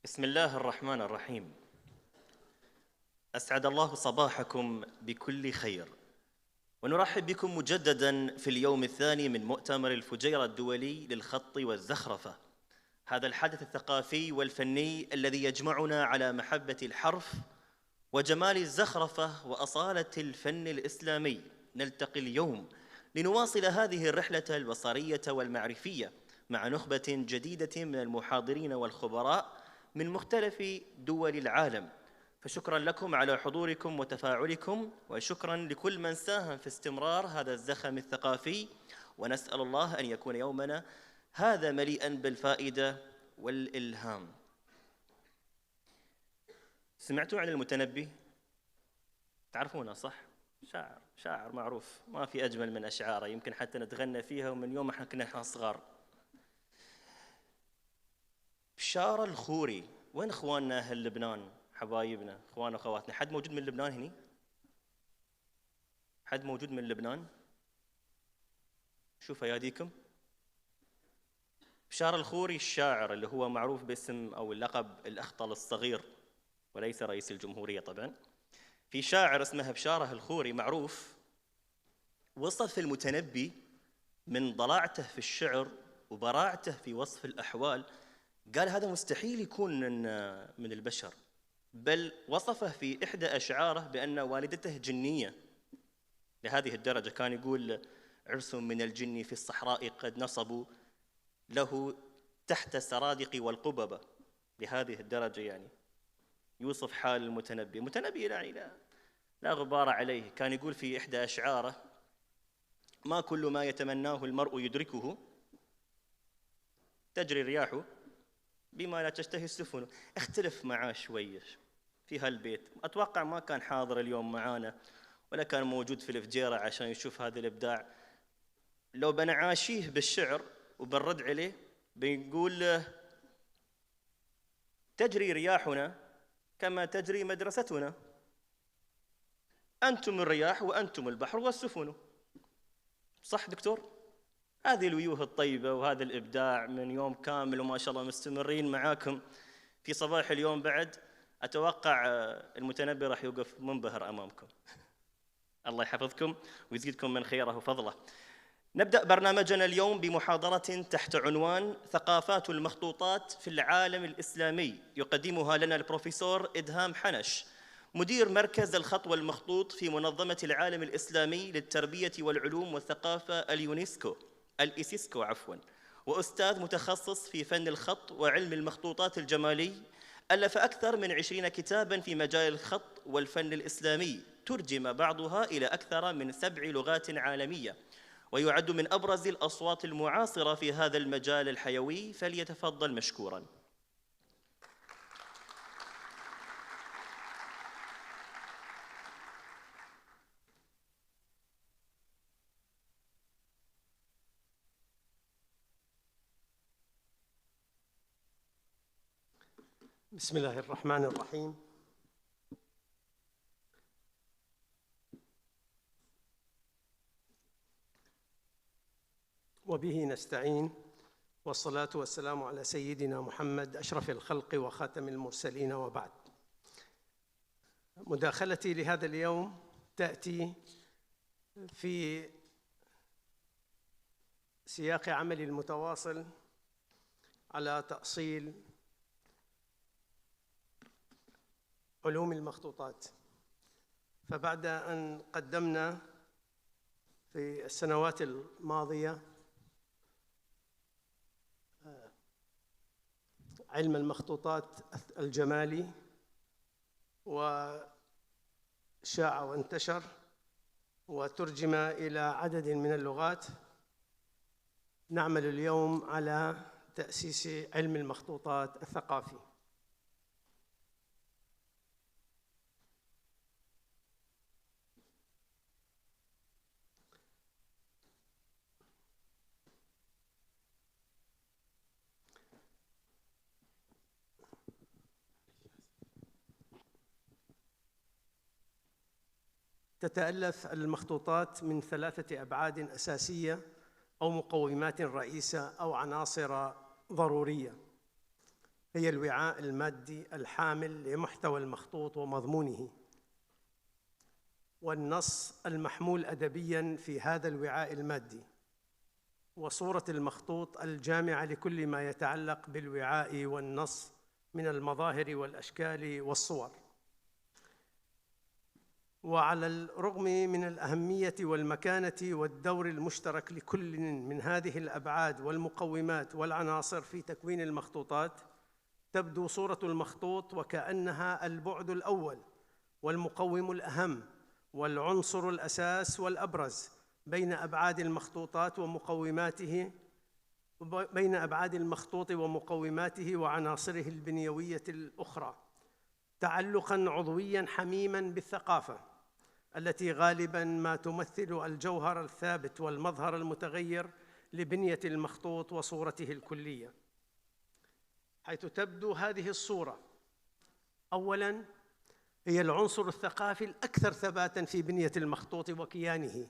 بسم الله الرحمن الرحيم. أسعد الله صباحكم بكل خير، ونرحب بكم مجدداً في اليوم الثاني من مؤتمر الفجيرة الدولي للخط والزخرفة، هذا الحدث الثقافي والفني الذي يجمعنا على محبة الحرف وجمال الزخرفة وأصالة الفن الإسلامي. نلتقي اليوم لنواصل هذه الرحلة البصرية والمعرفية مع نخبة جديدة من المحاضرين والخبراء من مختلف دول العالم، فشكرا لكم على حضوركم وتفاعلكم، وشكرا لكل من ساهم في استمرار هذا الزخم الثقافي، ونسأل الله أن يكون يومنا هذا مليئا بالفائدة والإلهام. سمعتوا عن المتنبي؟ تعرفونه صح؟ شاعر معروف، ما في أجمل من أشعاره، يمكن حتى نتغنى فيها ومن يوم احنا كنا صغار. بشارة الخوري، وين اخواننا اهل لبنان؟ حبايبنا، اخواننا واخواتنا، حد موجود من لبنان هني؟ حد موجود من لبنان؟ شوف اياديكم. بشارة الخوري الشاعر اللي هو معروف باسم او اللقب الاخطل الصغير، وليس رئيس الجمهورية طبعا. في شاعر اسمه بشارة الخوري معروف، وصف المتنبي من ضلاعته في الشعر وبراعته في وصف الأحوال، قال هذا مستحيل يكون من البشر، بل وصفه في إحدى أشعاره بأن والدته جنية لهذه الدرجة. كان يقول: عرس من الجن في الصحراء قد نصبوا له تحت السرادق والقبب. لهذه الدرجة يعني يوصف حال المتنبي. متنبي لا غبار عليه. كان يقول في إحدى أشعاره: ما كل ما يتمناه المرء يدركه، تجري الرياح بما لا تشتهي السفن. اختلف معاه شوية في هالبيت، أتوقع ما كان حاضر اليوم معانا ولا كان موجود في الفجيرة عشان يشوف هذا الإبداع. لو بنعاشيه بالشعر وبنرد عليه بنقول: تجري رياحنا كما تجري مدرستنا، أنتم الرياح وأنتم البحر والسفن. صح دكتور؟ هذه الوجوه الطيبة وهذا الإبداع من يوم كامل، وما شاء الله مستمرين معاكم في صباح اليوم بعد. أتوقع المتنبي راح يوقف منبهر أمامكم. الله يحفظكم ويزيدكم من خيره وفضله. نبدأ برنامجنا اليوم بمحاضرة تحت عنوان ثقافات المخطوطات في العالم الإسلامي، يقدمها لنا البروفيسور إدهام حنش، مدير مركز الخط والمخطوط في منظمة العالم الإسلامي للتربية والعلوم والثقافة الإيسيسكو وأستاذ متخصص في فن الخط وعلم المخطوطات الجمالي. ألف أكثر من 20 كتاباً في مجال الخط والفن الإسلامي، ترجم بعضها إلى أكثر من 7 لغات عالمية، ويعد من أبرز الأصوات المعاصرة في هذا المجال الحيوي. فليتفضل مشكوراً. بسم الله الرحمن الرحيم. وبه نستعين، والصلاة والسلام على سيدنا محمد أشرف الخلق وخاتم المرسلين، وبعد. مداخلتي لهذا اليوم تأتي في سياق عملي المتواصل على تأصيل علوم المخطوطات. فبعد أن قدمنا في السنوات الماضية علم المخطوطات الجمالي، وشاع وانتشر وترجم إلى عدد من اللغات، نعمل اليوم على تأسيس علم المخطوطات الثقافي. تتألف المخطوطات من 3 أبعاد أساسية أو مقومات رئيسة أو عناصر ضرورية. هي الوعاء المادي الحامل لمحتوى المخطوط ومضمونه، والنص المحمول أدبياً في هذا الوعاء المادي، وصورة المخطوط الجامعة لكل ما يتعلق بالوعاء والنص من المظاهر والأشكال والصور. وعلى الرغم من الأهمية والمكانة والدور المشترك لكل من هذه الأبعاد والمقومات والعناصر في تكوين المخطوطات، تبدو صورة المخطوط وكأنها البعد الأول والمقوم الأهم والعنصر الأساس والأبرز بين أبعاد المخطوطات ومقوماته، بين أبعاد المخطوط ومقوماته وعناصره البنيوية الأخرى، تعلقاً عضوياً حميماً بالثقافة التي غالباً ما تمثل الجوهر الثابت والمظهر المتغير لبنية المخطوط وصورته الكلية، حيث تبدو هذه الصورة أولاً هي العنصر الثقافي الأكثر ثباتاً في بنية المخطوط وكيانه،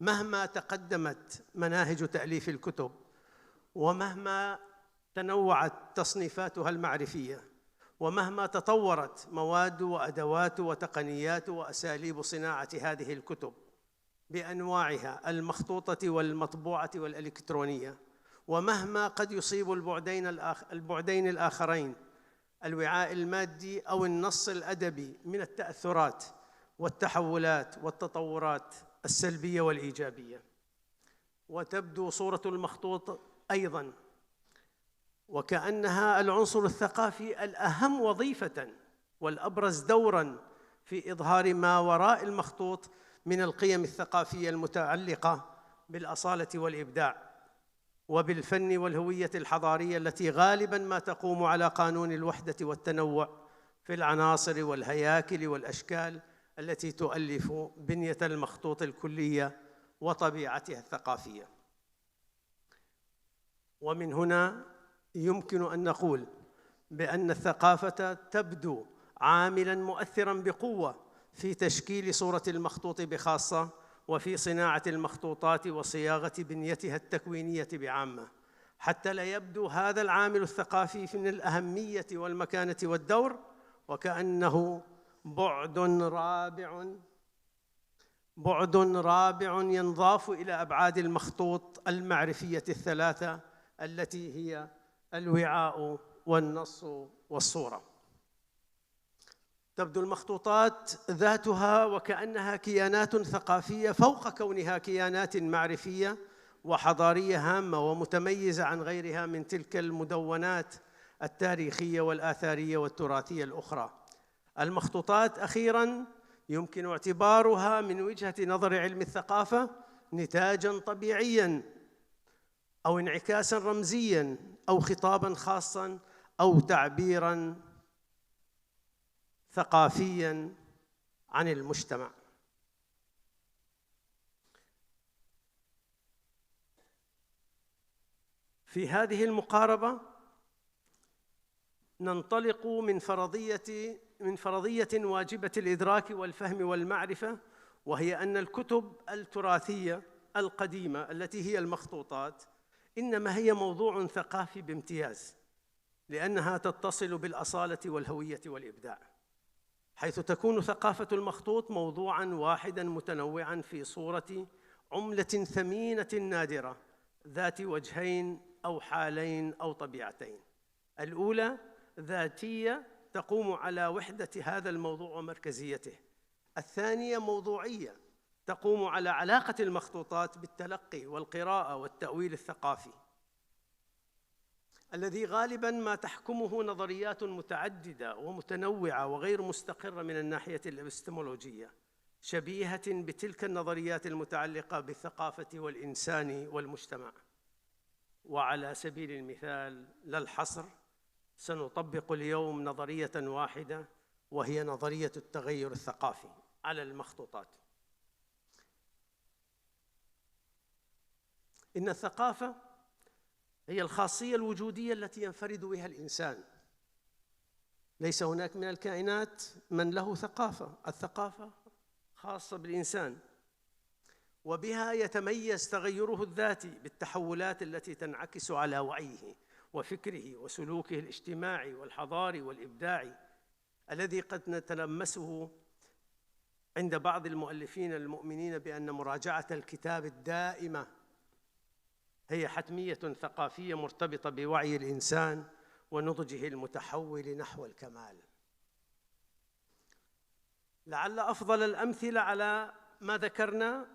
مهما تقدمت مناهج تأليف الكتب ومهما تنوعت تصنيفاتها المعرفية ومهما تطورت مواد وأدوات وتقنيات وأساليب صناعة هذه الكتب بأنواعها المخطوطة والمطبوعة والإلكترونية، ومهما قد يصيب البعدين الآخرين الوعاء المادي أو النص الأدبي من التأثرات والتحولات والتطورات السلبية والإيجابية. وتبدو صورة المخطوط أيضاً وكأنها العنصر الثقافي الأهم وظيفة والأبرز دوراً في إظهار ما وراء المخطوط من القيم الثقافية المتعلقة بالأصالة والإبداع وبالفن والهوية الحضارية التي غالباً ما تقوم على قانون الوحدة والتنوع في العناصر والهياكل والأشكال التي تؤلف بنية المخطوط الكلية وطبيعتها الثقافية. ومن هنا يمكن أن نقول بأن الثقافة تبدو عاملاً مؤثراً بقوة في تشكيل صورة المخطوط بخاصة وفي صناعة المخطوطات وصياغة بنيتها التكوينية بعامة، حتى لا يبدو هذا العامل الثقافي من الأهمية والمكانة والدور وكأنه بعد رابع ينضاف إلى أبعاد المخطوط المعرفية الثلاثة التي هي الوعاء والنص والصورة. تبدو المخطوطات ذاتها وكأنها كيانات ثقافية فوق كونها كيانات معرفية وحضارية هامة ومتميزة عن غيرها من تلك المدونات التاريخية والآثارية والتراثية الأخرى. المخطوطات أخيراً يمكن اعتبارها من وجهة نظر علم الثقافة نتاجاً طبيعياً أو انعكاساً رمزياً أو خطاباً خاصاً أو تعبيراً ثقافياً عن المجتمع. في هذه المقاربة ننطلق من فرضية واجبة الإدراك والفهم والمعرفة، وهي أن الكتب التراثية القديمة التي هي المخطوطات إنما هي موضوع ثقافي بامتياز، لأنها تتصل بالأصالة والهوية والإبداع، حيث تكون ثقافة المخطوط موضوعاً واحداً متنوعاً في صورة عملة ثمينة نادرة ذات وجهين أو حالين أو طبيعتين. الأولى ذاتية تقوم على وحدة هذا الموضوع ومركزيته، الثانية موضوعية تقوم على علاقة المخطوطات بالتلقي والقراءة والتأويل الثقافي الذي غالباً ما تحكمه نظريات متعددة ومتنوعة وغير مستقرة من الناحية الإبستمولوجية، شبيهة بتلك النظريات المتعلقة بالثقافة والإنسان والمجتمع. وعلى سبيل المثال لا الحصر سنطبق اليوم نظرية واحدة وهي نظرية التغير الثقافي على المخطوطات. إن الثقافة هي الخاصية الوجودية التي ينفرد بها الإنسان. ليس هناك من الكائنات من له ثقافة، الثقافة خاصة بالإنسان، وبها يتميز تغيره الذاتي بالتحولات التي تنعكس على وعيه وفكره وسلوكه الاجتماعي والحضاري والإبداعي الذي قد نتلمسه عند بعض المؤلفين المؤمنين بأن مراجعة الكتاب الدائمة هي حتمية ثقافية مرتبطة بوعي الإنسان ونضجه المتحول نحو الكمال. لعل أفضل الأمثلة على ما ذكرنا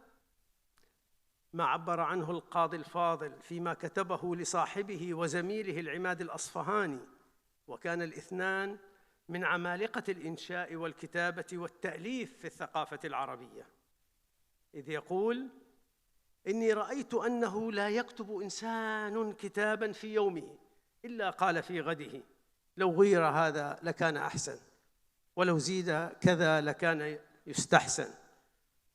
ما عبر عنه القاضي الفاضل فيما كتبه لصاحبه وزميله العماد الأصفهاني، وكان الاثنان من عمالقة الإنشاء والكتابة والتأليف في الثقافة العربية، إذ يقول: إني رأيت أنه لا يكتب إنسان كتاباً في يومه إلا قال في غده: لو غير هذا لكان أحسن، ولو زيد كذا لكان يستحسن،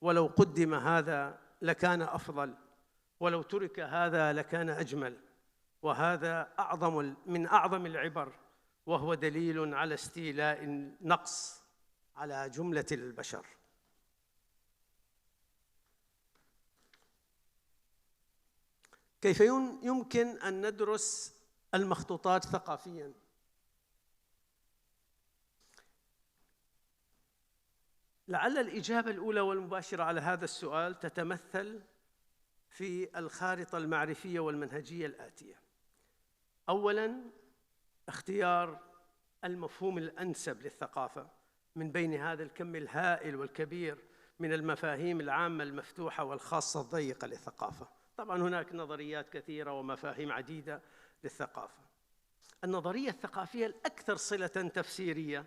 ولو قدم هذا لكان أفضل، ولو ترك هذا لكان أجمل. وهذا من أعظم العبر، وهو دليل على استيلاء النقص على جملة البشر. كيف يمكن أن ندرس المخطوطات ثقافياً؟ لعل الإجابة الأولى والمباشرة على هذا السؤال تتمثل في الخارطة المعرفية والمنهجية الآتية. أولاً، اختيار المفهوم الأنسب للثقافة من بين هذا الكم الهائل والكبير من المفاهيم العامة المفتوحة والخاصة الضيقة للثقافة. طبعاً هناك نظريات كثيرة ومفاهيم عديدة للثقافة. النظرية الثقافية الأكثر صلة تفسيرية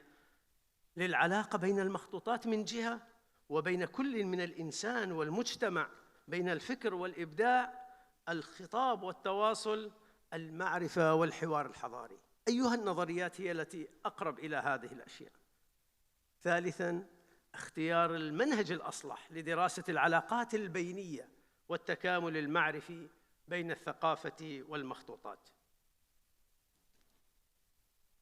للعلاقة بين المخطوطات من جهة، وبين كل من الإنسان والمجتمع، بين الفكر والإبداع، الخطاب والتواصل، المعرفة والحوار الحضاري. أيها النظريات هي التي أقرب إلى هذه الأشياء. ثالثاً، اختيار المنهج الأصلح لدراسة العلاقات البينية والتكامل المعرفي بين الثقافة والمخطوطات.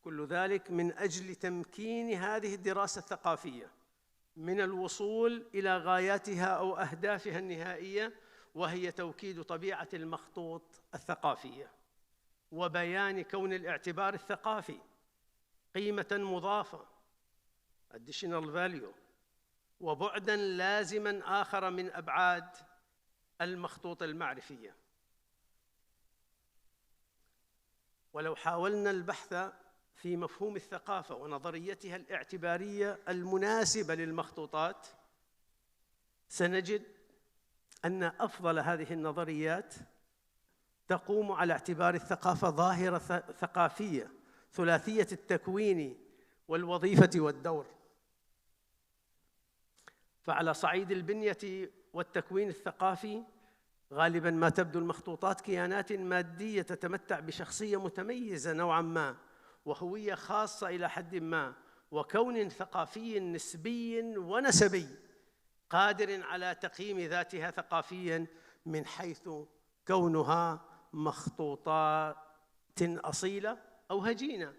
كل ذلك من أجل تمكين هذه الدراسة الثقافية من الوصول إلى غاياتها أو أهدافها النهائية، وهي توكيد طبيعة المخطوط الثقافية، وبيان كون الاعتبار الثقافي قيمة مضافة additional value، وبعداً لازماً آخر من أبعاد المخطوط المعرفية. ولو حاولنا البحث في مفهوم الثقافة ونظريتها الاعتبارية المناسبة للمخطوطات، سنجد أن أفضل هذه النظريات تقوم على اعتبار الثقافة ظاهرة ثقافية ثلاثية التكوين والوظيفة والدور. فعلى صعيد البنية والتكوين الثقافي، غالباً ما تبدو المخطوطات كيانات مادية تتمتع بشخصية متميزة نوعاً ما، وهوية خاصة إلى حد ما، وكون ثقافي نسبي ونسبي قادر على تقييم ذاتها ثقافياً من حيث كونها مخطوطات أصيلة أو هجينة.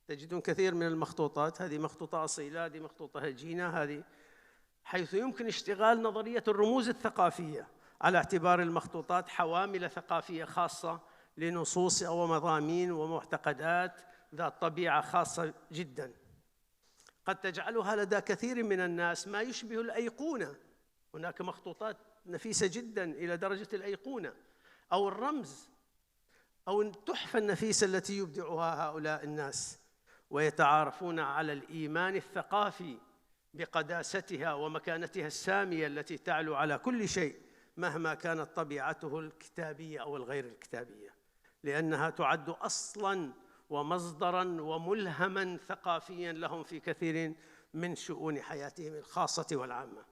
تجدون كثير من المخطوطات هذه مخطوطة أصيلة، هذه مخطوطة هجينة، هذه، حيث يمكن اشتغال نظرية الرموز الثقافية على اعتبار المخطوطات حوامل ثقافية خاصة لنصوص ومضامين ومعتقدات ذات طبيعة خاصة جداً، قد تجعلها لدى كثير من الناس ما يشبه الأيقونة. هناك مخطوطات نفيسة جداً إلى درجة الأيقونة، أو الرمز، أو التحفة النفيسة التي يبدعها هؤلاء الناس، ويتعارفون على الإيمان الثقافي بقداستها ومكانتها السامية التي تعلو على كل شيء مهما كانت طبيعته الكتابية أو الغير الكتابية، لأنها تعد أصلاً ومصدراً وملهماً ثقافياً لهم في كثير من شؤون حياتهم الخاصة والعامة.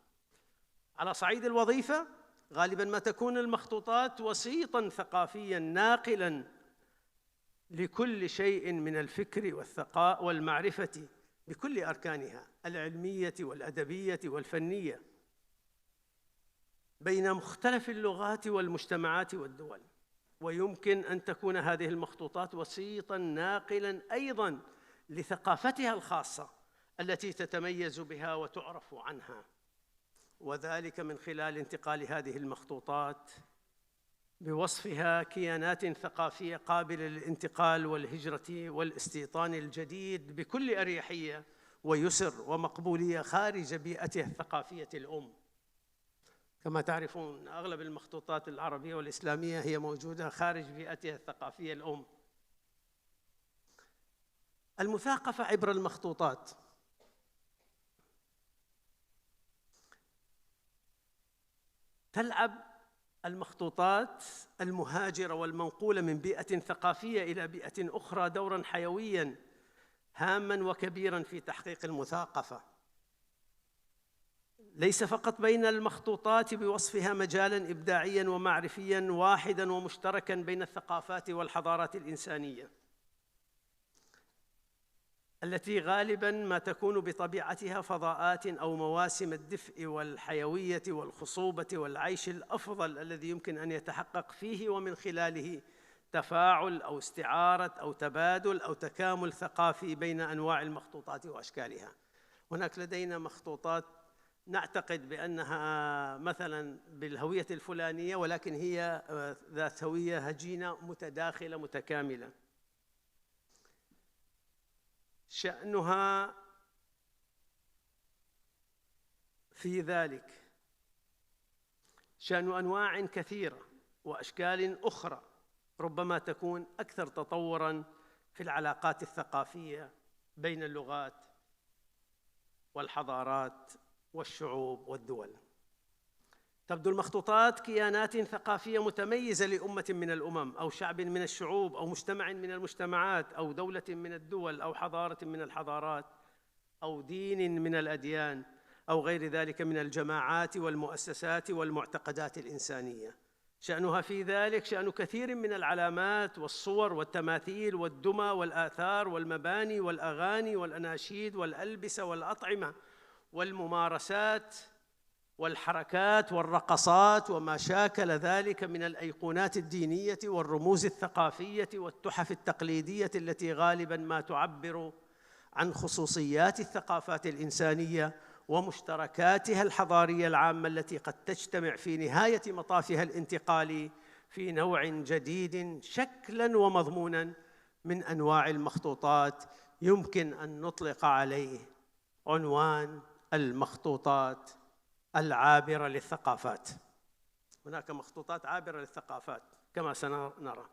على صعيد الوظيفة، غالباً ما تكون المخطوطات وسيطاً ثقافياً ناقلاً لكل شيء من الفكر والثقاء والمعرفة بكل أركانها العلمية والأدبية والفنية بين مختلف اللغات والمجتمعات والدول. ويمكن أن تكون هذه المخطوطات وسيطاً ناقلاً أيضاً لثقافتها الخاصة التي تتميز بها وتعرف عنها، وذلك من خلال انتقال هذه المخطوطات بوصفها كيانات ثقافية قابلة للانتقال والهجرة والاستيطان الجديد بكل أريحية ويسر ومقبولية خارج بيئتها الثقافية الأم. كما تعرفون أغلب المخطوطات العربية والإسلامية هي موجودة خارج بيئتها الثقافية الأم. المثاقفة عبر المخطوطات. تلعب المخطوطات المهاجرة والمنقولة من بيئة ثقافية إلى بيئة أخرى دوراً حيوياً هاماً وكبيراً في تحقيق المثاقفة، ليس فقط بين المخطوطات بوصفها مجالاً إبداعياً ومعرفياً واحداً ومشتركاً بين الثقافات والحضارات الإنسانية التي غالباً ما تكون بطبيعتها فضاءات أو مواسم الدفء والحيوية والخصوبة والعيش الأفضل الذي يمكن أن يتحقق فيه ومن خلاله تفاعل أو استعارة أو تبادل أو تكامل ثقافي بين أنواع المخطوطات وأشكالها. هناك لدينا مخطوطات نعتقد بأنها مثلاً بالهوية الفلانية ولكن هي ذات هوية هجينة متداخلة متكاملة. شأنها في ذلك شأن أنواع كثيرة وأشكال أخرى ربما تكون أكثر تطوراً في العلاقات الثقافية بين اللغات والحضارات والشعوب والدول. تبدو المخطوطات كيانات ثقافية متميزة لأمة من الأمم أو شعب من الشعوب أو مجتمع من المجتمعات أو دولة من الدول أو حضارة من الحضارات أو دين من الأديان أو غير ذلك من الجماعات والمؤسسات والمعتقدات الإنسانية. شأنها في ذلك شأن كثير من العلامات والصور والتماثيل والدمى والآثار والمباني والأغاني والأناشيد والألبسة والأطعمة والممارسات والحركات والرقصات وما شاكل ذلك من الأيقونات الدينية والرموز الثقافية والتحف التقليدية التي غالباً ما تعبر عن خصوصيات الثقافات الإنسانية ومشتركاتها الحضارية العامة التي قد تجتمع في نهاية مطافها الانتقالي في نوع جديد شكلاً ومضموناً من أنواع المخطوطات يمكن أن نطلق عليه عنوان المخطوطات العابرة للثقافات. هناك مخطوطات عابرة للثقافات كما سنرى.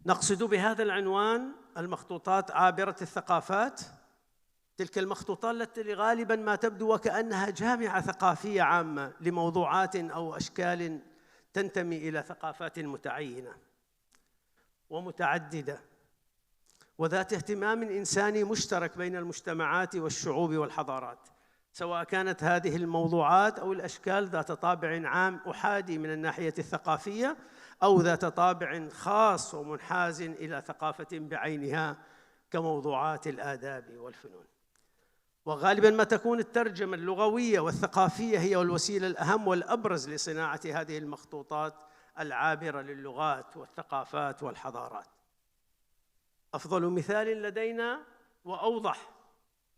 نقصد بهذا العنوان المخطوطات عابرة الثقافات تلك المخطوطات التي غالباً ما تبدو وكأنها جامعة ثقافية عامة لموضوعات أو أشكال تنتمي إلى ثقافات متعينة ومتعددة وذات اهتمام إنساني مشترك بين المجتمعات والشعوب والحضارات، سواء كانت هذه الموضوعات أو الأشكال ذات طابع عام أحادي من الناحية الثقافية أو ذات طابع خاص ومنحاز إلى ثقافة بعينها كموضوعات الآداب والفنون. وغالباً ما تكون الترجمة اللغوية والثقافية هي الوسيلة الأهم والأبرز لصناعة هذه المخطوطات العابرة للغات والثقافات والحضارات. أفضل مثال لدينا وأوضح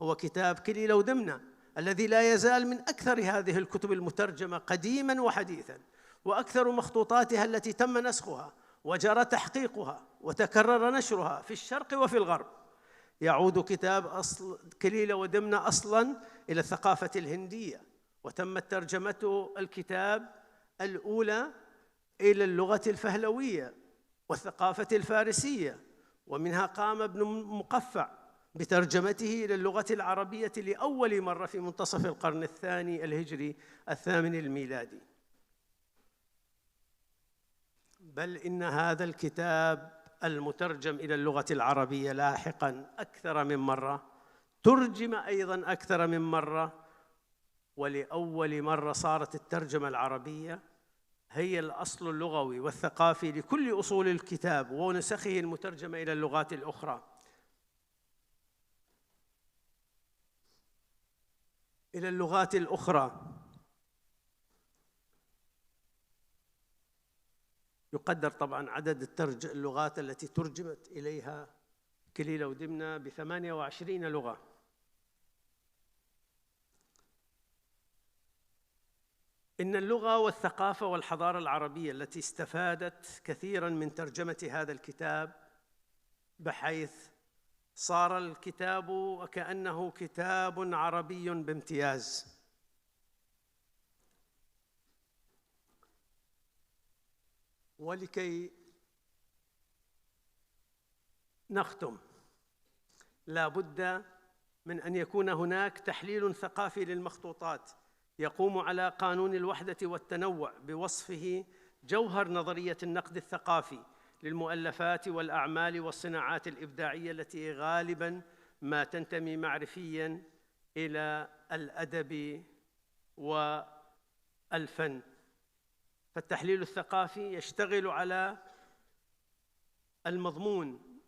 هو كتاب كليلة ودمنة الذي لا يزال من أكثر هذه الكتب المترجمة قديماً وحديثاً وأكثر مخطوطاتها التي تم نسخها وجرى تحقيقها وتكرر نشرها في الشرق وفي الغرب. يعود كتاب أصل كليلة ودمنة أصلاً إلى الثقافة الهندية وتمت ترجمة الكتاب الأولى إلى اللغة الفهلوية والثقافة الفارسية، ومنها قام ابن مقفع بترجمته إلى اللغة العربية لأول مرة في منتصف القرن الثاني الهجري الثامن الميلادي. بل إن هذا الكتاب المترجم إلى اللغة العربية لاحقاً أكثر من مرة ترجم أيضاً أكثر من مرة، ولأول مرة صارت الترجمة العربية هي الأصل اللغوي والثقافي لكل أصول الكتاب ونسخه المترجمة إلى اللغات الأخرى. إلى اللغات الأخرى يقدر طبعاً عدد اللغات التي ترجمت إليها كليلة ودمنة ب28 لغة. إن اللغة والثقافة والحضارة العربية التي استفادت كثيراً من ترجمة هذا الكتاب، بحيث صار الكتاب وكأنه كتاب عربي بامتياز. ولكي نختم، لا بد من أن يكون هناك تحليل ثقافي للمخطوطات يقوم على قانون الوحدة والتنوع بوصفه جوهر نظرية النقد الثقافي للمؤلفات والأعمال والصناعات الإبداعية التي غالباً ما تنتمي معرفياً إلى الأدب والفن. فالتحليل الثقافي يشتغل على المضمون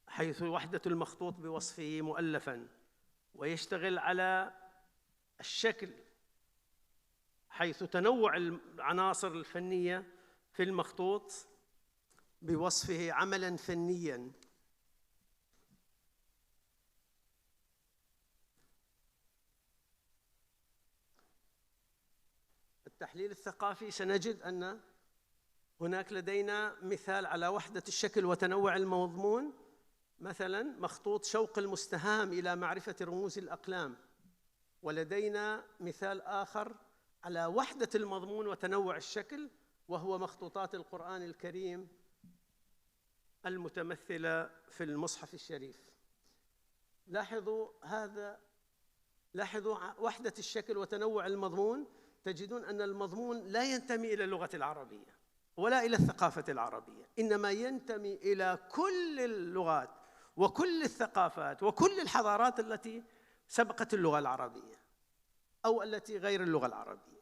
حيث وحدة المخطوط بوصفه مؤلفاً، ويشتغل على الشكل حيث تنوع العناصر الفنية في المخطوط بوصفه عملاً فنياً. التحليل الثقافي سنجد أن هناك لدينا مثال على وحدة الشكل وتنوع المضمون، مثلاً مخطوط شوق المستهام إلى معرفة رموز الأقلام، ولدينا مثال آخر على وحدة المضمون وتنوع الشكل وهو مخطوطات القرآن الكريم المتمثلة في المصحف الشريف. لاحظوا وحدة الشكل وتنوع المضمون، تجدون أن المضمون لا ينتمي إلى اللغة العربية ولا إلى الثقافة العربية، إنما ينتمي إلى كل اللغات وكل الثقافات وكل الحضارات التي سبقت اللغة العربية أو التي غير اللغة العربية.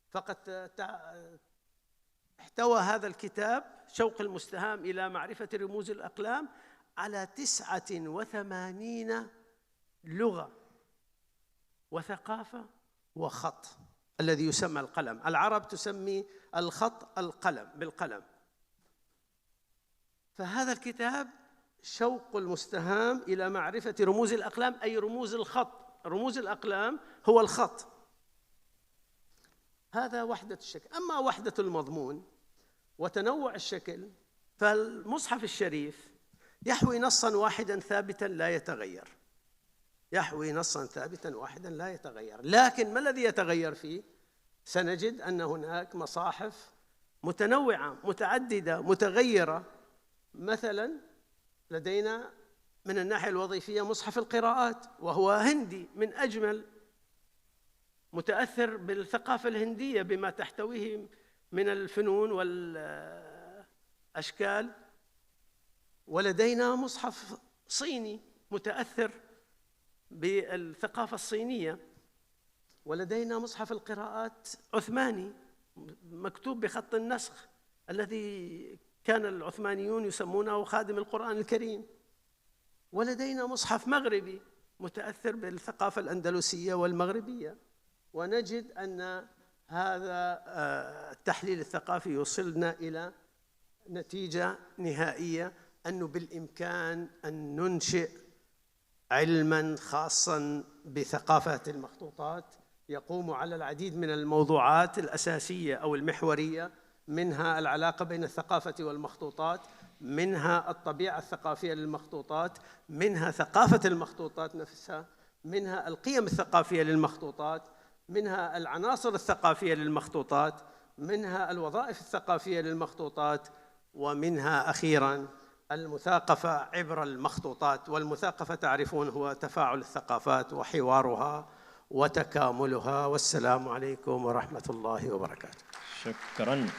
فقد احتوى هذا الكتاب شوق المستهام إلى معرفة رموز الأقلام على 89 لغة وثقافة وخط الذي يسمى القلم. العرب تسمي الخط القلم بالقلم. فهذا الكتاب شوق المستهام إلى معرفة رموز الأقلام أي رموز الخط. رموز الأقلام هو الخط. هذا وحدة الشكل. أما وحدة المضمون وتنوع الشكل، فالمصحف الشريف يحوي نصاً واحداً ثابتاً لا يتغير. يحوي نصاً ثابتاً واحداً لا يتغير، لكن ما الذي يتغير فيه؟ سنجد أن هناك مصاحف متنوعة متعددة متغيرة. مثلاً لدينا من الناحية الوظيفية مصحف القراءات، وهو هندي من أجمل، متأثر بالثقافة الهندية بما تحتويه من الفنون والأشكال. ولدينا مصحف صيني متأثر بالثقافة الصينية. ولدينا مصحف القراءات عثماني مكتوب بخط النسخ الذي كان العثمانيون يسمونه خادم القرآن الكريم. ولدينا مصحف مغربي متأثر بالثقافة الأندلسية والمغربية. ونجد أن هذا التحليل الثقافي يوصلنا إلى نتيجة نهائية أنه بالإمكان أن ننشئ علماً خاصاً بثقافة المخطوطات يقوم على العديد من الموضوعات الأساسية أو المحورية، منها العلاقة بين الثقافة والمخطوطات، منها الطبيعة الثقافية للمخطوطات، منها ثقافة المخطوطات نفسها، منها القيم الثقافية للمخطوطات، منها العناصر الثقافية للمخطوطات، منها الوظائف الثقافية للمخطوطات، ومنها أخيراً المثاقفة عبر المخطوطات. والمثاقفة تعرفون هو تفاعل الثقافات وحوارها وتكاملها. والسلام عليكم ورحمة الله وبركاته. شكراً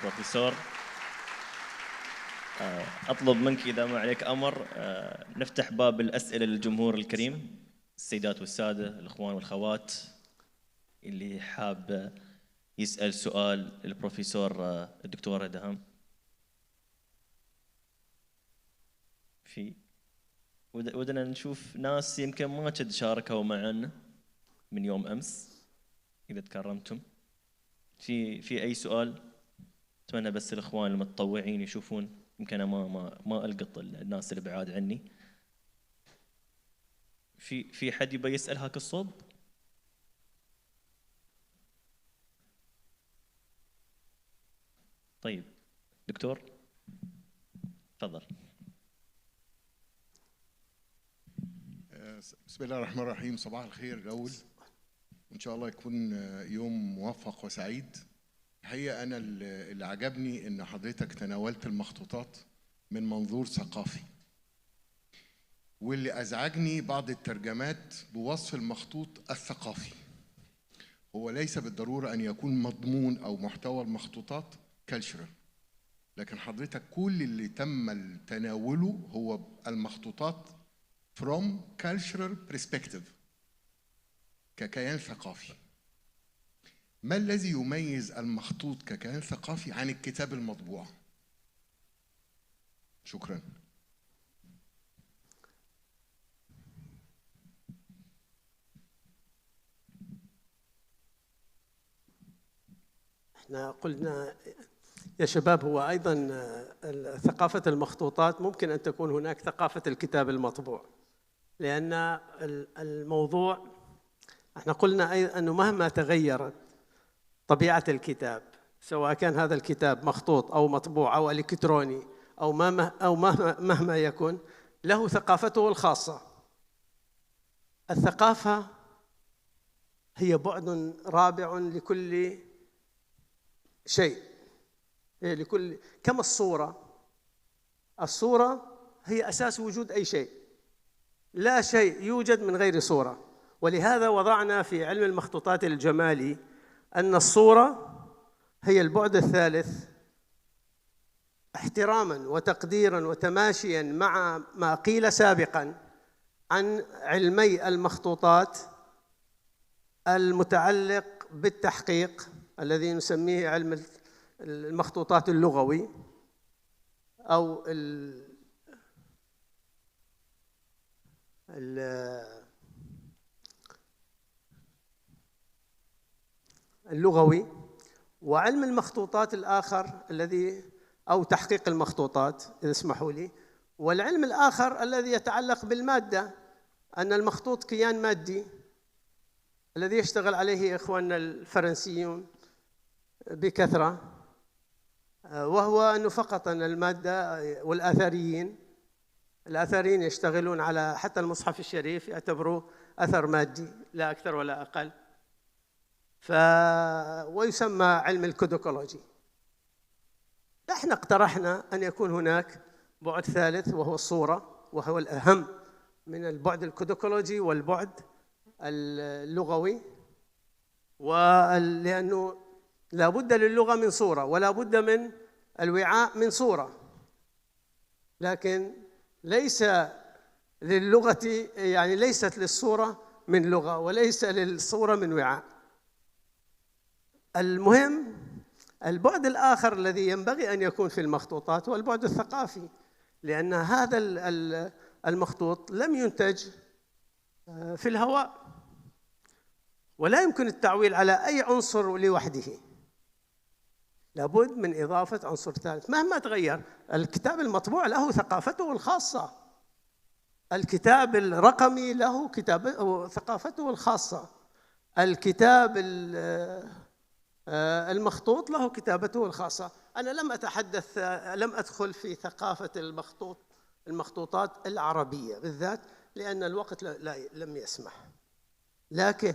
بروفيسور. أطلب منك إذا ما عليك أمر نفتح باب الأسئلة للجمهور الكريم، السيدات والسادة، الإخوان والخوات، اللي حاب يسأل سؤال البروفيسور الدكتورة دهام. ودنا نشوف ناس يمكن ما قد شاركوا معنا من يوم أمس، إذا تكرمتم في أي سؤال. أتمنى بس الإخوان المتطوعين يشوفون، يمكن أنا ما ألقط الناس اللي بعاد عني. في حد يبي يسأل هاك الصوب؟ طيب دكتور تفضل. بسم الله الرحمن الرحيم. صباح الخير الأول، وإن شاء الله يكون يوم موفق وسعيد. الحقيقة أنا اللي عجبني إن حضرتك تناولت المخطوطات من منظور ثقافي، واللي أزعجني بعض الترجمات بوصف المخطوط الثقافي. هو ليس بالضرورة أن يكون مضمون أو محتوى المخطوطات كالتشرال، لكن حضرتك كل اللي تم تناوله هو المخطوطات from cultural perspective، ككيان ثقافي. ما الذي يميز المخطوط ككيان ثقافي عن الكتاب المطبوع؟ شكرا. احنا قلنا يا شباب هو أيضا ثقافة المخطوطات ممكن أن تكون هناك ثقافة الكتاب المطبوع، لأن الموضوع احنا قلنا أنه مهما تغيرت طبيعة الكتاب، سواء كان هذا الكتاب مخطوط أو مطبوع أو إلكتروني أو مهما يكن، له ثقافته الخاصة. الثقافة هي بعد رابع لكل شيء، كما الصورة هي أساس وجود أي شيء، لا شيء يوجد من غير صورة. ولهذا وضعنا في علم المخطوطات الجمالي أن الصورة هي البعد الثالث، احتراما وتقديرا وتماشيا مع ما قيل سابقا عن علمي المخطوطات المتعلق بالتحقيق الذي نسميه علم المخطوطات اللغوي أو اللغوي، وعلم المخطوطات الآخر الذي أو تحقيق المخطوطات إذا اسمحوا لي، والعلم الآخر الذي يتعلق بالمادة، أن المخطوط كيان مادي الذي يشتغل عليه إخواننا الفرنسيون بكثرة، وهو أنه فقط أن المادة والآثاريين يشتغلون على حتى المصحف الشريف يعتبروه أثر مادي لا أكثر ولا أقل، ويسمى علم الكوديكولوجي. احنا اقترحنا أن يكون هناك بعد ثالث وهو الصورة، وهو الأهم من البعد الكوديكولوجي والبعد اللغوي، ولأنه لا بد للغة من صورة ولا بد من الوعاء من صورة، لكن ليس للغة يعني ليست للصورة من لغة وليس للصورة من وعاء. المهم البعد الآخر الذي ينبغي أن يكون في المخطوطات هو البعد الثقافي، لأن هذا المخطوط لم ينتج في الهواء، ولا يمكن التعويل على أي عنصر لوحده، لابد من إضافة عنصر ثالث. مهما تغير الكتاب المطبوع له ثقافته الخاصة، الكتاب الرقمي له ثقافته الخاصة، الكتاب المخطوط له كتابته الخاصة. أنا لم أدخل في ثقافة المخطوطات العربية بالذات لأن الوقت لم يسمح، لكن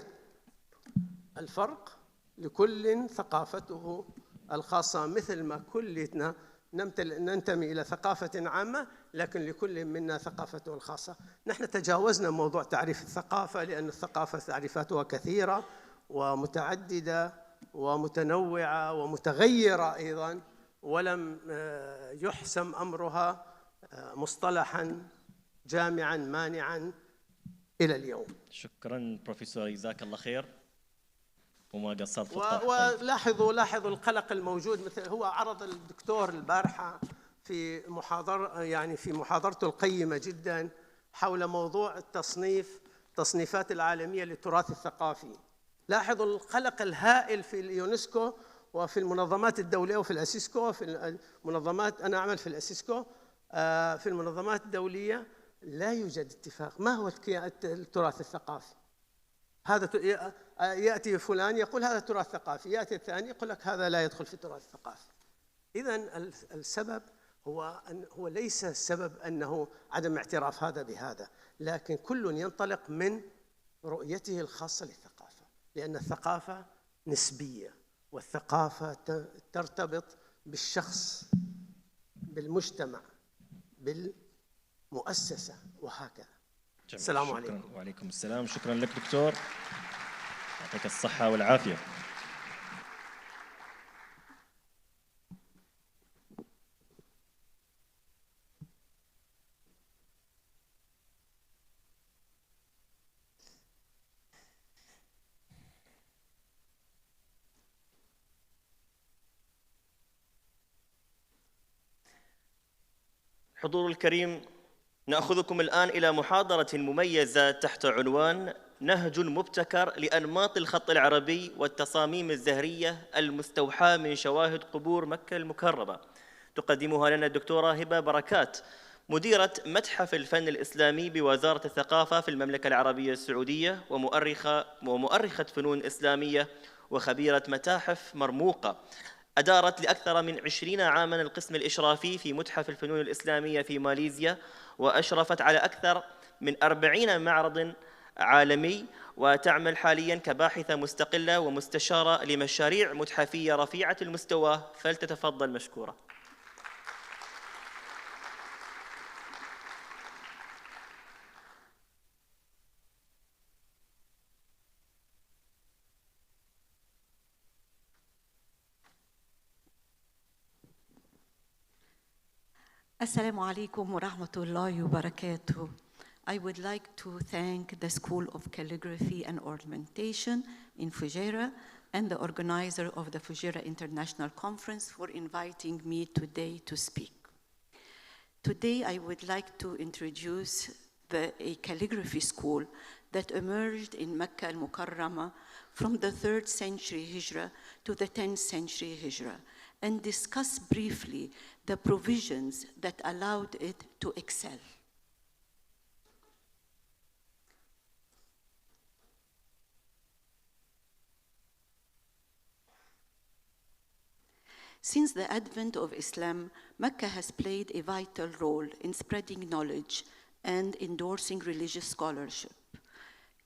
الفرق لكل ثقافته الخاصة، مثل ما كلنا ننتمي إلى ثقافة عامة، لكن لكل منا ثقافته الخاصة. نحن تجاوزنا موضوع تعريف الثقافة، لأن الثقافة تعريفاتها كثيرة ومتعددة ومتنوعة ومتغيرة أيضاً، ولم يحسم أمرها مصطلحاً جامعاً مانعاً إلى اليوم. شكراً بروفيسور، جزاك الله خير وما قصرت في الطرح. ولاحظوا القلق الموجود، مثل هو عرض الدكتور البارحة في محاضرته القيمة جداً حول موضوع التصنيفات العالمية للتراث الثقافي. لاحظوا القلق الهائل في اليونسكو وفي المنظمات الدولية وفي الأسيسكو، في المنظمات، أنا أعمل في الأسيسكو، في المنظمات الدولية لا يوجد اتفاق. ما هو التراث الثقافي؟ هذا يأتي فلان يقول هذا تراث ثقافي، يأتي الثاني يقول لك هذا لا يدخل في التراث الثقافي. إذن السبب هو ليس السبب أنه عدم اعتراف هذا بهذا، لكن كل ينطلق من رؤيته الخاصة للثقافة، لأن الثقافة نسبية، والثقافة ترتبط بالشخص، بالمجتمع، بالمؤسسة، وهكذا. السلام عليكم. وعليكم السلام. شكرا لك دكتور، يعطيك الصحة والعافية. حضور الكريم، نأخذكم الآن إلى محاضرة مميزة تحت عنوان نهج مبتكر لأنماط الخط العربي والتصاميم الزهرية المستوحاة من شواهد قبور مكة المكرمة. تقدمها لنا الدكتورة هبة بركات، مديرة متحف الفن الإسلامي بوزارة الثقافة في المملكة العربية السعودية، ومؤرخة فنون إسلامية وخبيرة متاحف مرموقة. أدارت لأكثر من 20 عاماً القسم الإشرافي في متحف الفنون الإسلامية في ماليزيا، وأشرفت على أكثر من 40 معرض عالمي، وتعمل حالياً كباحثة مستقلة ومستشارة لمشاريع متحفية رفيعة المستوى. فلتتفضل مشكورة. Assalamu alaikum wa rahmatullahi wa barakatuh. I would like to thank the School of Calligraphy and Ornamentation in Fujairah and the organizer of the Fujairah International Conference for inviting me today to speak. Today, I would like to introduce a calligraphy school that emerged in Mecca al-Mukarramah from the 3rd century Hijrah to the 10th century Hijrah, and discuss briefly the provisions that allowed it to excel. Since the advent of Islam, Mecca has played a vital role in spreading knowledge and endorsing religious scholarship.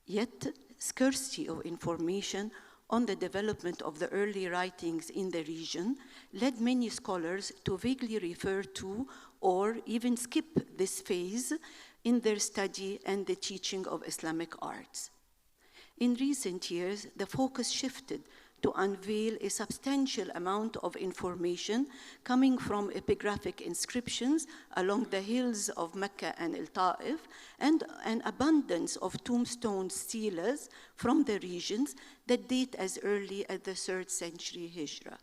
Yet, scarcity of information on the development of the early writings in the region led many scholars to vaguely refer to or even skip this phase in their study and the teaching of Islamic arts. In recent years, the focus shifted to unveil a substantial amount of information coming from epigraphic inscriptions along the hills of Mecca and Al-Ta'if, and an abundance of tombstone stelas from the regions that date as early as the 3rd century Hijrah.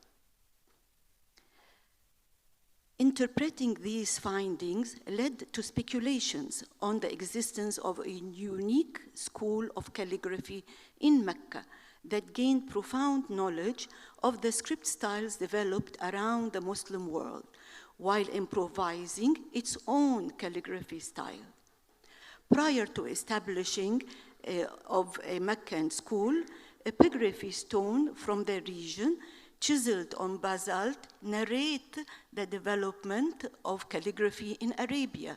Interpreting these findings led to speculations on the existence of a unique school of calligraphy in Mecca that gained profound knowledge of the script styles developed around the Muslim world, while improvising its own calligraphy style. Prior to establishing of a Meccan school, epigraphy stone from the region, chiseled on basalt, narrate the development of calligraphy in Arabia.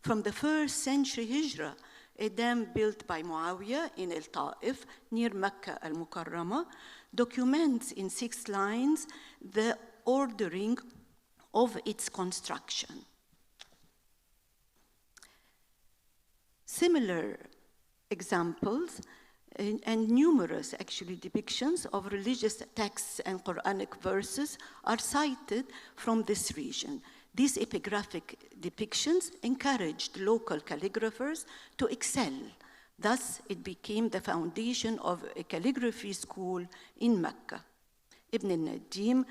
From the 1st century Hijrah, a dam built by Muawiyah in Al-Ta'if near Mecca al-Mukarramah documents in 6 lines the ordering of its construction. Similar examples and numerous actually depictions of religious texts and Quranic verses are cited from this region. These epigraphic depictions encouraged local calligraphers to excel. Thus, it became the foundation of a calligraphy school in Mecca. Ibn al-Nadim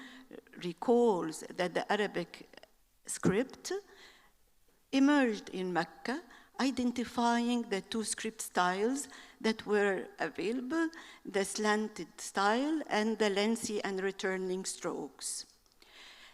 recalls that the Arabic script emerged in Mecca, identifying the 2 script styles that were available, the slanted style and the lengthy and returning strokes.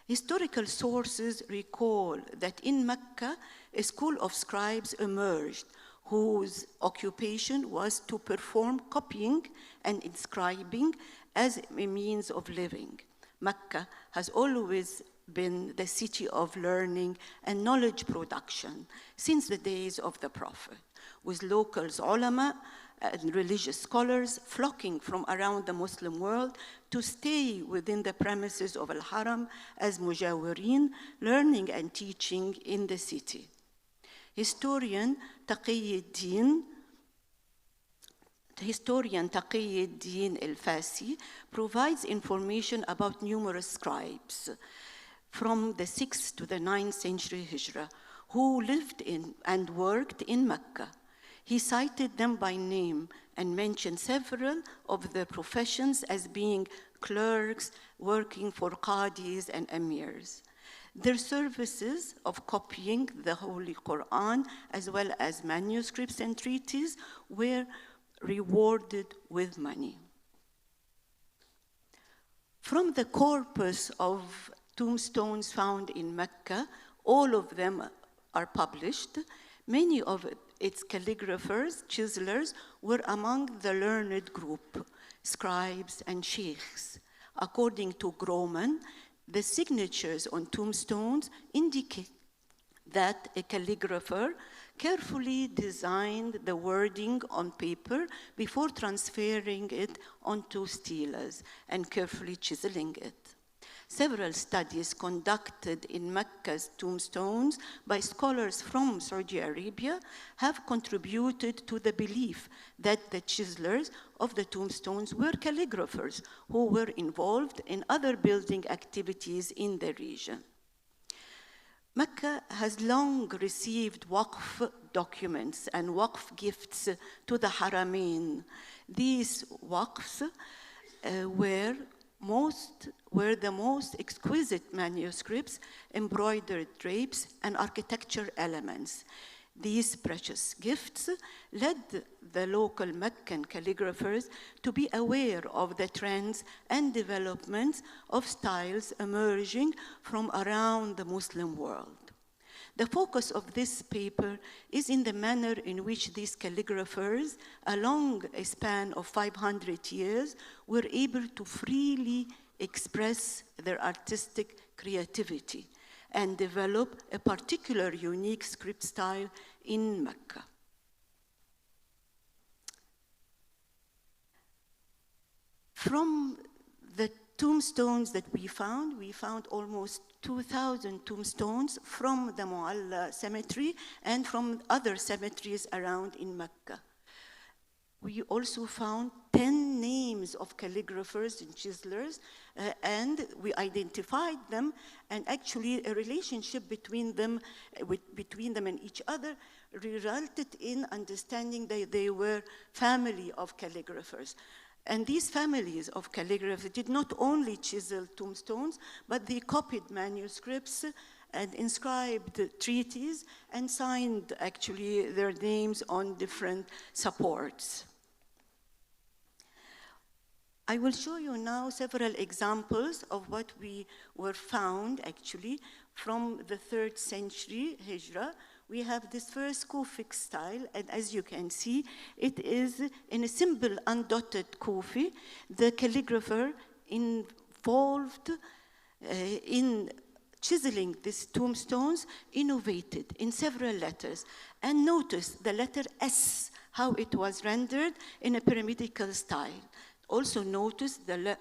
Historical sources recall that in Mecca, a school of scribes emerged whose occupation was to perform copying and inscribing as a means of living. Mecca has always been the city of learning and knowledge production since the days of the Prophet, with locals, ulama, and religious scholars flocking from around the Muslim world to stay within the premises of Al-Haram as mujawirin, learning and teaching in the city. Historian Taqiyuddin al-Fasi provides information about numerous scribes from the 6th to the 9th century Hijrah who lived in and worked in Mecca. He cited them by name and mentioned several of their professions as being clerks working for qadis and emirs. Their services of copying the Holy Quran as well as manuscripts and treatises were rewarded with money. From the corpus of tombstones found in Mecca, all of them are published. Many of its calligraphers, chiselers, were among the learned group, scribes and sheikhs. According to Groman, the signatures on tombstones indicate that a calligrapher carefully designed the wording on paper before transferring it onto stelas and carefully chiseling it. Several studies conducted in Mecca's tombstones by scholars from Saudi Arabia have contributed to the belief that the chiselers of the tombstones were calligraphers who were involved in other building activities in the region. Mecca has long received waqf documents and waqf gifts to the Haramain. These waqfs were the most exquisite manuscripts, embroidered drapes, and architecture elements. These precious gifts led the local Meccan calligraphers to be aware of the trends and developments of styles emerging from around the Muslim world. The focus of this paper is in the manner in which these calligraphers, along a span of 500 years, were able to freely express their artistic creativity and develop a particular unique script style in Mecca. From the tombstones that we found almost 2,000 tombstones from the Mu'alla cemetery and from other cemeteries around in Mecca. We also found 10 names of calligraphers and chiselers, and we identified them, and actually a relationship between them and each other resulted in understanding that they were family of calligraphers. And these families of calligraphers did not only chisel tombstones, but they copied manuscripts and inscribed treaties and signed actually their names on different supports. I will show you now several examples of what we were found actually from the 3rd century Hijrah. We have this first Kufic style, and as you can see, it is in a simple undotted Kufi. The calligrapher involved in chiseling these tombstones innovated in several letters. And notice the letter S, how it was rendered in a pyramidical style. Also notice the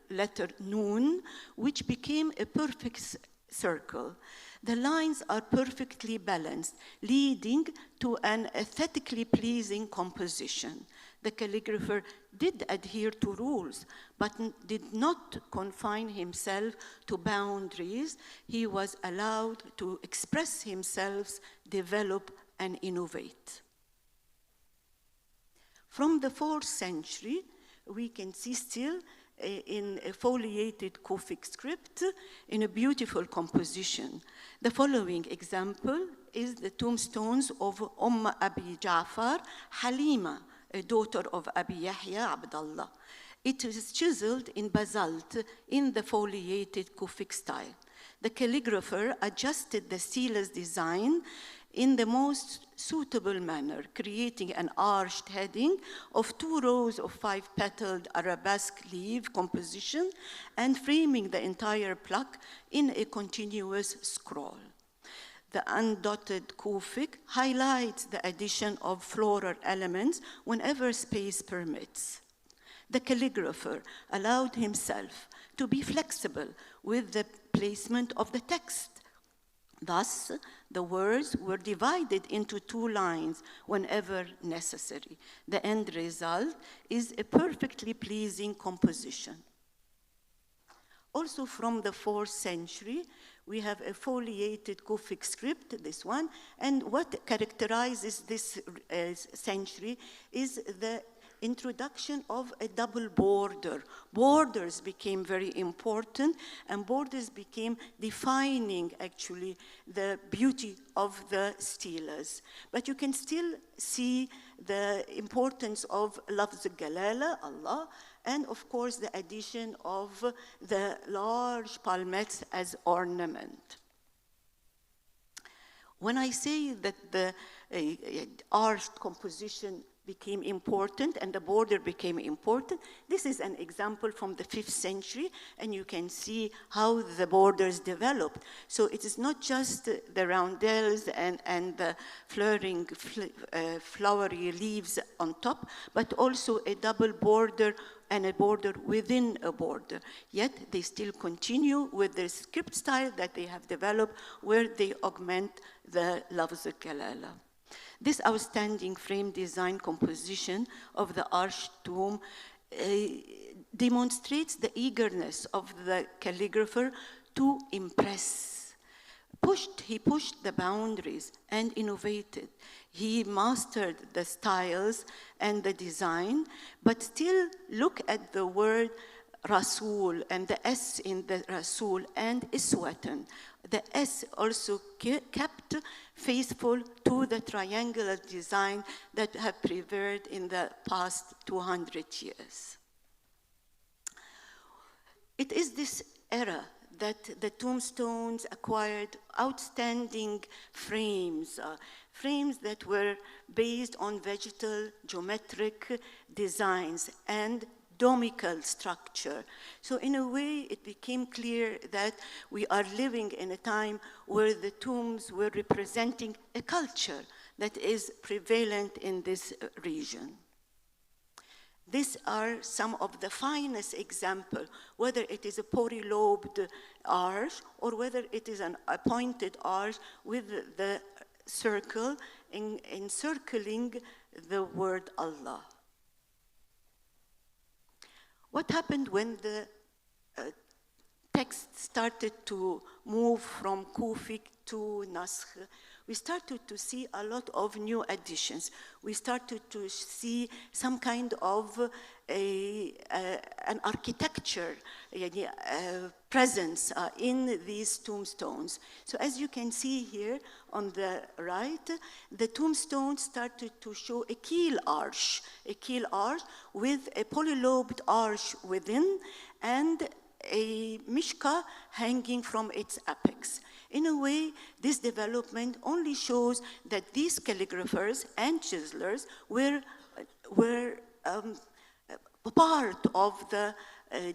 letter Nun, which became a perfect circle. The lines are perfectly balanced, leading to an aesthetically pleasing composition. The calligrapher did adhere to rules, but did not confine himself to boundaries. He was allowed to express himself, develop, and innovate. From the 4th century, we can see still in a foliated Kufic script in a beautiful composition. The following example is the tombstones of Abi Ja'far Halima, a daughter of Abi Yahya Abdullah. It is chiseled in basalt in the foliated Kufic style. The calligrapher adjusted the steel's design in the most suitable manner, creating an arched heading of 2 rows of 5-petaled arabesque leaf composition and framing the entire plaque in a continuous scroll. The undotted kufik highlights the addition of floral elements whenever space permits. The calligrapher allowed himself to be flexible with the placement of the text. Thus, the words were divided into 2 lines whenever necessary. The end result is a perfectly pleasing composition. Also from the 4th century, we have a foliated Kufic script, this one, and what characterizes this century is the introduction of a double border. Borders became very important, and borders became defining, actually, the beauty of the stelas. But you can still see the importance of lafz al-galala, Allah, and of course the addition of the large palmettes as ornament. When I say that the arched composition became important and the border became important, this is an example from the 5th century, and you can see how the borders developed. So it is not just the roundels and the flowery leaves on top, but also a double border and a border within a border. Yet they still continue with the script style that they have developed, where they augment the lafz al-kalala. This outstanding frame design composition of the arched tomb demonstrates the eagerness of the calligrapher to impress. He pushed the boundaries and innovated. He mastered the styles and the design, but still look at the word Rasul and the S in the Rasul and Iswatan. The S also kept faithful to the triangular design that have prevailed in the past 200 years. It is this era that the tombstones acquired outstanding frames, frames that were based on vegetal geometric designs and domical structure. So in a way, it became clear that we are living in a time where the tombs were representing a culture that is prevalent in this region. These are some of the finest examples, whether it is a polylobed arch or whether it is an appointed arch with the circle encircling the word Allah. What happened when the text started to move from Kufic to Naskh? We started to see a lot of new additions. We started to see some kind of an architecture presence in these tombstones. So as you can see here on the right, the tombstones started to show a keel arch with a polylobed arch within and a mishka hanging from its apex. In a way, this development only shows that these calligraphers and chiselers were part of the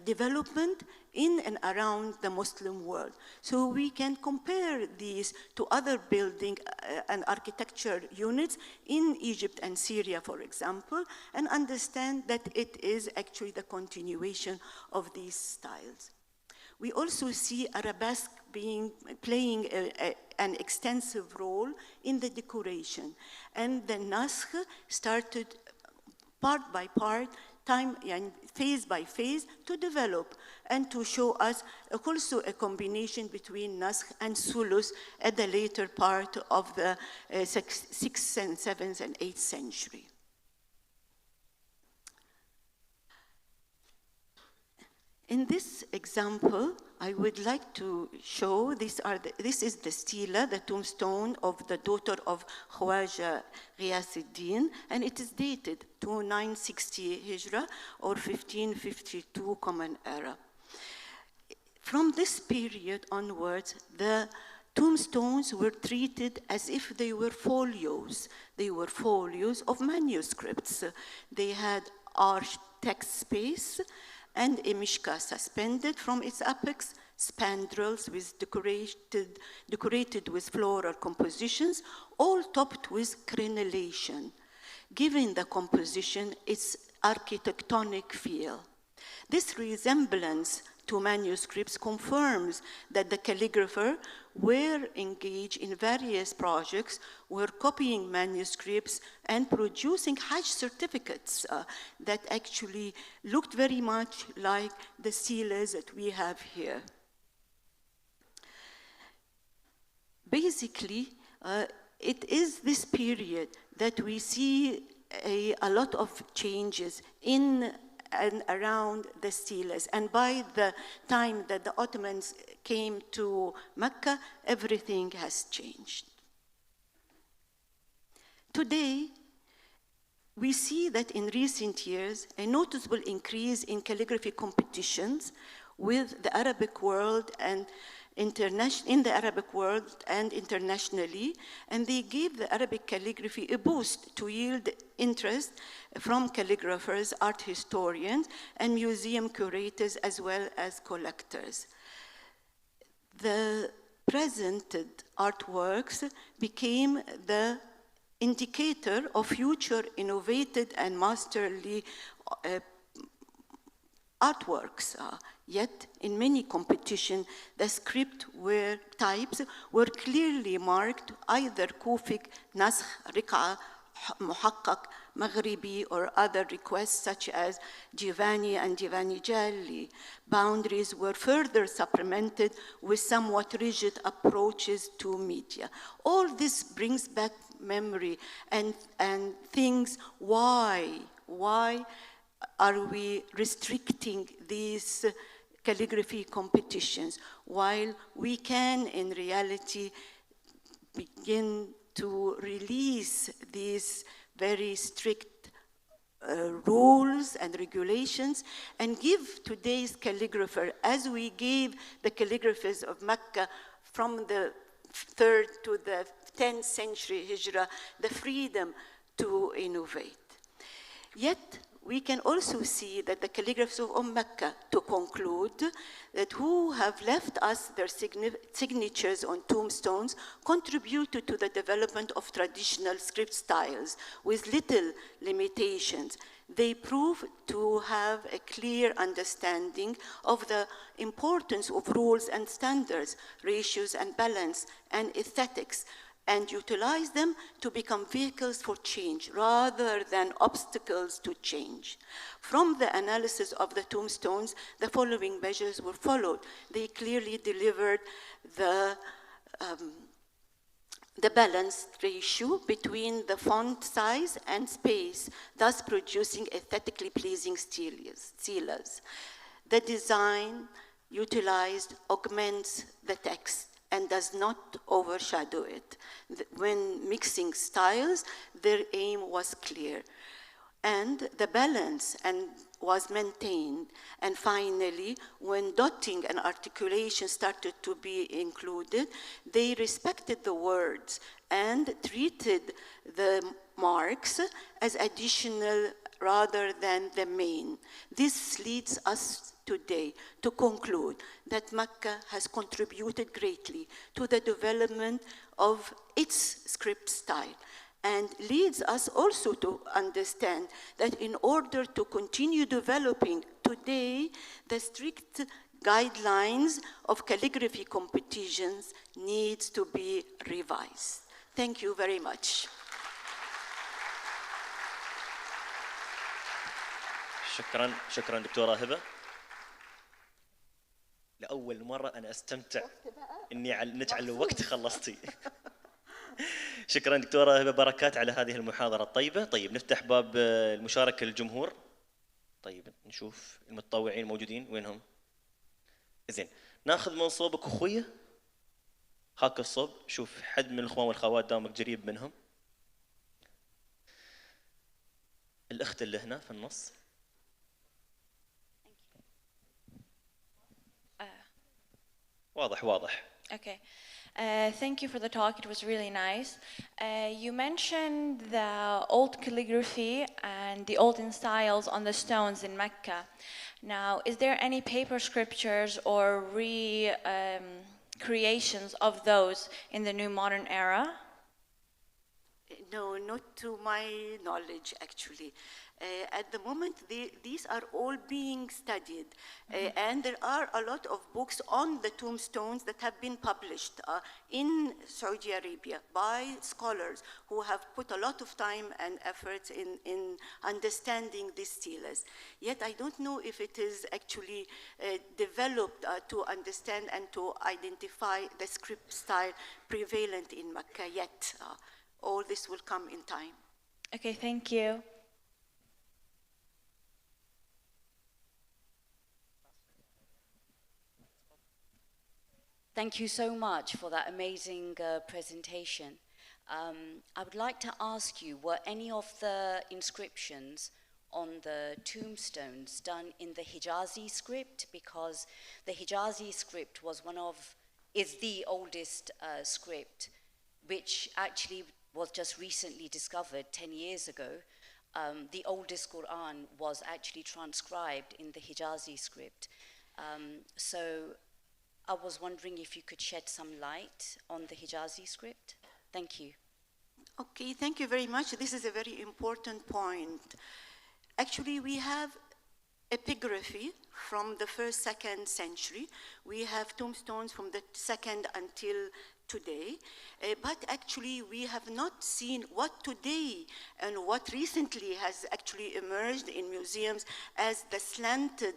development in and around the Muslim world. So we can compare these to other building and architecture units in Egypt and Syria, for example, and understand that it is actually the continuation of these styles. We also see arabesque playing an extensive role in the decoration. And the Naskh started part by part, time and phase by phase to develop and to show us also a combination between Naskh and Sulus at the later part of the 6th and 7th and 8th century. In this example, I would like to show this is the stela, the tombstone of the daughter of Khwaja Ghiyasuddin, and it is dated to 960 Hijra or 1552 Common Era. From this period onwards, the tombstones were treated as if they were folios. They were folios of manuscripts. They had arched text space and a mishka suspended from its apex, spandrels with decorated with floral compositions, all topped with crenellation, giving the composition its architectonic feel. This resemblance to manuscripts confirms that the calligrapher were engaged in various projects, were copying manuscripts and producing Hajj certificates that actually looked very much like the steles that we have here. Basically, it is this period that we see a lot of changes in and around the steles. And by the time that the Ottomans came to Mecca, everything has changed. Today, we see that in recent years, a noticeable increase in calligraphy competitions with the Arabic world and in the Arabic world and internationally, and they gave the Arabic calligraphy a boost to yield interest from calligraphers, art historians, and museum curators, as well as collectors. The presented artworks became the indicator of future innovative and masterly artworks. Yet, in many competitions, the script types were clearly marked either Kufic, Naskh, Rik'a, Muhaqqaq, Maghribi, or other requests such as Divani and Divani Jalli. Boundaries were further supplemented with somewhat rigid approaches to media. All this brings back memory and things, why are we restricting these calligraphy competitions while we can in reality begin to release these very strict rules and regulations and give today's calligrapher, as we gave the calligraphers of Mecca from the 3rd to the 10th century Hijrah, the freedom to innovate. Yet, we can also see that the calligraphers of Mecca, to conclude, that who have left us their signatures on tombstones, contributed to the development of traditional script styles with little limitations. They prove to have a clear understanding of the importance of rules and standards, ratios and balance, and aesthetics, and utilize them to become vehicles for change rather than obstacles to change. From the analysis of the tombstones, the following measures were followed. They clearly delivered the balanced ratio between the font size and space, thus producing aesthetically pleasing steles. The design utilized augments the text and does not overshadow it. When mixing styles, their aim was clear. And the balance was maintained. And finally, when dotting and articulation started to be included, they respected the words and treated the marks as additional rather than the main. This leads us today to conclude that Mecca has contributed greatly to the development of its script style, and leads us also to understand that in order to continue developing today, the strict guidelines of calligraphy competitions needs to be revised. Thank you very much. شكرا دكتورة هبة. لأول مرة أنا أستمتع إني نجعل وقت خلصتي. شكرا دكتورة هبة بركات على هذه المحاضرة الطيبة. طيب نفتح باب المشاركة للجمهور. طيب نشوف المتطوعين الموجودين وينهم. زين ناخذ من صوبك أخويا. هاك الصوب. شوف حد من الإخوان والأخوات دامك قريب منهم. الأخت اللي هنا في النص. واضح. Okay. Thank you for the talk. It was really nice. You mentioned the old calligraphy and the olden styles on the stones in Mecca. Now, is there any paper scriptures or creations of those in the new modern era? No, not to my knowledge, actually. At the moment, these are all being studied, and there are a lot of books on the tombstones that have been published in Saudi Arabia by scholars who have put a lot of time and effort in understanding these steles. Yet I don't know if it is actually developed to understand and to identify the script style prevalent in Mecca yet. All this will come in time. Okay, thank you. Thank you so much for that amazing presentation. I would like to ask you, were any of the inscriptions on the tombstones done in the Hijazi script? Because the Hijazi script is the oldest script, which actually was just recently discovered 10 years ago. The oldest Quran was actually transcribed in the Hijazi script. So I was wondering if you could shed some light on the Hijazi script. Thank you. Okay, thank you very much. This is a very important point. Actually, we have epigraphy from the 1st, 2nd century. We have tombstones from the 2nd until today, but actually we have not seen what today and what recently has actually emerged in museums as the slanted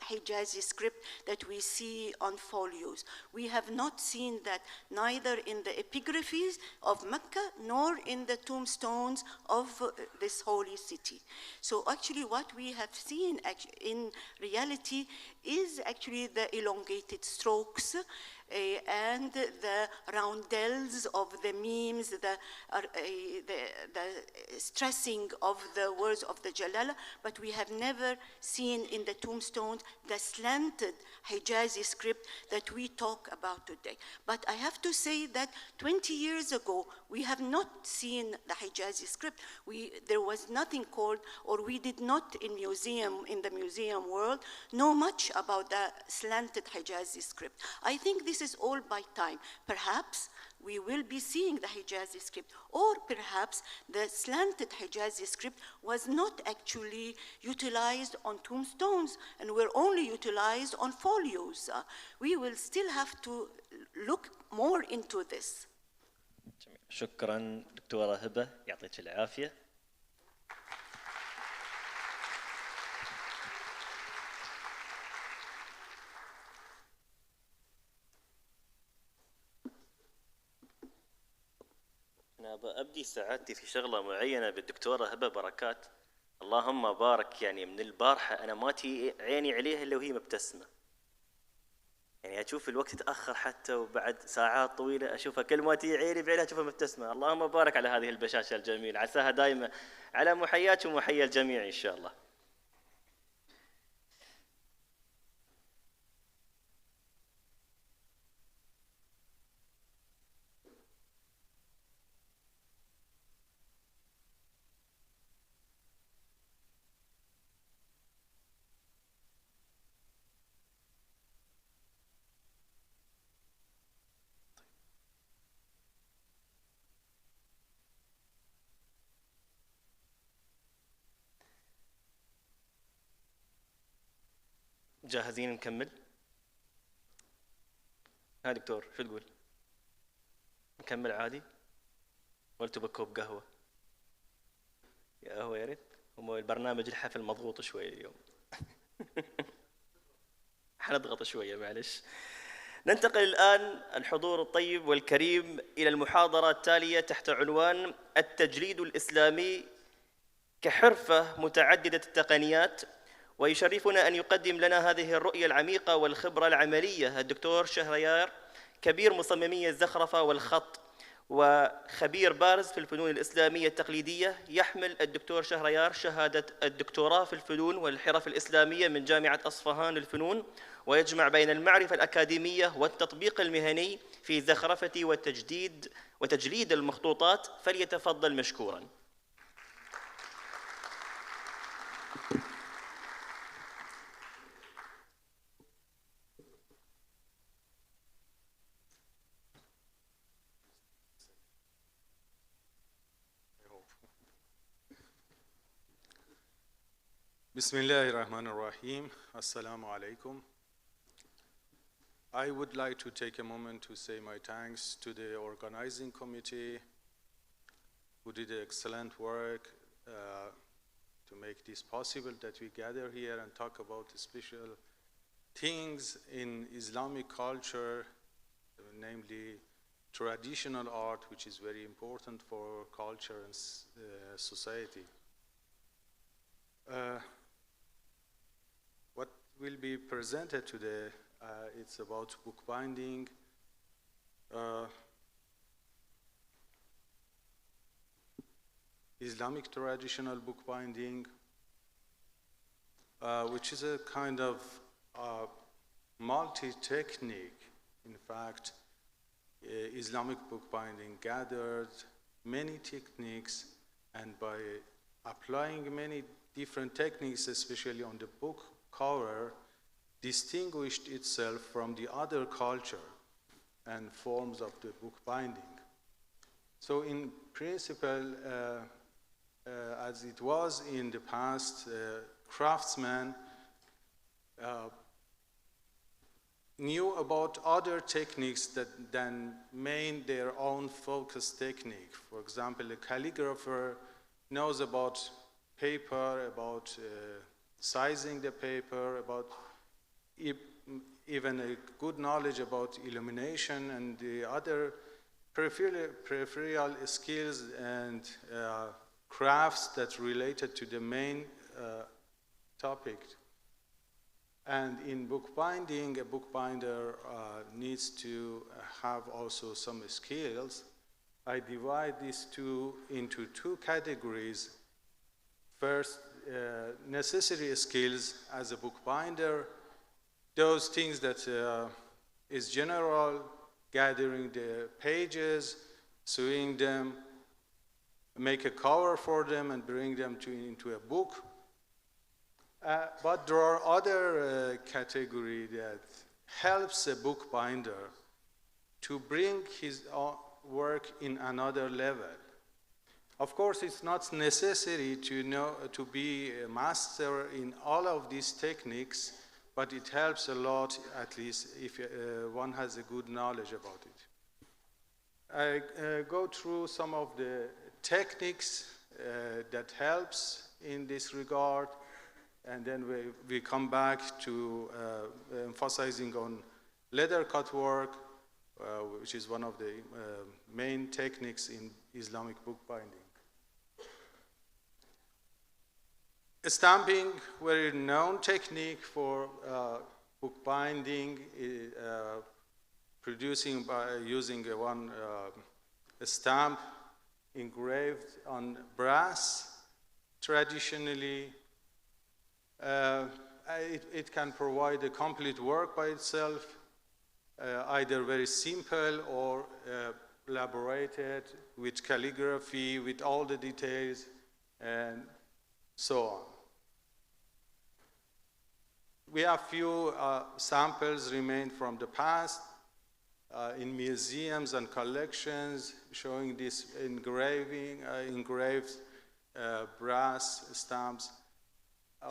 Hijazi script that we see on folios. We have not seen that neither in the epigraphies of Mecca nor in the tombstones of this holy city. So actually what we have seen in reality is actually the elongated strokes and the roundels of the memes, the stressing of the words of the Jalala, but we have never seen in the tombstones the slanted Hijazi script that we talk about today. But I have to say that 20 years ago, we have not seen the Hijazi script. There was nothing called, or we did not in the museum world, know much about the slanted Hijazi script. I think this is all by time. Perhaps we will be seeing the Hijazi script, or perhaps the slanted Hijazi script was not actually utilized on tombstones and were only utilized on folios. We will still have to look more into this. شكرا دكتورة هبة، يعطيك العافية. أنا أبدي سعادتي في شغلة معينة بالدكتورة هبة بركات. اللهم بارك، يعني من البارحة أنا ما تي عيني عليها إلا وهي مبتسمة. يعني أشوف الوقت يتأخر حتى وبعد ساعات طويلة أشوفها كل ما تي عيني بعينها أشوفها مبتسمة. اللهم بارك على هذه البشاشة الجميلة، عساها دائما على محياك ومحيا الجميع إن شاء الله. جاهزين نكمل؟ ها دكتور شو تقول؟ نكمل عادي؟ ولا تبى كوب قهوة؟ يا قهوة يا ريت، هو البرنامج الحفل مضغوط شوي اليوم. حنضغط شوية معلش. ننتقل الآن الحضور الطيب والكريم إلى المحاضرة التالية تحت عنوان التجريد الإسلامي كحرفة متعددة التقنيات. ويشرفنا أن يقدم لنا هذه الرؤية العميقة والخبرة العملية الدكتور شهريار، كبير مصممي الزخرفة والخط وخبير بارز في الفنون الإسلامية التقليدية. يحمل الدكتور شهريار شهادة الدكتوراه في الفنون والحرف الإسلامية من جامعة أصفهان للفنون، ويجمع بين المعرفة الأكاديمية والتطبيق المهني في زخرفة وتجليد المخطوطات، فليتفضل مشكورا. Bismillah ar-Rahman ar-Rahim. Assalamu alaikum. I would like to take a moment to say my thanks to the organizing committee who did excellent work to make this possible, that we gather here and talk about the special things in Islamic culture, namely traditional art, which is very important for culture and society. What will be presented today, it's about bookbinding, Islamic traditional bookbinding, which is a kind of multi-technique. In fact, Islamic bookbinding gathered many techniques, and by applying many different techniques, especially on the book cover, distinguished itself from the other culture and forms of the bookbinding. So in principle, as it was in the past, craftsmen knew about other techniques than made their own focus technique. For example, a calligrapher knows about paper, about sizing the paper, about even a good knowledge about illumination and the other peripheral skills and crafts that related to the main topic. And in bookbinding, a bookbinder needs to have also some skills. I divide these into two categories. First, necessary skills as a bookbinder, those things that is general, gathering the pages, sewing them, make a cover for them and bring them into a book. But there are other categories that helps a bookbinder to bring his work in another level. Of course, it's not necessary to be a master in all of these techniques, but it helps a lot, at least if one has a good knowledge about it. I go through some of the techniques that helps in this regard, and then we come back to emphasizing on leather cut work, which is one of the main techniques in Islamic bookbinding. Stamping, very known technique for bookbinding, producing by using a stamp engraved on brass. Traditionally, it can provide a complete work by itself, either very simple or elaborated with calligraphy, with all the details, and so on. We have few samples remain from the past in museums and collections showing this engraved brass stamps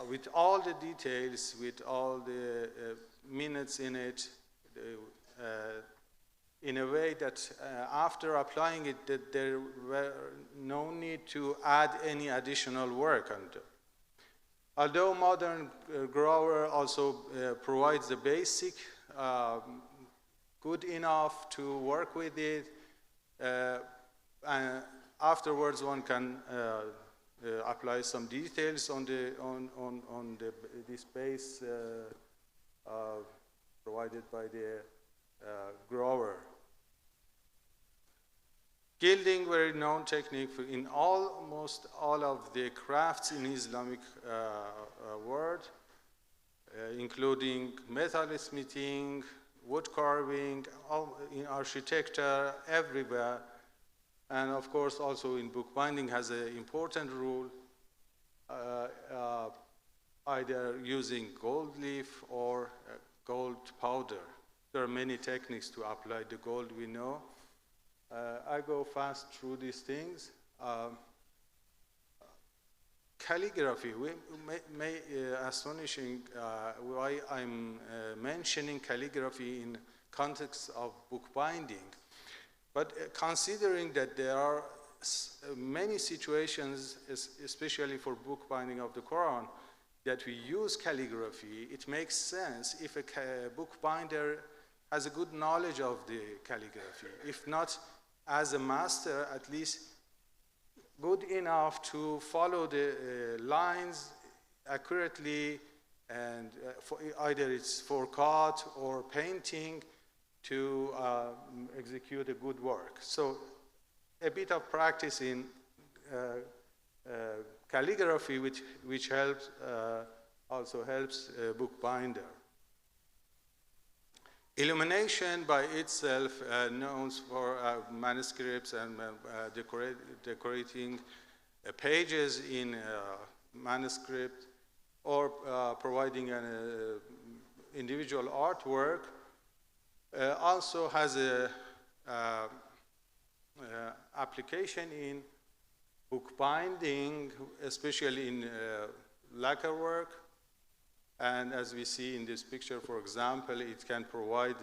with all the details, with all the minutes in it, in a way that after applying it, that there were no need to add any additional work on it. Although modern grower also provides the basic, good enough to work with it, and afterwards one can apply some details on this base provided by the grower. Gilding, very known technique in almost all of the crafts in Islamic world. including metal smithing, wood carving, in architecture, everywhere. And of course, also in bookbinding has an important role, either using gold leaf or gold powder. There are many techniques to apply the gold, we know. I go fast through these things. Calligraphy, may astonishing why I'm mentioning calligraphy in context of bookbinding. But considering that there are many situations, especially for bookbinding of the Quran, that we use calligraphy, it makes sense if a bookbinder has a good knowledge of the calligraphy. If not as a master, at least good enough to follow the lines accurately, and either it's for cut or painting to execute a good work. So a bit of practice in calligraphy, which helps, also helps bookbinder. Illumination by itself, known for manuscripts and decorating pages in manuscript, or providing an individual artwork, also has a application in bookbinding, especially in lacquer work. And as we see in this picture, for example, it can provide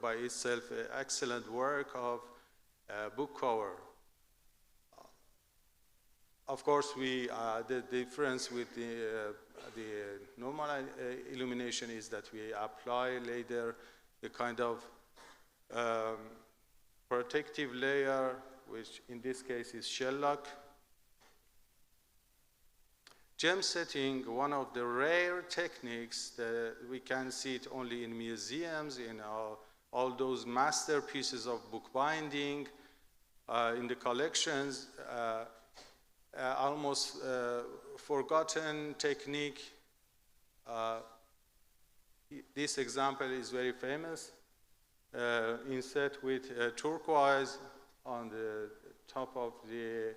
by itself excellent work of book cover. Of course, the difference with the normal illumination is that we apply later the kind of protective layer, which in this case is shellac. Gem setting, one of the rare techniques that we can see it only in museums, in all those masterpieces of bookbinding, in the collections, almost forgotten technique. This example is very famous, inset with turquoise on the top of the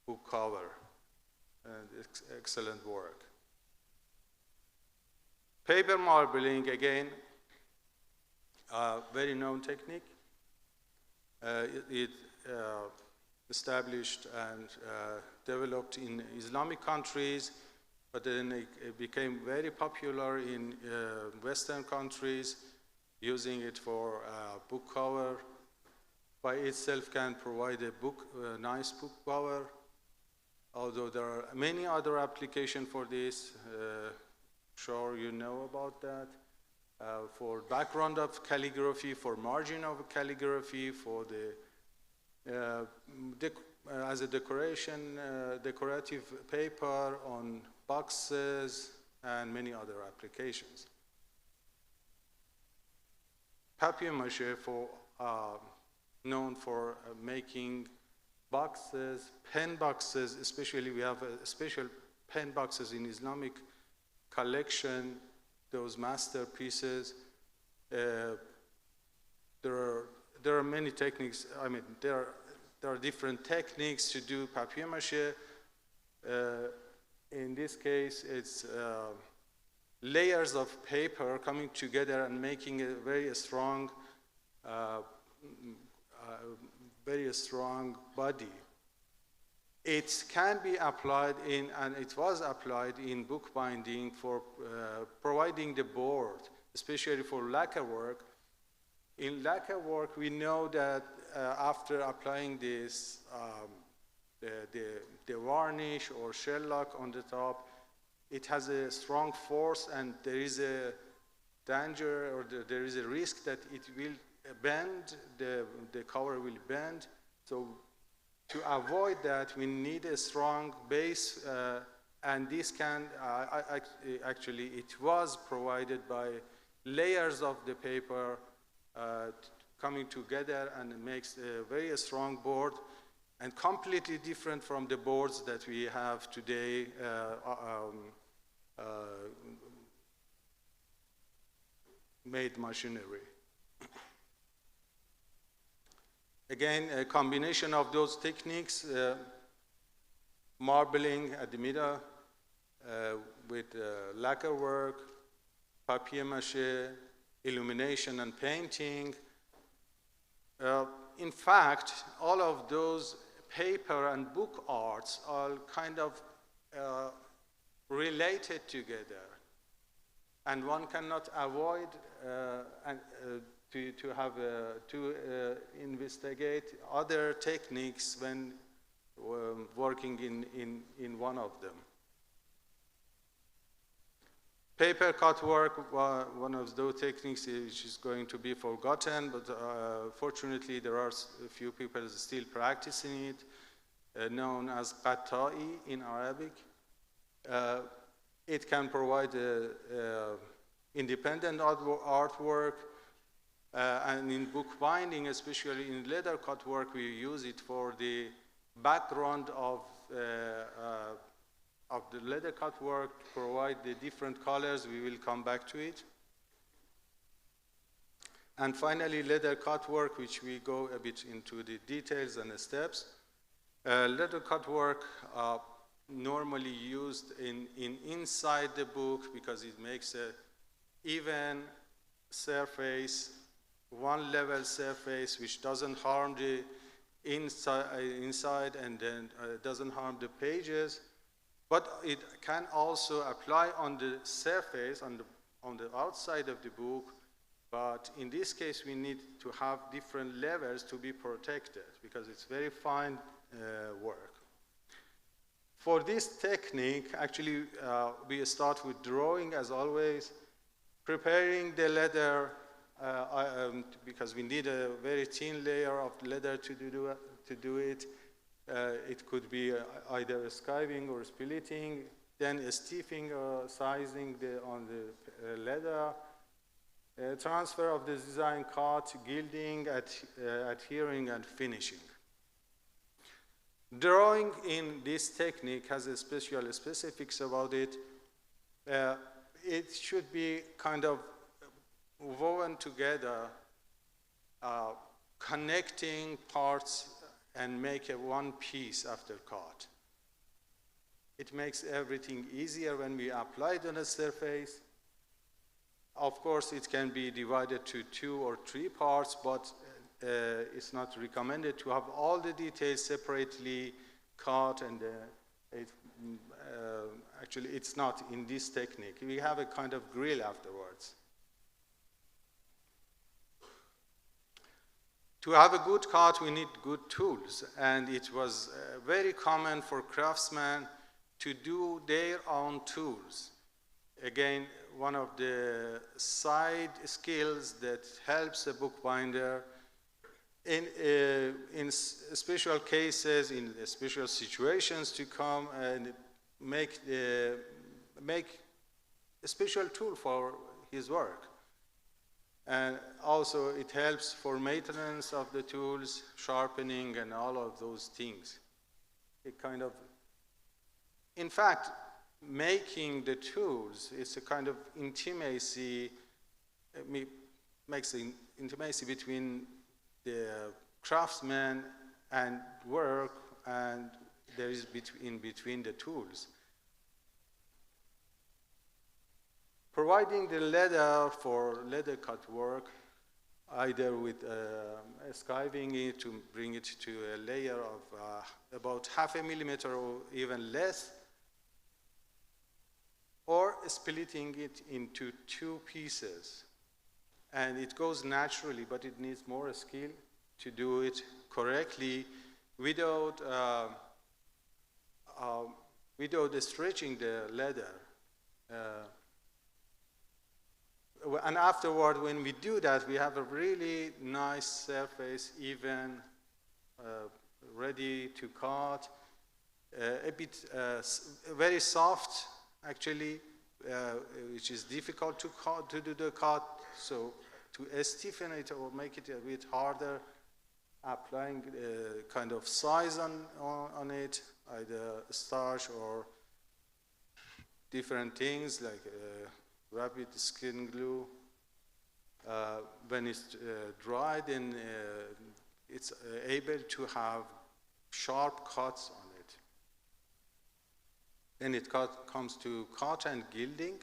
book cover. And excellent work. Paper marbling, again, very known technique. It established and developed in Islamic countries, but then it became very popular in Western countries, using it for book cover. By itself can provide a nice book cover. Although there are many other applications for this, sure you know about that. For background of calligraphy, for margin of calligraphy, for the as a decoration, decorative paper on boxes, and many other applications. Papier-mâché, known for making boxes, pen boxes, especially we have special pen boxes in Islamic collection, those masterpieces. There are many techniques. I mean, there are different techniques to do papier-mâché. In this case, it's layers of paper coming together and making a very strong body. It can be applied in, and it was applied in bookbinding for providing the board, especially for lacquer work. In lacquer work, we know that after applying this, the varnish or shellac on the top, it has a strong force, and there is a danger, or there is a risk that it will bend, the cover will bend. So to avoid that, we need a strong base, and this can, actually, it was provided by layers of the paper coming together, and it makes a very strong board, and completely different from the boards that we have today, made machinery. Again, a combination of those techniques, marbling at the middle with lacquer work, papier-mâché, illumination and painting. In fact, all of those paper and book arts are kind of related together. And one cannot avoid to investigate other techniques when working in one of them. Paper cut work, one of those techniques which is going to be forgotten, but fortunately there are a few people still practicing it, known as qatta'i in Arabic. It can provide independent artwork, and in bookbinding, especially in leather cut work, we use it for the background of the leather cut work to provide the different colors. We will come back to it. And finally, leather cut work, which we go a bit into the details and the steps. Leather cut work normally used inside the book because it makes an even surface, one level surface, which doesn't harm the inside and then doesn't harm the pages. But it can also apply on the surface, on the outside of the book. But in this case, we need to have different levels to be protected because it's very fine work. For this technique, actually, we start with drawing as always, preparing the leather because we need a very thin layer of leather to do it. It could be either skiving or splitting, then stiffing or sizing on the leather, transfer of the design cut, gilding, adhering, and finishing. Drawing in this technique has a special specifics about it. It should be kind of woven together, connecting parts and make a one piece after cut. It makes everything easier when we apply it on a surface. Of course, it can be divided to 2 or 3 parts, but it's not recommended to have all the details separately cut, and actually it's not in this technique. We have a kind of grill afterwards. To have a good cut, we need good tools, and it was very common for craftsmen to do their own tools. Again, one of the side skills that helps a bookbinder in special cases, in special situations, to come and make a special tool for his work. And also it helps for maintenance of the tools, sharpening, and all of those things. It kind of, in fact, making the tools is a kind of intimacy, makes an intimacy between the craftsman and work, and there is in between the tools. Providing the leather for leather cut work, either with skiving it to bring it to a layer of about 0.5 millimeter or even less, or splitting it into 2 pieces. And it goes naturally, but it needs more skill to do it correctly without stretching the leather. And afterward, when we do that, we have a really nice surface, even, ready to cut, a bit very soft, actually, which is difficult to do the cut. So to stiffen it or make it a bit harder, applying kind of size on it, either starch or different things like rapid skin glue. When it's dried, then it's able to have sharp cuts on it. Then it comes to cut and gilding.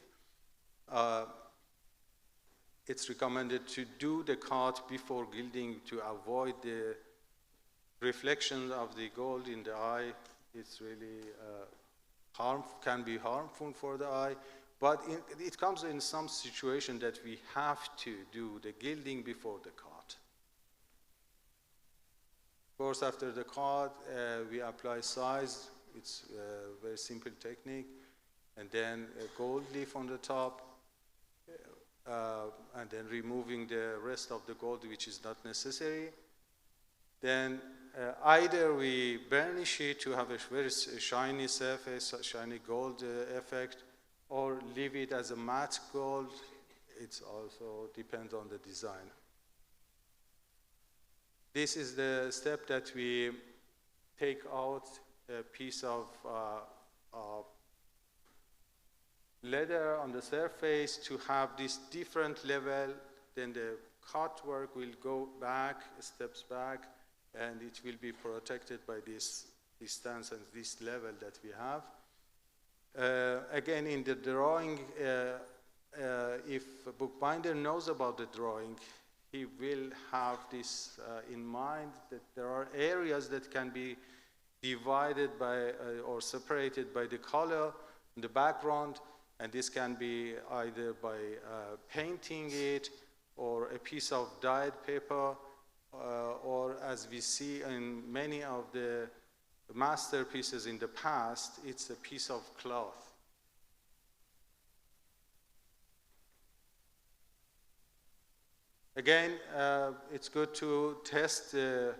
It's recommended to do the cut before gilding to avoid the reflection of the gold in the eye. It's really can be harmful for the eye, but it comes in some situation that we have to do the gilding before the cut. Of course, after the cut, we apply size. It's a very simple technique, and then a gold leaf on the top, and then removing the rest of the gold which is not necessary. Then either we burnish it to have a very shiny surface, a shiny gold effect, or leave it as a matte gold. It also depends on the design. This is the step that we take out a piece of leather on the surface to have this different level. Then the cut work will go back, steps back, and it will be protected by this distance and this level that we have. Again, in the drawing, if a bookbinder knows about the drawing, he will have this in mind, that there are areas that can be divided by or separated by the color in the background, and this can be either by painting it or a piece of dyed paper, or as we see in many of the masterpieces in the past, it's a piece of cloth. Again, it's good to test the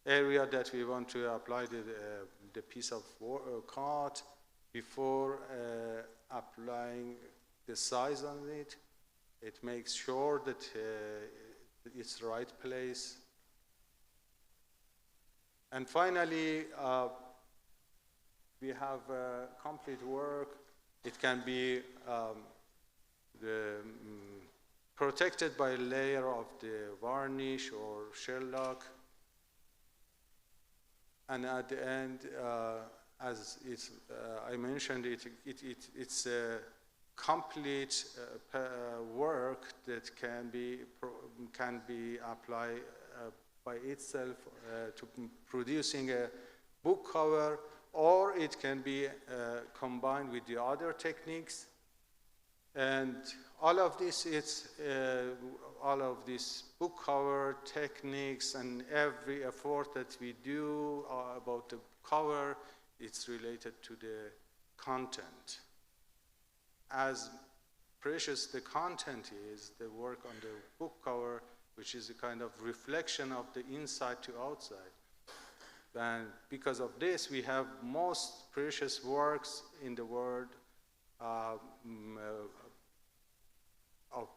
area that we want to apply the piece of cut before applying the size on it. It makes sure that it's the right place. And finally, we have complete work. It can be protected by a layer of the varnish or shellac. And at the end, as I mentioned, it's a complete work that can be applied by itself to producing a book cover, or it can be combined with the other techniques. And all of this all of these book cover techniques and every effort that we do about the cover, it's related to the content. As precious the content is, the work on the book cover, which is a kind of reflection of the inside to outside. And because of this, we have most precious works in the world of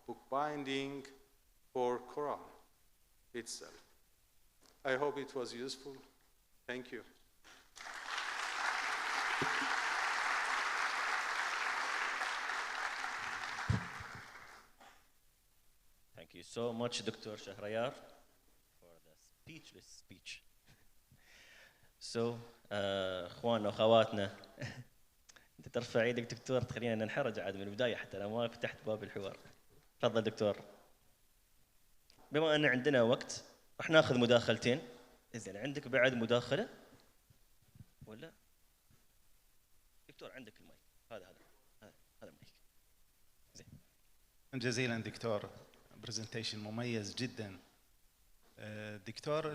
bookbinding for Quran itself. I hope it was useful. Thank you. Thank you so much, Dr. Shahriyar, for the speechless speech. So, اخواننا واخواتنا، انت ترفع ايدك دكتور تخلينا ننحرج عاد من البدايه حتى انا ما فتحت باب الحوار. تفضل دكتور. بما ان عندنا وقت راح ناخذ مداخلتين. زين، عندك بعد مداخله ولا؟ دكتور عندك المايك. هذا المايك. زين. جزيلا دكتور، برزنتيشن مميز جدا. دكتور،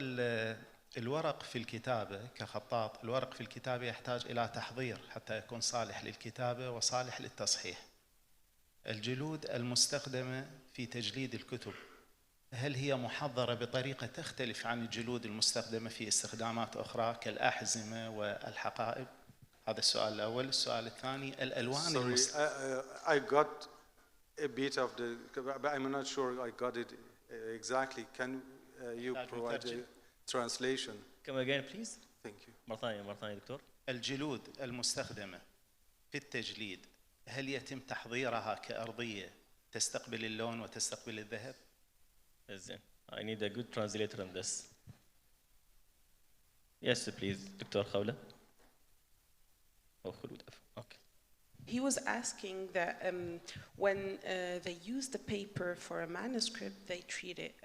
الورق في الكتابة كخطاط، الورق في الكتابة يحتاج إلى تحضير حتى يكون صالح للكتابة وصالح للتصحيح. الجلود المستخدمة في تجليد الكتب، هل هي محضرة بطريقة تختلف عن الجلود المستخدمة في استخدامات أخرى كالأحزمة والحقائب؟ هذا السؤال الأول. السؤال الثاني، الألوان I got a bit of the, but I'm not sure I got it exactly. Can you provide the translation? Come again, please. Thank you. مرة ثانية دكتور. الجلود المستخدمة في التجليد هل يتم تحضيرها كأرضية تستقبل اللون وتستقبل الذهب؟ زين. I need a good translator on this. Yes, please, Dr. Khawla. Oh, Khulud. Okay. He was asking that when they use the paper for a manuscript, they treat it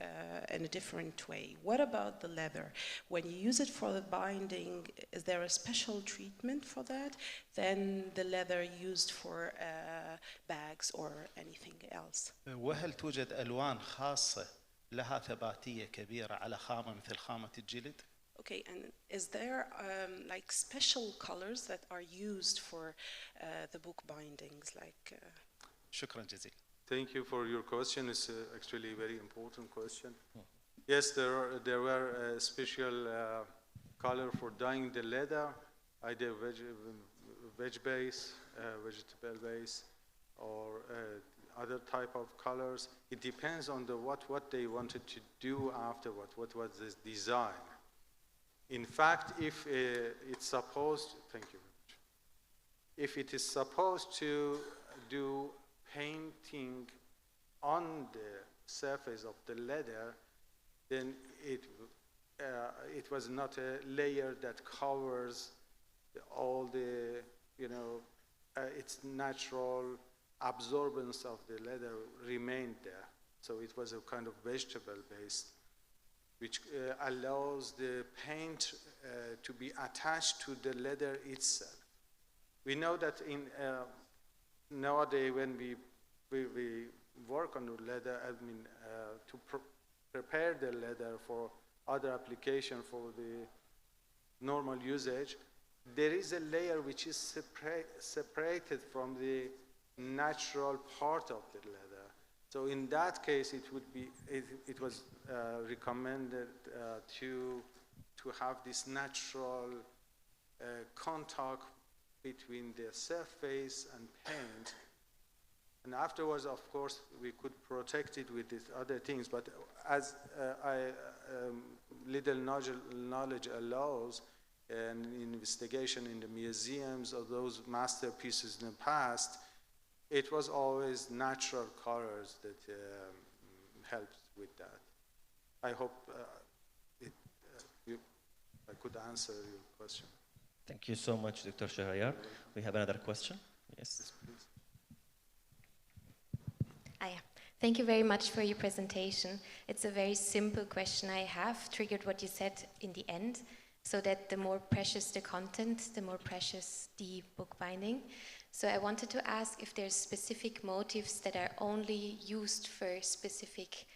in a different way. What about the leather? When you use it for the binding, is there a special treatment for that than the leather used for bags or anything else? وهل توجد ألوان خاصة لها ثباتية كبيرة على خامة مثل خامة الجلد؟ Okay, and is there like special colors that are used for the book bindings, like? شكرا جزيلا. Thank you for your question. It's actually a very important question. Yes, there were a special color for dyeing the leather, either veg base, vegetable base, or other type of colors. It depends on what they wanted to do afterward. What was the design? In fact, if it's supposed, thank you very much. If it is supposed to do painting on the surface of the leather, then it was not a layer that covers all the, its natural absorbance of the leather remained there. So it was a kind of vegetable-based, which allows the paint to be attached to the leather itself. We know that in nowadays when we work on the leather, to prepare the leather for other application for the normal usage, there is a layer which is separated from the natural part of the leather. So in that case, it was recommended to have this natural contact between the surface and paint. And afterwards, of course, we could protect it with these other things. But as little knowledge allows, and investigation in the museums of those masterpieces in the past, it was always natural colors that helped with that. I hope I could answer your question. Thank you so much, Dr. Shahriyar. We have another question. Yes, please. Thank you very much for your presentation. It's a very simple question I have, triggered what you said in the end, so that the more precious the content, the more precious the book binding. So I wanted to ask if there's specific motifs that are only used for specific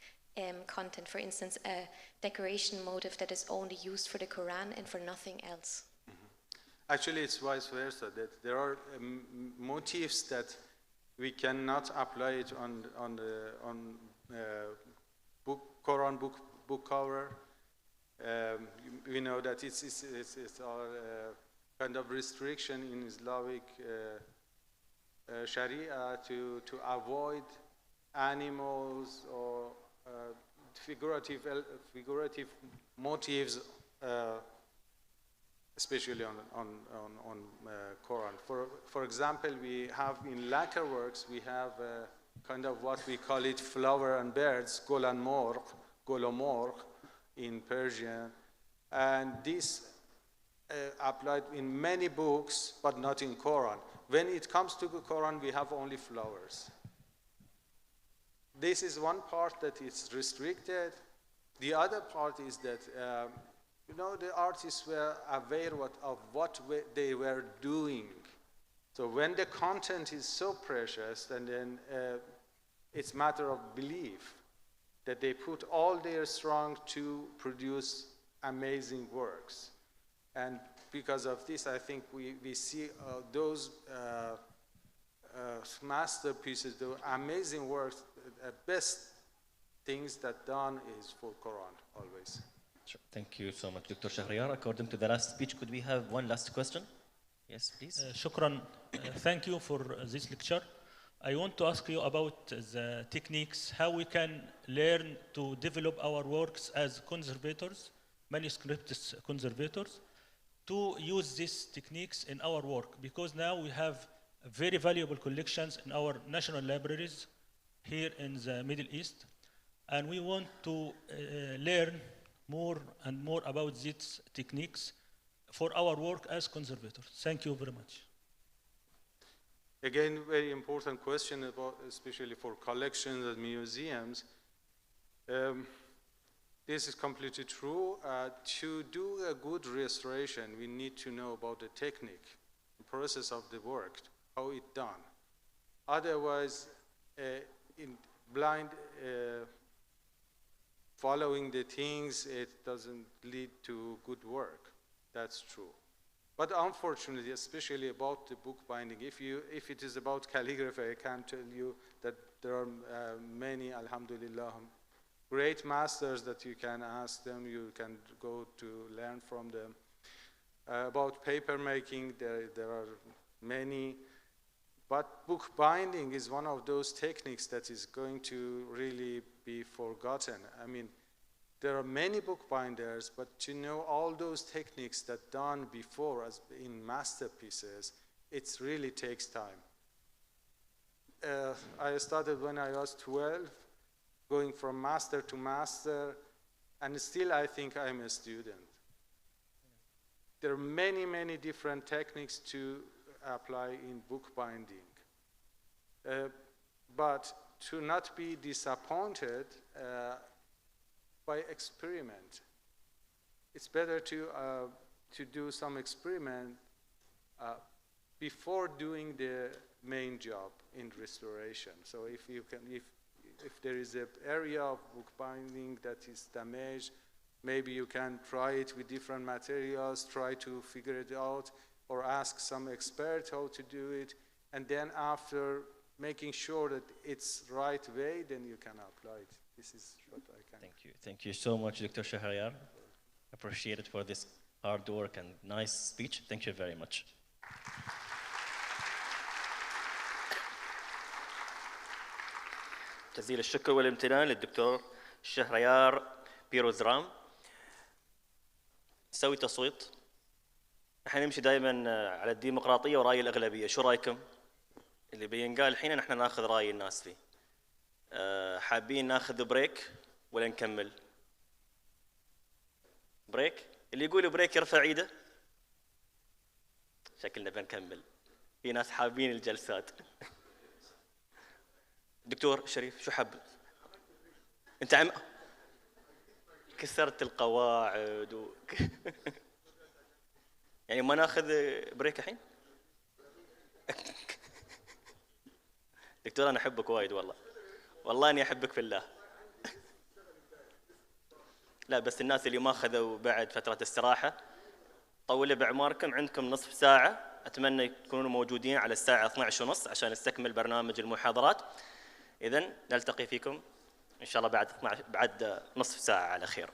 content. For instance, a decoration motif that is only used for the Quran and for nothing else. Mm-hmm. Actually, it's vice versa. That there are motifs that we cannot apply it on Quran book cover. We know that it's all kind of restriction in Islamic Sharia to avoid animals or figurative motifs, especially on Quran. For example, we have in lacquer works, we have kind of what we call it flower and birds, golomorg in Persian, and this applied in many books, but not in Quran. When it comes to the Quran, we have only flowers. This is one part that is restricted. The other part is that, the artists were aware of what they were doing. So when the content is so precious, and then it's matter of belief that they put all their strength to produce amazing works. And because of this, I think we see those masterpieces, the amazing works, the best things that done is for Quran always. Sure. Thank you so much, Dr. Shahriyar. According to the last speech, could we have one last question? Yes, please. Shukran. Thank you for this lecture. I want to ask you about the techniques, how we can learn to develop our works as conservators, manuscript conservators, to use these techniques in our work, because now we have very valuable collections in our national libraries here in the Middle East. And we want to learn more and more about these techniques for our work as conservators. Thank you very much. Again, very important question, about, especially for collections and museums. This is completely true. To do a good restoration, we need to know about the technique, the process of the work, how it's done. Otherwise, in blind following the things, it doesn't lead to good work. That's true. But unfortunately, especially about the bookbinding, if it is about calligraphy, I can tell you that there are many, alhamdulillah, great masters that you can ask them, you can go to learn from them. About paper making, there are many, but bookbinding is one of those techniques that is going to really be forgotten. I mean, there are many bookbinders, but to know all those techniques that done before as in masterpieces, it really takes time. I started when I was 12, going from master to master, and still I think I'm a student. There are many, many different techniques to apply in bookbinding. But to not be disappointed by experiment. It's better to do some experiment before doing the main job in restoration. So if there is an area of bookbinding that is damaged, maybe you can try it with different materials, try to figure it out, or ask some expert how to do it, and then after making sure that it's right way, then you can apply it. This is what I can. Thank you. Thank you so much, Dr. Shahryar. Appreciate it for this hard work and nice speech. Thank you very much. جزيل الشكر والامتنان للدكتور شهريار بيروزرام. نسوي تصويت. احنا نمشي دائما على الديمقراطيه وراي الاغلبيه، شو رايكم؟ اللي بينقال الحين احنا ناخذ راي الناس فيه. حابين ناخذ بريك ولا نكمل؟ بريك؟ اللي يقول بريك يرفع ايده. شكلنا بنكمل. في ناس حابين الجلسات. دكتور شريف شو حاب؟ انت كسرت القواعد يعني ما ناخذ بريك الحين؟ دكتور انا احبك وايد والله. والله اني احبك في الله. لا بس الناس اللي ما اخذوا بعد فترة استراحة طولوا باعماركم، عندكم نصف ساعة، اتمنى تكونوا موجودين على الساعة 12:30 عشان نستكمل برنامج المحاضرات. إذن نلتقي فيكم إن شاء الله بعد نصف ساعة على خير.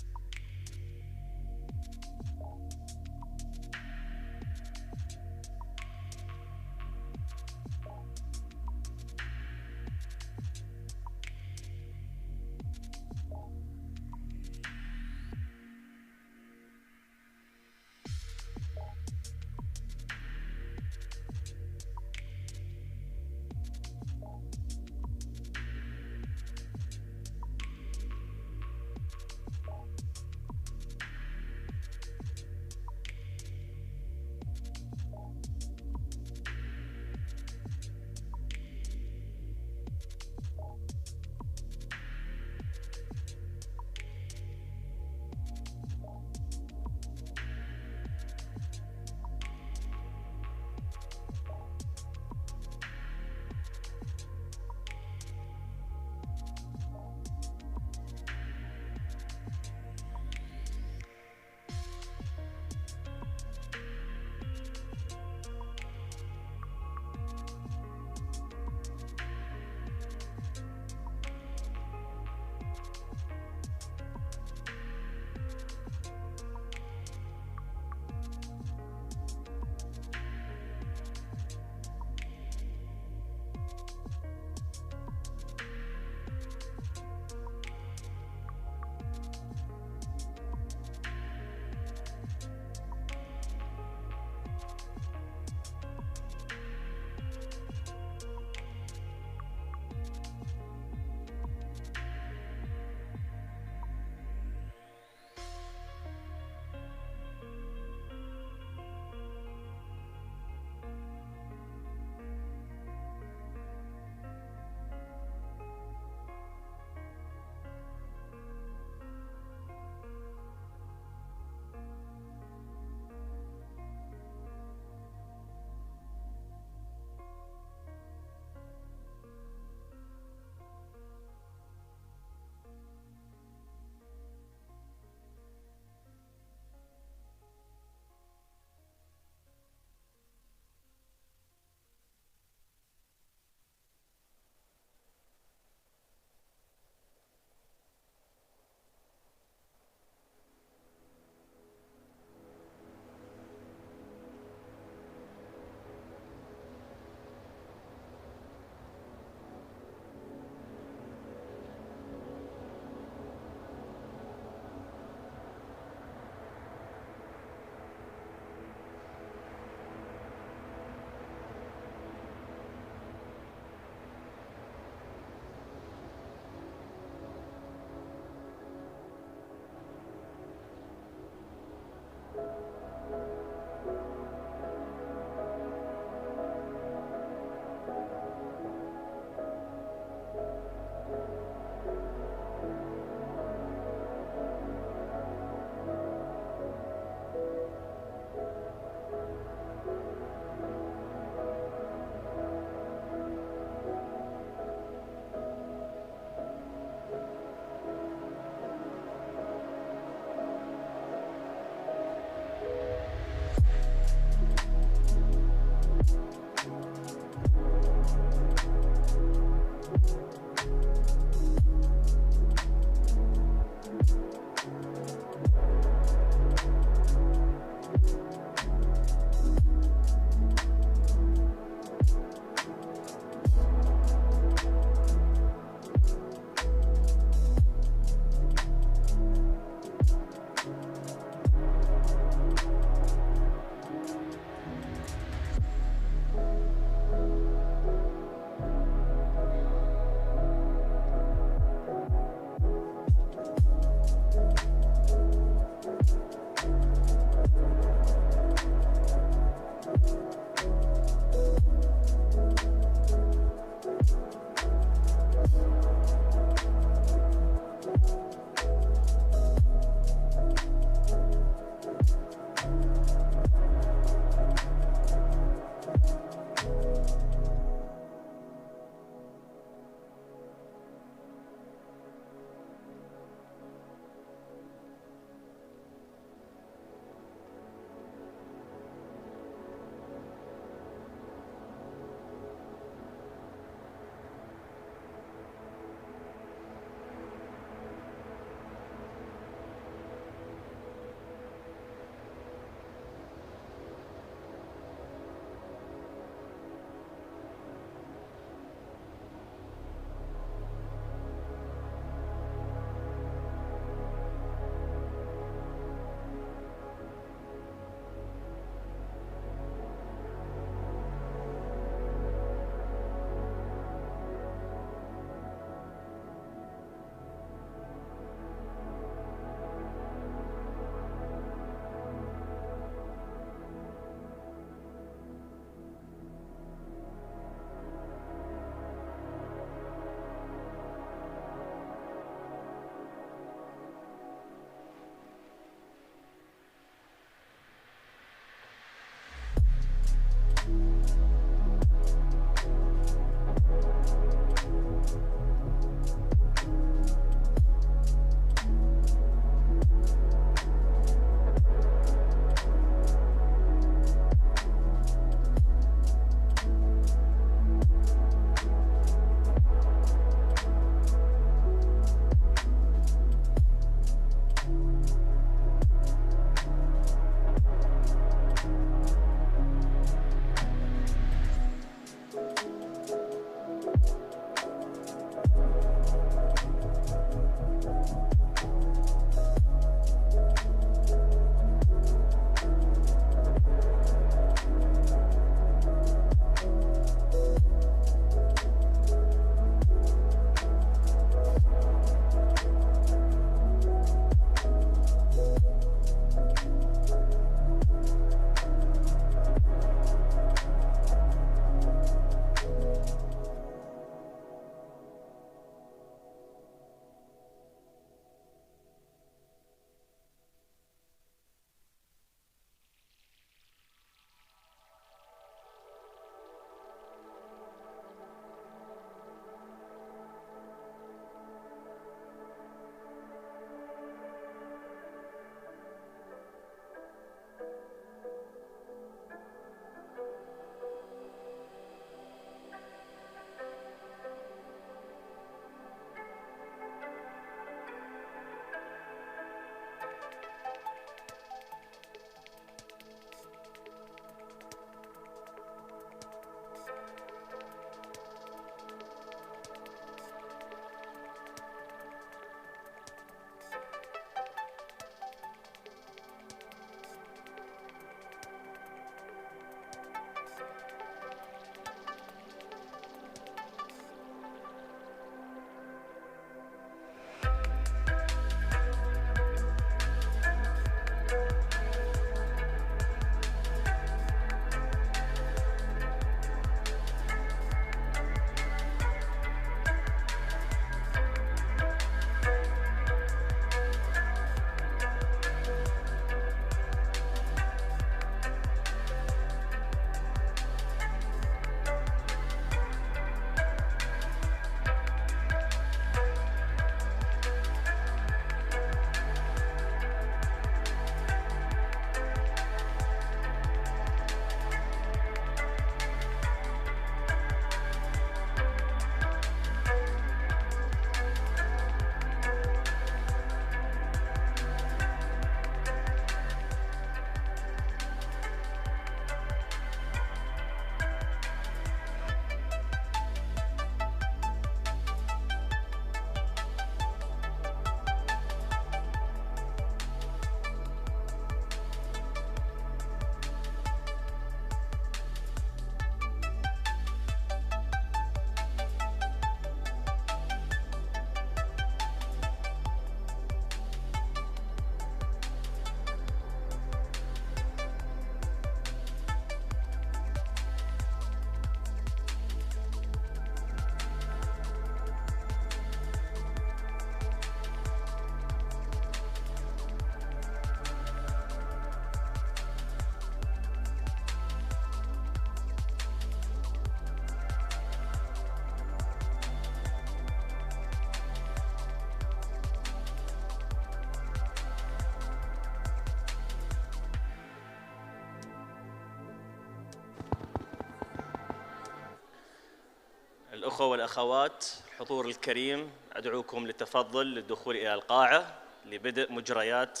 الأخوة والأخوات الحضور الكريم، أدعوكم للتفضل للدخول إلى القاعة لبدء مجريات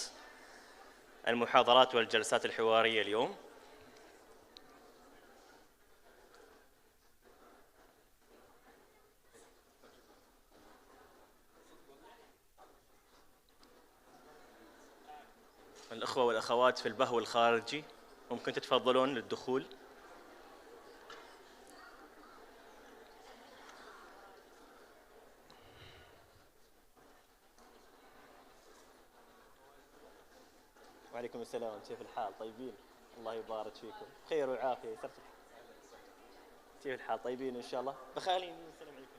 المحاضرات والجلسات الحوارية اليوم. الأخوة والأخوات في البهو الخارجي ممكن تتفضلون للدخول. وعليكم السلام، كيف الحال؟ طيبين؟ الله يبارك فيكم، خير وعافية يسر. كيف الحال؟ طيبين إن شاء الله؟ بخالين السلام عليكم.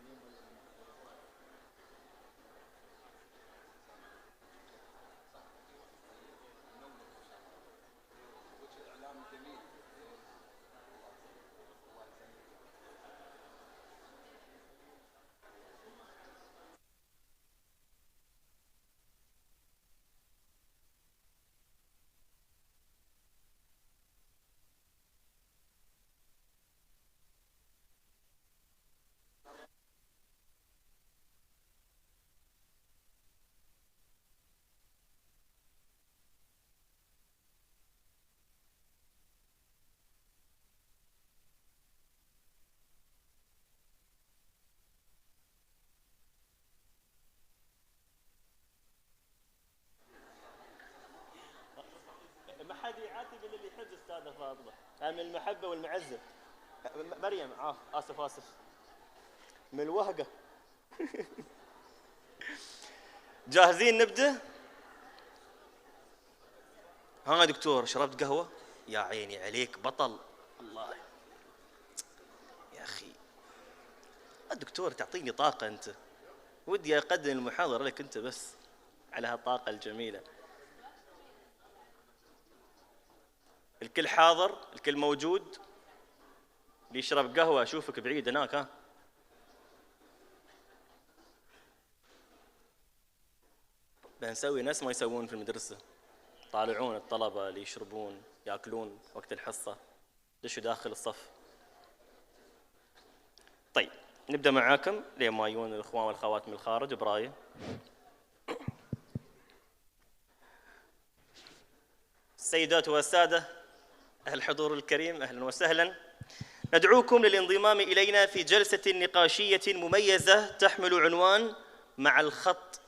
ما حد يعاتب الا اللي يحب استاذه فاطمه، من المحبه والمعزه. مريم اسف من الوهقه. جاهزين نبدا؟ ها دكتور، شربت قهوه؟ يا عيني عليك بطل. الله يا اخي الدكتور تعطيني طاقه انت، ودي اقدم المحاضره لك انت بس على هالطاقه الجميله. الكل حاضر، الكل موجود. اللي يشرب قهوة أشوفك بعيد هناك. ها بنسوي نفس ما يسوون في المدرسة، طالعون الطلبة اللي يشربون يأكلون وقت الحصة، دشوا داخل الصف. طيب نبدأ معاكم لين ما يجون الإخوان والأخوات من الخارج براية. السيدات والسادة الحضور الكريم، أهلا وسهلا. ندعوكم للانضمام إلينا في جلسة نقاشية مميزة تحمل عنوان مع الخط،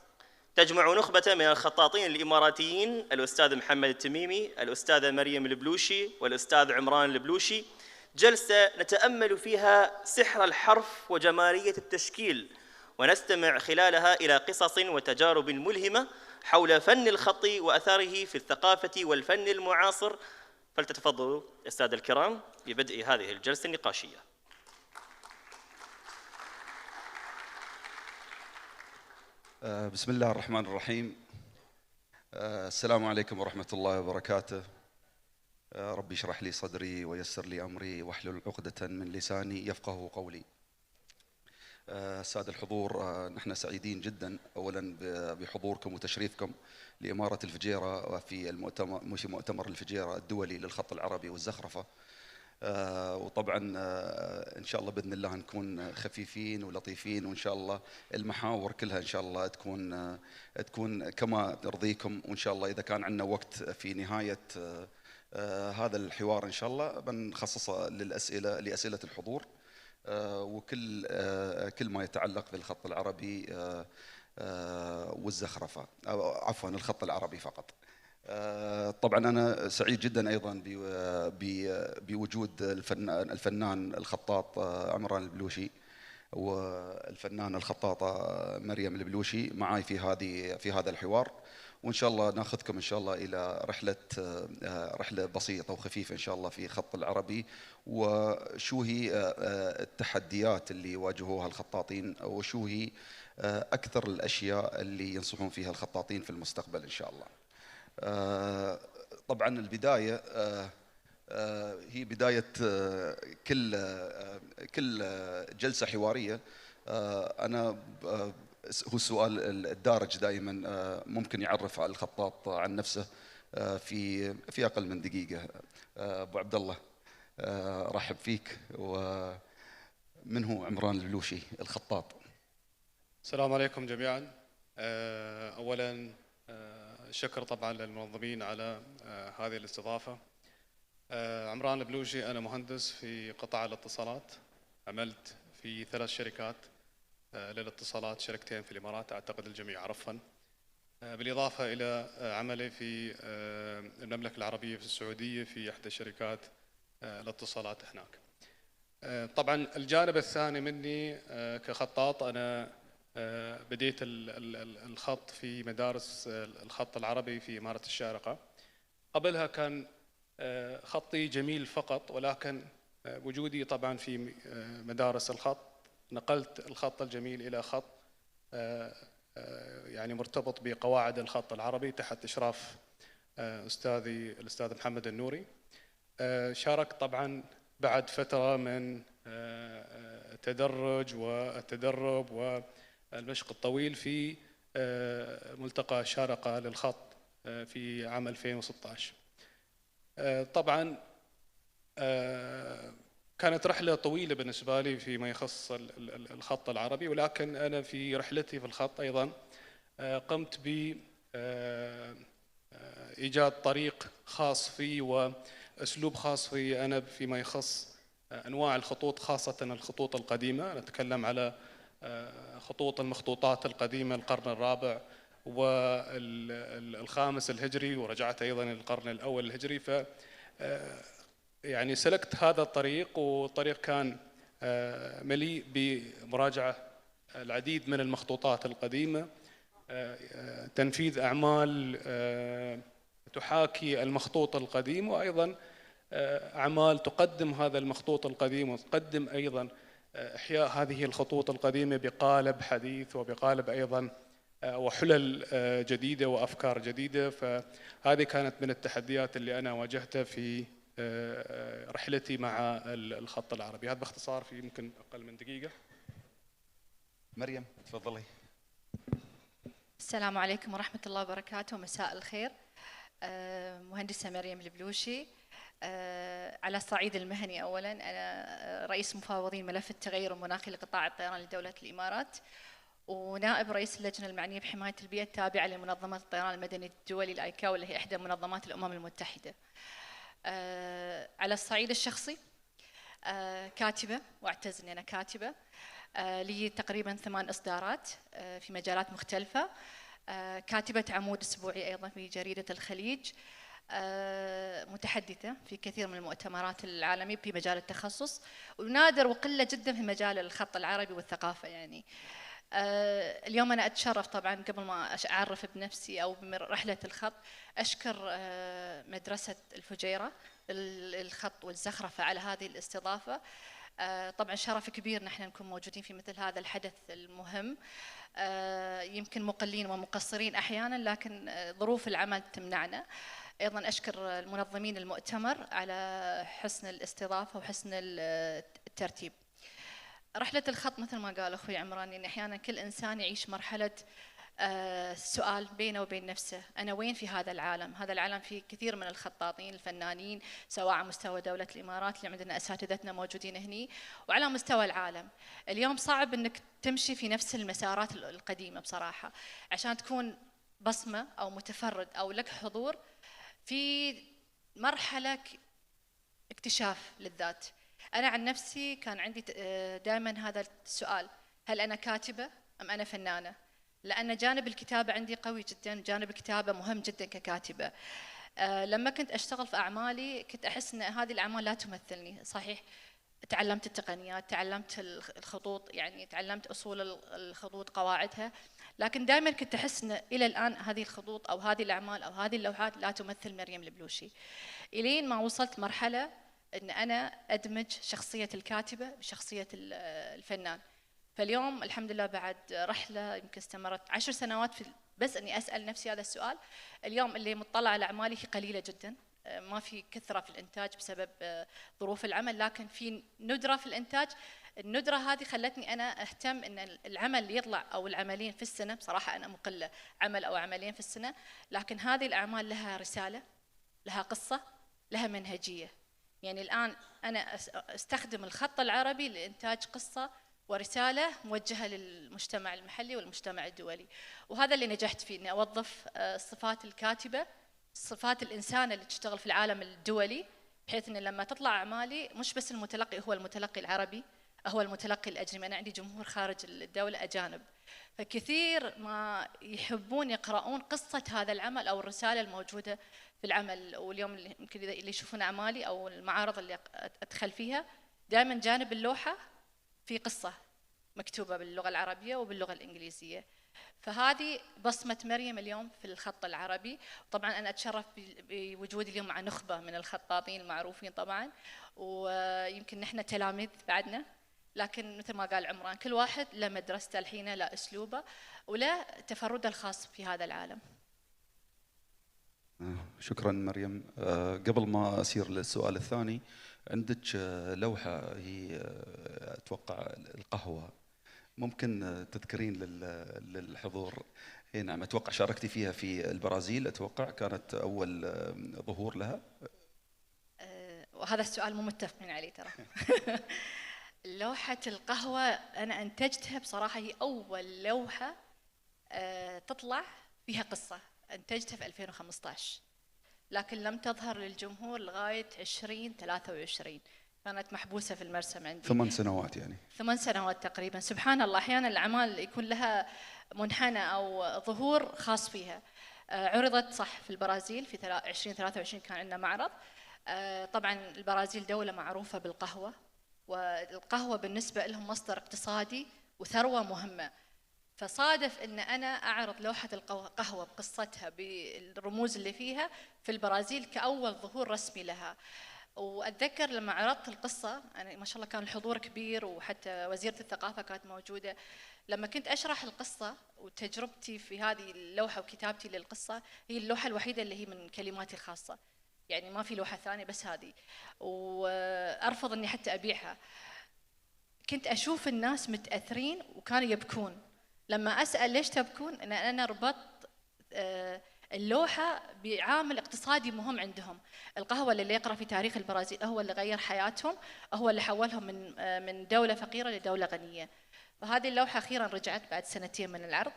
تجمع نخبة من الخطاطين الإماراتيين الأستاذ محمد التميمي، الأستاذة مريم البلوشي، والأستاذ عمران البلوشي. جلسة نتأمل فيها سحر الحرف وجمالية التشكيل، ونستمع خلالها إلى قصص وتجارب ملهمة حول فن الخط وأثاره في الثقافة والفن المعاصر. فلتتفضلوا السادة الكرام ببدء هذه الجلسة النقاشية. بسم الله الرحمن الرحيم. السلام عليكم ورحمة الله وبركاته. ربي اشرح لي صدري ويسر لي أمري واحلل عقدة من لساني يفقه قولي. السادة الحضور، نحن سعيدين جدا أولا بحضوركم وتشريفكم لإمارة الفجيرة في مؤتمر الفجيرة الدولي للخط العربي والزخرفة. وطبعا إن شاء الله بإذن الله نكون خفيفين ولطيفين، وإن شاء الله المحاور كلها إن شاء الله تكون كما ترضيكم. وإن شاء الله إذا كان عندنا وقت في نهاية هذا الحوار إن شاء الله بنخصصه لأسئلة الحضور وكل ما يتعلق بالخط العربي والزخرفة، عفوا الخط العربي فقط. طبعا أنا سعيد جدا أيضا بوجود الفنان الخطاط عمران البلوشي والفنانة الخطاطة مريم البلوشي معي في هذا الحوار. وإن شاء الله ناخذكم إن شاء الله إلى رحلة بسيطة وخفيفة إن شاء الله في الخط العربي، وشو هي التحديات اللي يواجهوها الخطاطين، وشو هي أكثر الأشياء اللي ينصحون فيها الخطاطين في المستقبل إن شاء الله. طبعا البداية هي بداية كل جلسة حوارية. أنا هو السؤال الدارج دائما، ممكن يعرف على الخطاط عن نفسه في أقل من دقيقة. أبو عبد الله رحب فيك، من هو عمران البلوشي الخطاط؟ السلام عليكم جميعا. أولا شكر طبعا للمنظمين على هذه الاستضافة. عمران البلوشي، أنا مهندس في قطاع الاتصالات، عملت في 3 شركات للاتصالات، شركتين في الإمارات أعتقد الجميع عرفهن، بالإضافة إلى عملي في المملكة العربية في السعودية في إحدى شركات الاتصالات هناك. طبعا الجانب الثاني مني كخطاط، أنا بديت الخط في مدارس الخط العربي في إمارة الشارقة. قبلها كان خطي جميل فقط، ولكن وجودي طبعا في مدارس الخط نقلت الخط الجميل إلى خط يعني مرتبط بقواعد الخط العربي تحت إشراف أستاذي الأستاذ محمد النوري. شاركت طبعا بعد فترة من التدرج والتدرب والمشق الطويل في ملتقى الشارقة للخط في عام 2016. طبعا كانت رحلة طويلة بالنسبة لي فيما يخص الخط العربي، ولكن أنا في رحلتي في الخط أيضا قمت بإيجاد طريق خاص في وأسلوب خاص في أنا فيما يخص أنواع الخطوط، خاصة الخطوط القديمة. نتكلم على خطوط المخطوطات القديمة القرن الرابع والخامس الهجري، ورجعت أيضا للقرن الأول الهجري. ف يعني سلكت هذا الطريق، والطريق كان مليء بمراجعة العديد من المخطوطات القديمة، تنفيذ أعمال تحاكي المخطوط القديم، وأيضا أعمال تقدم هذا المخطوط القديم وتقدم أيضا إحياء هذه الخطوط القديمة بقالب حديث وبقالب أيضا وحلل جديدة وأفكار جديدة. فهذه كانت من التحديات اللي أنا واجهتها في رحلتي مع الخط العربي. هذا باختصار في يمكن أقل من دقيقة. مريم تفضلي. السلام عليكم ورحمة الله وبركاته، مساء الخير. مهندسة مريم البلوشي. على الصعيد المهني أولا أنا رئيس مفاوضين ملف التغير المناخي لقطاع الطيران لدولة الإمارات، ونائب رئيس اللجنة المعنية بحماية البيئة التابعة لمنظمة الطيران المدني الدولي الآيكاو، اللي هي إحدى منظمات الأمم المتحدة. على الصعيد الشخصي كاتبة، واعتز أني أنا كاتبة. لي تقريبا 8 إصدارات في مجالات مختلفة. كاتبة عمود أسبوعي أيضا في جريدة الخليج. متحدثة في كثير من المؤتمرات العالمية في مجال التخصص، ونادر وقلة جدا في مجال الخط العربي والثقافة. يعني اليوم أنا أتشرف طبعا قبل ما أعرف بنفسي أو برحلة الخط أشكر مدرسة الفجيرة للخط والزخرفة على هذه الاستضافة. طبعا شرف كبير نحن نكون موجودين في مثل هذا الحدث المهم. يمكن مقلين ومقصرين أحيانا، لكن ظروف العمل تمنعنا. أيضا أشكر المنظمين المؤتمر على حسن الاستضافة وحسن الترتيب. رحلة الخط مثل ما قال أخوي عمران، يعني أحيانا كل إنسان يعيش مرحلة سؤال بينه وبين نفسه، أنا وين في هذا العالم؟ هذا العالم فيه كثير من الخطاطين الفنانين، سواء على مستوى دولة الإمارات اللي عندنا أساتذتنا موجودين هني، وعلى مستوى العالم. اليوم صعب أنك تمشي في نفس المسارات القديمة بصراحة، عشان تكون بصمة أو متفرد أو لك حضور في مرحلة اكتشاف للذات. أنا عن نفسي كان عندي دائما هذا السؤال، هل أنا كاتبة أم أنا فنانة؟ لأن جانب الكتابة عندي قوي جدا، جانب الكتابة مهم جدا ككاتبة. لما كنت أشتغل في أعمالي كنت أحس أن هذه الأعمال لا تمثلني. صحيح تعلمت التقنيات، تعلمت الخطوط، يعني تعلمت أصول الخطوط قواعدها، لكن دائما كنت أحس أن إلى الآن هذه الخطوط أو هذه الأعمال أو هذه اللوحات لا تمثل مريم البلوشي. إلين ما وصلت مرحلة أن أنا أدمج شخصية الكاتبة بشخصية الفنان. فاليوم الحمد لله بعد رحلة يمكن استمرت 10 سنوات في بس أني أسأل نفسي هذا السؤال، اليوم اللي مطلع على أعمالي هي قليلة جدا، ما في كثرة في الإنتاج بسبب ظروف العمل، لكن في ندرة في الإنتاج. الندرة هذه خلتني أنا أهتم أن العمل اللي يطلع أو العملين في السنة، بصراحة أنا مقلة عمل أو عملين في السنة، لكن هذه الأعمال لها رسالة، لها قصة، لها منهجية. يعني الآن أنا أستخدم الخط العربي لإنتاج قصة ورسالة موجهة للمجتمع المحلي والمجتمع الدولي، وهذا اللي نجحت فيه، إني أوظف صفات الكاتبة، صفات الإنسانة اللي تشتغل في العالم الدولي، بحيث إن لما تطلع أعمالي مش بس المتلقي هو المتلقي العربي، هو المتلقي الأجنبي. أنا عندي جمهور خارج الدولة أجانب، فكثير ما يحبون يقرؤون قصة هذا العمل أو الرسالة الموجودة في العمل. واليوم يمكن اللي يشوفون أعمالي أو المعارض اللي أدخل فيها، دائما جانب اللوحة في قصة مكتوبة باللغة العربية وباللغة الإنجليزية. فهذه بصمة مريم اليوم في الخط العربي. طبعا أنا أتشرف بوجودي اليوم مع نخبة من الخطاطين المعروفين طبعا، ويمكن نحن تلاميذ بعدنا، لكن مثل ما قال عمران كل واحد له مدرسته الحين، له أسلوبه وله تفرده الخاص في هذا العالم. شكرا مريم. قبل ما أسير للسؤال الثاني، عندك لوحة هي أتوقع القهوة، ممكن تذكرين للحضور؟ هي نعم، أتوقع شاركتي فيها في البرازيل، أتوقع كانت أول ظهور لها. وهذا السؤال مو متفقين عليه ترى. لوحة القهوة أنا أنتجتها بصراحة، هي أول لوحة تطلع فيها قصة، أنتجتها في 2015، لكن لم تظهر للجمهور لغاية 2023، كانت محبوسة في المرسم عندي 8 سنوات يعني 8 سنوات تقريبا. سبحان الله، أحيانا الأعمال يكون لها منحنى أو ظهور خاص فيها. عرضت صح في البرازيل في 2023 كان عندنا معرض. طبعا البرازيل دولة معروفة بالقهوة، والقهوة بالنسبة لهم مصدر اقتصادي وثروة مهمة، فصادف ان انا اعرض لوحة القهوة بقصتها بالرموز اللي فيها في البرازيل كأول ظهور رسمي لها. واتذكر لما عرضت القصة، أنا ما شاء الله كان الحضور كبير، وحتى وزيرة الثقافة كانت موجودة. لما كنت اشرح القصة وتجربتي في هذه اللوحة وكتابتي للقصة، هي اللوحة الوحيدة اللي هي من كلماتي الخاصة، يعني ما في لوحة ثانية بس هذه، وأرفض أني حتى أبيعها. كنت أشوف الناس متأثرين وكانوا يبكون. لما أسأل ليش تبكون، أنا ربطت اللوحة بعامل اقتصادي مهم عندهم. القهوة اللي يقرأ في تاريخ البرازيل هو اللي غير حياتهم، هو اللي حولهم من دولة فقيرة لدولة غنية. فهذه اللوحة أخيرا رجعت بعد 2 سنين من العرض،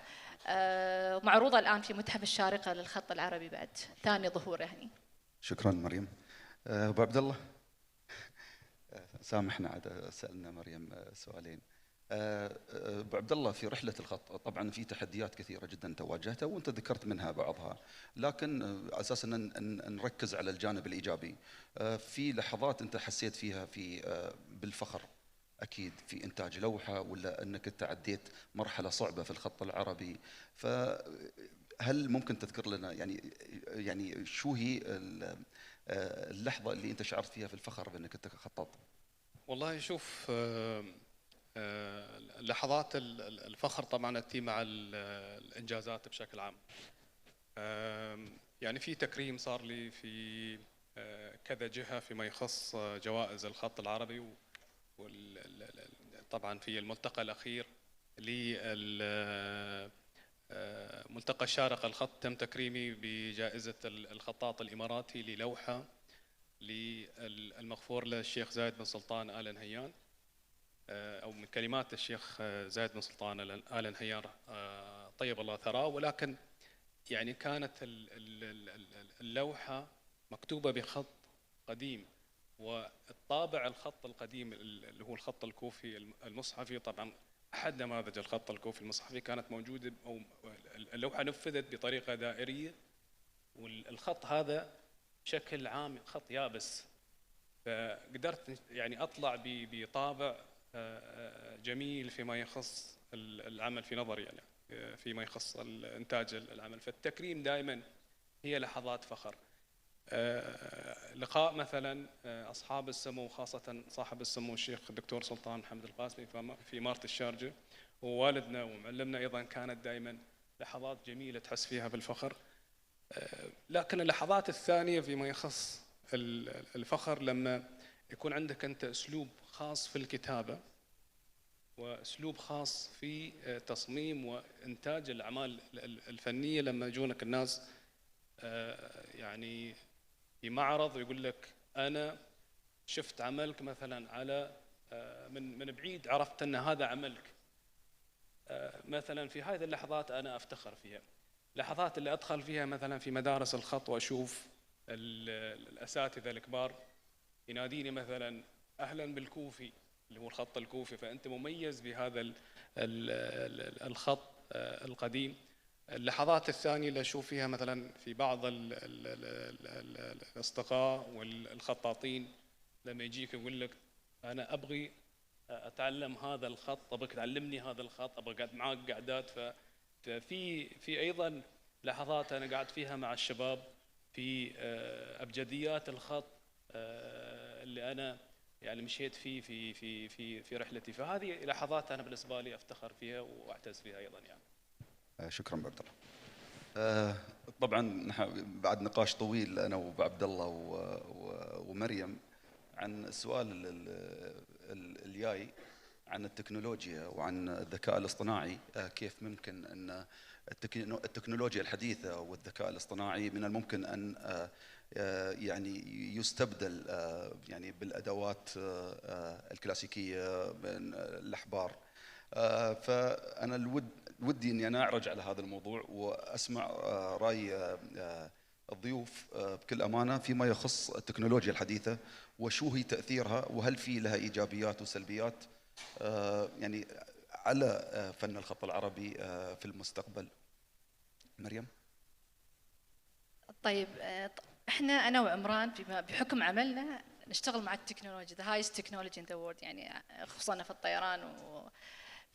معروضة الآن في متحف الشارقة للخط العربي بعد ثاني ظهور هني. شكرا مريم. أبو عبد الله، سامحنا عاد سألنا مريم سؤالين. أبو عبد الله، في رحلة الخط طبعا في تحديات كثيرة جدا تواجهتها وأنت ذكرت منها بعضها، لكن أساسا نركز على الجانب الإيجابي. في لحظات أنت حسيت فيها في بالفخر أكيد في إنتاج لوحة، ولا أنك تعديت مرحلة صعبة في الخط العربي؟ فهل ممكن تذكر لنا يعني شو هي اللحظة اللي أنت شعرت فيها في الفخر بأنك أنت خطاط؟ والله شوف، لحظات الفخر طبعا تأتي مع الإنجازات بشكل عام. يعني في تكريم صار لي في كذا جهة فيما يخص جوائز الخط العربي، طبعا في الملتقى الأخير ملتقى الشارقة الخط تم تكريمي بجائزة الخطاط الإماراتي للوحة للمغفور له الشيخ زايد بن سلطان آل نهيان، أو من كلمات الشيخ زايد بن سلطان آل نهيان طيب الله ثراه. ولكن يعني كانت اللوحة مكتوبة بخط قديم، والطابع الخط القديم اللي هو الخط الكوفي المصحفي، طبعا أحد نماذج الخط الكوفي المصحفي كانت موجودة، أو اللوحة نفذت بطريقة دائرية، والخط هذا بشكل عام خط يابس، فقدرت يعني أطلع بطابع جميل فيما يخص العمل في نظري، يعني فيما يخص إنتاج العمل. فالتكريم دائما هي لحظات فخر. لقاء مثلا أصحاب السمو، خاصة صاحب السمو الشيخ الدكتور سلطان محمد القاسمي في إمارة الشارقة، ووالدنا ومعلمنا أيضا، كانت دائما لحظات جميلة تحس فيها بالفخر. لكن اللحظات الثانية فيما يخص الفخر لما يكون عندك أنت أسلوب خاص في الكتابة، وأسلوب خاص في تصميم وإنتاج الأعمال الفنية. لما يجونك الناس يعني في معرض ويقول لك أنا شفت عملك مثلا على من بعيد عرفت أن هذا عملك. مثلا في هذه اللحظات أنا أفتخر فيها، لحظات اللي أدخل فيها مثلا في مدارس الخط وأشوف الأساتذة الكبار يناديني مثلا أهلا بالكوفي اللي هو الخط الكوفي، فأنت مميز بهذا الخط القديم. اللحظات الثانية اللي أشوف فيها مثلا في بعض الأصدقاء والخطاطين لما يجيك يقول لك أنا أبغي أتعلم هذا الخط، أبغى تعلمني هذا الخط، أبغى أقعد معك قعدات. ففي أيضا لحظات أنا قاعد فيها مع الشباب في أبجديات الخط اللي أنا يعني مشيت فيه في رحلتي. فهذه لحظات أنا بالنسبة لي أفتخر فيها وأعتز فيها أيضا يعني. شكرا عبد الله. طبعا بعد نقاش طويل أنا وعبد الله ومريم عن السؤال الجاي عن التكنولوجيا وعن الذكاء الاصطناعي، كيف ممكن أن التكنولوجيا الحديثة والذكاء الاصطناعي من الممكن أن يعني يستبدل يعني بالأدوات الكلاسيكية من الأحبار. فأنا ودي أني أنا أعرج على هذا الموضوع وأسمع رأي الضيوف بكل أمانة فيما يخص التكنولوجيا الحديثة، وشو هي تأثيرها، وهل في لها إيجابيات وسلبيات يعني على فن الخط العربي في المستقبل. مريم. طيب احنا انا وعمران بحكم عملنا نشتغل مع التكنولوجيا، the highest technology in the world، يعني خصوصا في الطيران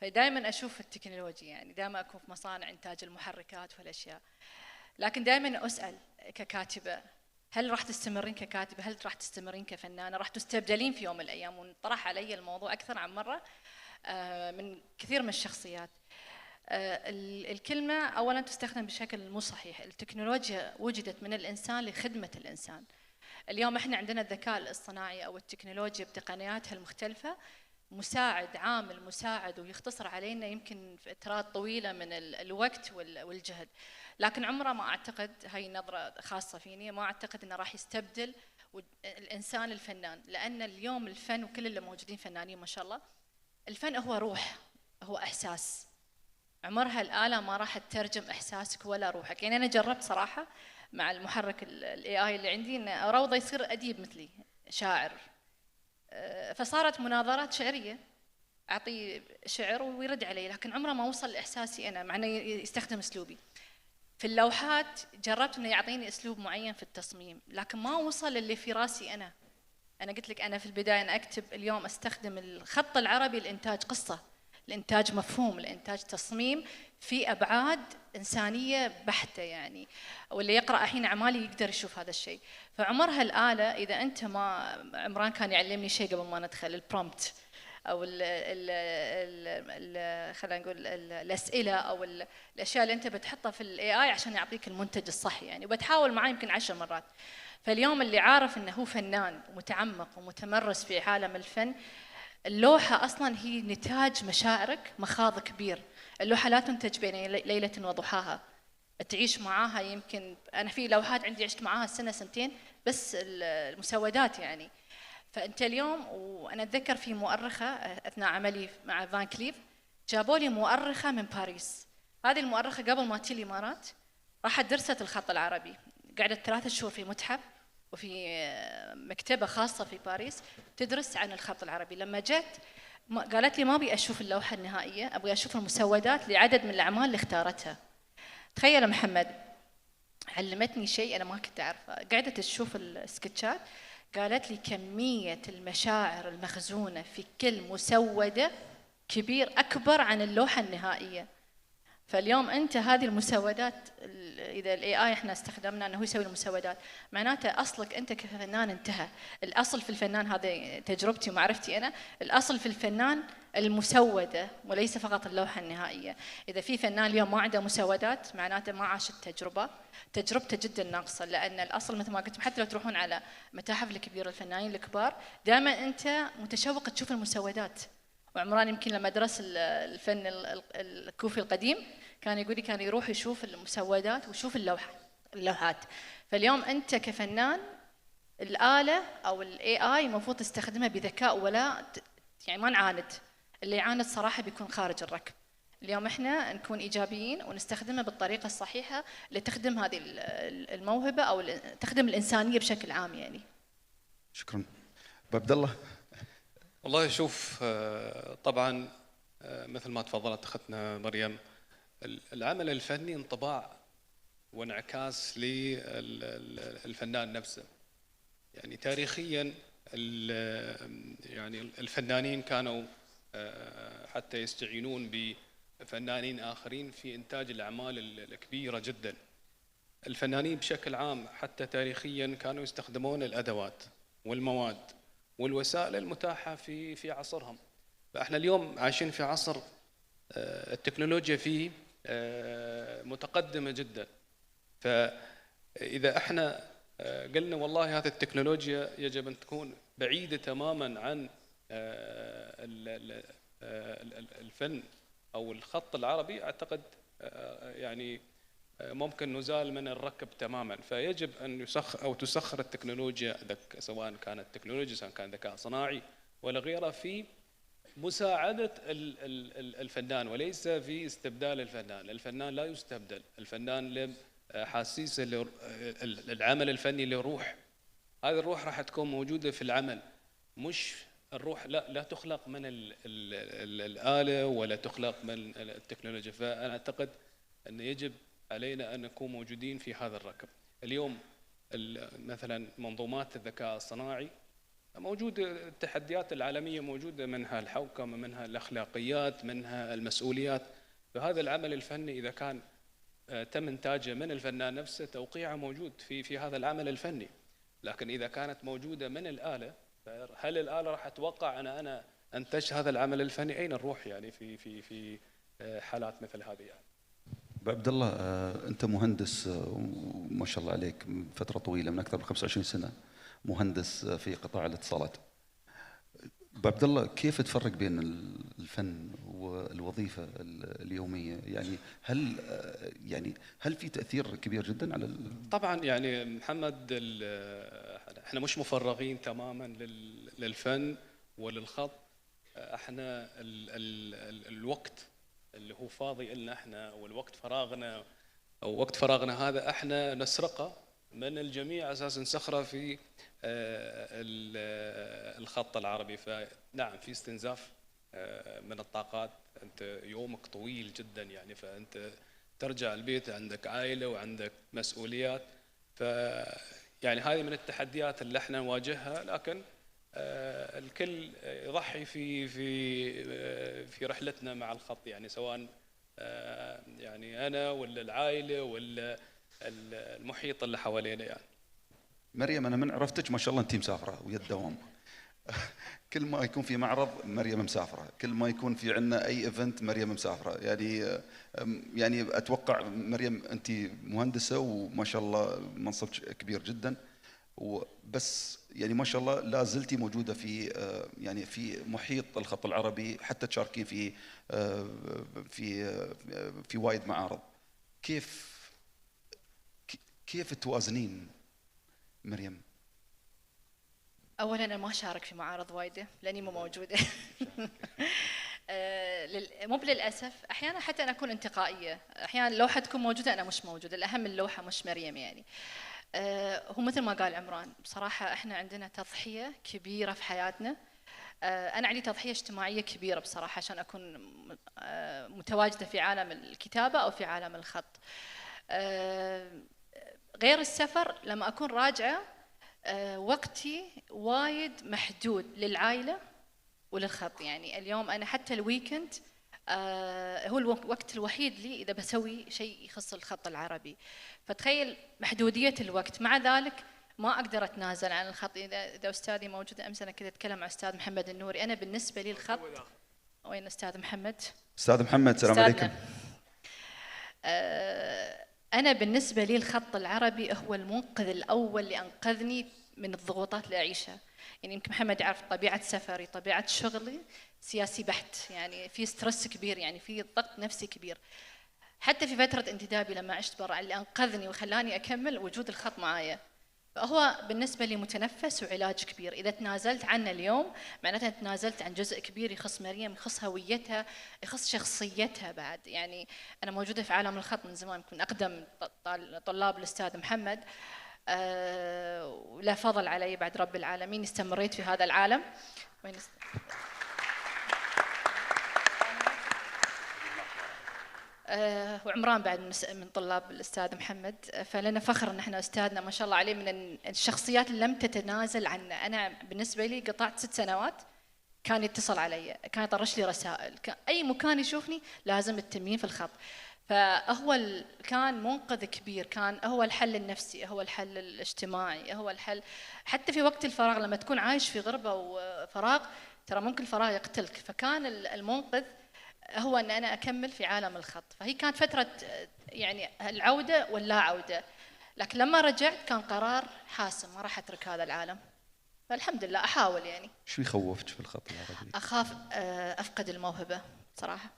فدائما اشوف التكنولوجيا، يعني دائما اكون في مصانع انتاج المحركات والاشياء، لكن دائما اسال ككاتبه هل راح تستمرين ككاتبه؟ هل راح تستمرين كفنانه؟ راح تستبدلين في يوم من الايام؟ وانطرح علي الموضوع اكثر عن مره من كثير من الشخصيات. الكلمة أولاً تستخدم بشكل مو صحيح. التكنولوجيا وجدت من الإنسان لخدمة الإنسان. اليوم إحنا عندنا الذكاء الاصطناعي أو التكنولوجيا بتقنياتها المختلفة مساعد، عامل مساعد، ويختصر علينا يمكن فترات طويلة من الوقت والجهد، لكن عمره ما أعتقد، هاي نظرة خاصة فيني، ما أعتقد إنه راح يستبدل الإنسان الفنان، لأن اليوم الفن وكل اللي موجودين فنانين ما شاء الله، الفن هو روح، هو إحساس. عمرها الآلة ما راح تترجم إحساسك ولا روحك. يعني أنا جربت صراحة مع المحرك الاي اي اللي عندي إن أروضه يصير أديب مثلي، شاعر، فصارت مناظرات شعرية، أعطيه شعر ويرد علي، لكن عمره ما وصل لإحساسي أنا، مع إنه يستخدم أسلوبي. في اللوحات جربت إنه يعطيني أسلوب معين في التصميم، لكن ما وصل اللي في راسي أنا. أنا قلت لك أنا في البداية أنا أكتب، اليوم أستخدم الخط العربي لإنتاج قصة، الإنتاج مفهوم، الإنتاج تصميم في أبعاد إنسانية بحتة يعني، واللي يقرأ الحين أعمالي يقدر يشوف هذا الشيء. فعمرها الآلة إذا أنت ما، عمران كان يعلمني شيء قبل ما ندخل، البرومبت أو خلينا نقول الأسئلة أو الأشياء اللي أنت بتحطها في الAI عشان يعطيك المنتج الصحي يعني، وبتحاول معاه يمكن 10 مرات. فاليوم اللي عارف أنه هو فنان ومتعمق ومتمرس في عالم الفن، اللوحة أصلاً هي نتاج مشاعرك، مخاض كبير. اللوحة لا تنتج بين ليلة وضحاها، تعيش معاها. يمكن أنا في لوحات عندي عشت معاها سنة سنتين بس المسودات يعني. فأنت اليوم، وأنا أتذكر في مؤرخة أثناء عملي مع فان كليف جابوا لي مؤرخة من باريس. هذه المؤرخة قبل ما تجي الإمارات راحت درست الخط العربي، قعدت 3 شهور في متحف وفي مكتبة خاصة في باريس تدرس عن الخط العربي. لما جت قالت لي ما أبي أشوف اللوحة النهائية، أبغى أشوف المسودات لعدد من الأعمال اللي اختارتها. تخيل محمد، علمتني شيء أنا ما كنت أعرفه. قعدت تشوف السكتشات، قالت لي كمية المشاعر المخزونة في كل مسودة كبير، أكبر عن اللوحة النهائية. فاليوم أنت هذه المسودات، إذا الAI إحنا استخدمنا أنه يسوي المسودات، معناته أصلك أنت كفنان انتهى. الأصل في الفنان، هذه تجربتي ومعرفتي أنا، الأصل في الفنان المسودة وليس فقط اللوحة النهائية. إذا في فنان اليوم ما عنده مسودات معناته ما عاش التجربة، تجربته جدا ناقصة، لأن الأصل مثل ما قلت، حتى لو تروحون على متاحف الكبيرة الفنانين الكبار دائما أنت متشوق تشوف المسودات. وعمران يمكن لما درس الفن الكوفي القديم كان يقول لي كان يروح يشوف المسودات ويشوف اللوحات. فاليوم أنت كفنان الآلة أو الاي اي المفروض تستخدمها بذكاء، ولا يعني ما نعاند. اللي يعاند صراحة بيكون خارج الركب. اليوم احنا نكون ايجابيين ونستخدمها بالطريقة الصحيحة اللي تخدم هذه الموهبة او تخدم الإنسانية بشكل عام يعني. شكرا. أبو عبد الله. والله شوف، طبعا مثل ما تفضلت اختنا مريم، العمل الفني انطباع وانعكاس للفنان نفسه. يعني تاريخيا يعني الفنانين كانوا حتى يستعينون بفنانين آخرين في إنتاج الأعمال الكبيرة جدا. الفنانين بشكل عام حتى تاريخيا كانوا يستخدمون الأدوات والمواد والوسائل المتاحة في عصرهم. فإحنا اليوم عايشين في عصر التكنولوجيا فيه متقدمة جدا. فإذا احنا قلنا والله هذه التكنولوجيا يجب أن تكون بعيدة تماما عن الفن أو الخط العربي، أعتقد يعني ممكن نزال من الركب تماما. فيجب أن يسخر أو تسخر التكنولوجيا، سواء كانت تكنولوجيا سواء كان ذكاء صناعي ولا غيره، في مساعدة الفنان وليس في استبدال الفنان. الفنان لا يستبدل، الفنان له حاسيس العمل الفني له روح. هذه الروح راح تكون موجودة في العمل، مش الروح لا تخلق من الآلة ولا تخلق من التكنولوجيا. فأنا أعتقد أن يجب علينا أن نكون موجودين في هذا الركب. اليوم مثلا منظومات الذكاء الصناعي موجودة، التحديات العالمية موجودة، منها الحوكمة، منها الأخلاقيات، منها المسؤوليات. فهذا العمل الفني إذا كان تم إنتاجه من الفنان نفسه، توقيعه موجود في هذا العمل الفني. لكن إذا كانت موجودة من الآلة، هل الآلة راح توقع أنا أنتج هذا العمل الفني؟ أين الروح يعني في حالات مثل هذه يعني؟ أبو عبد الله، أنت مهندس وما شاء الله عليك فترة طويلة من أكثر من 25 سنة مهندس في قطاع الاتصالات. أبو عبد الله، كيف تفرق بين الفن والوظيفة اليومية؟ يعني هل في تأثير كبير جدا على طبعا يعني محمد، احنا مش مفرغين تماما للفن وللخط. احنا الوقت اللي هو فاضي لنا احنا، والوقت فراغنا او وقت فراغنا هذا احنا نسرقه من الجميع اساس نسخره في الخط العربي. فنعم في استنزاف من الطاقات. انت يومك طويل جدا يعني، فانت ترجع البيت عندك عائله وعندك مسؤوليات. يعني هذه من التحديات اللي احنا نواجهها. لكن الكل يضحي في رحلتنا مع الخط، يعني سواء يعني انا ولا العائله ولا المحيط اللي حوالينا يعني. مريم، أنا من عرفتك ما شاء الله أنت مسافرة ويا الدوام. كل ما يكون في معرض مريم مسافرة، كل ما يكون في عندنا أي إيفنت مريم مسافرة. يعني أتوقع مريم أنت مهندسة وما شاء الله منصبك كبير جدا، وبس يعني ما شاء الله لا زلتي موجودة في محيط الخط العربي، حتى تشاركين في وايد معارض. كيف توازنين مريم؟ اولا انا ما اشارك في معارض وايده لاني مو موجوده. مو للاسف، احيانا حتى انا اكون انتقائيه، احيانا لوحه تكون موجوده انا مش موجوده، الاهم اللوحه مش مريم يعني. هو مثل ما قال عمران، بصراحه احنا عندنا تضحيه كبيره في حياتنا. انا عندي تضحيه اجتماعيه كبيره بصراحه عشان اكون متواجده في عالم الكتابه او في عالم الخط. غير السفر، لما اكون راجعه وقتي وايد محدود للعائله وللخط. يعني اليوم انا حتى الويكند هو الوقت الوحيد لي اذا بسوي شيء يخص الخط العربي. فتخيل محدوديه الوقت، مع ذلك ما اقدر اتنازل عن الخط. اذا استاذي موجوده، امس انا كنت اتكلم مع استاذ محمد النوري. انا بالنسبه لي الخط، وين استاذ محمد؟ استاذ محمد، السلام عليكم. أنا بالنسبة لي الخط العربي هو المنقذ الأول اللي أنقذني من الضغوطات اللي أعيشها. يعني يمكن محمد يعرف طبيعة سفري، طبيعة شغلي سياسي بحت، يعني في ستريس كبير، يعني في ضغط نفسي كبير. حتى في فترة انتدابي لما عشت برا، اللي أنقذني وخلاني أكمل وجود الخط معايا. هو بالنسبة لي متنفس وعلاج كبير. إذا تنازلت عنه اليوم معناتها تنازلت عن جزء كبير يخص مريم، يخص هويتها، يخص شخصيتها بعد. يعني أنا موجودة في عالم الخط من زمان، كنت أقدم طلاب الأستاذ محمد، ولا فضل علي بعد رب العالمين، استمريت في هذا العالم. وعمران بعد من طلاب الأستاذ محمد، فلنا فخر أن احنا أستاذنا ما شاء الله عليه من الشخصيات اللي لم تتنازل عنا. أنا بالنسبة لي قطعت 6 سنوات كان يتصل علي، كان يطرش لي رسائل، أي مكان يشوفني لازم التميين في الخط. فهو كان منقذ كبير، كان هو الحل النفسي، هو الحل الاجتماعي، هو الحل حتى في وقت الفراغ لما تكون عايش في غربة وفراغ، ترى ممكن الفراغ يقتلك. فكان المنقذ هو أن أنا أكمل في عالم الخط. فهي كانت فترة يعني العودة واللا عودة، لكن لما رجعت كان قرار حاسم، ما راح أترك هذا العالم. فالحمد لله أحاول. يعني شو يخوفك في الخط العربي؟ أخاف أفقد الموهبة صراحة.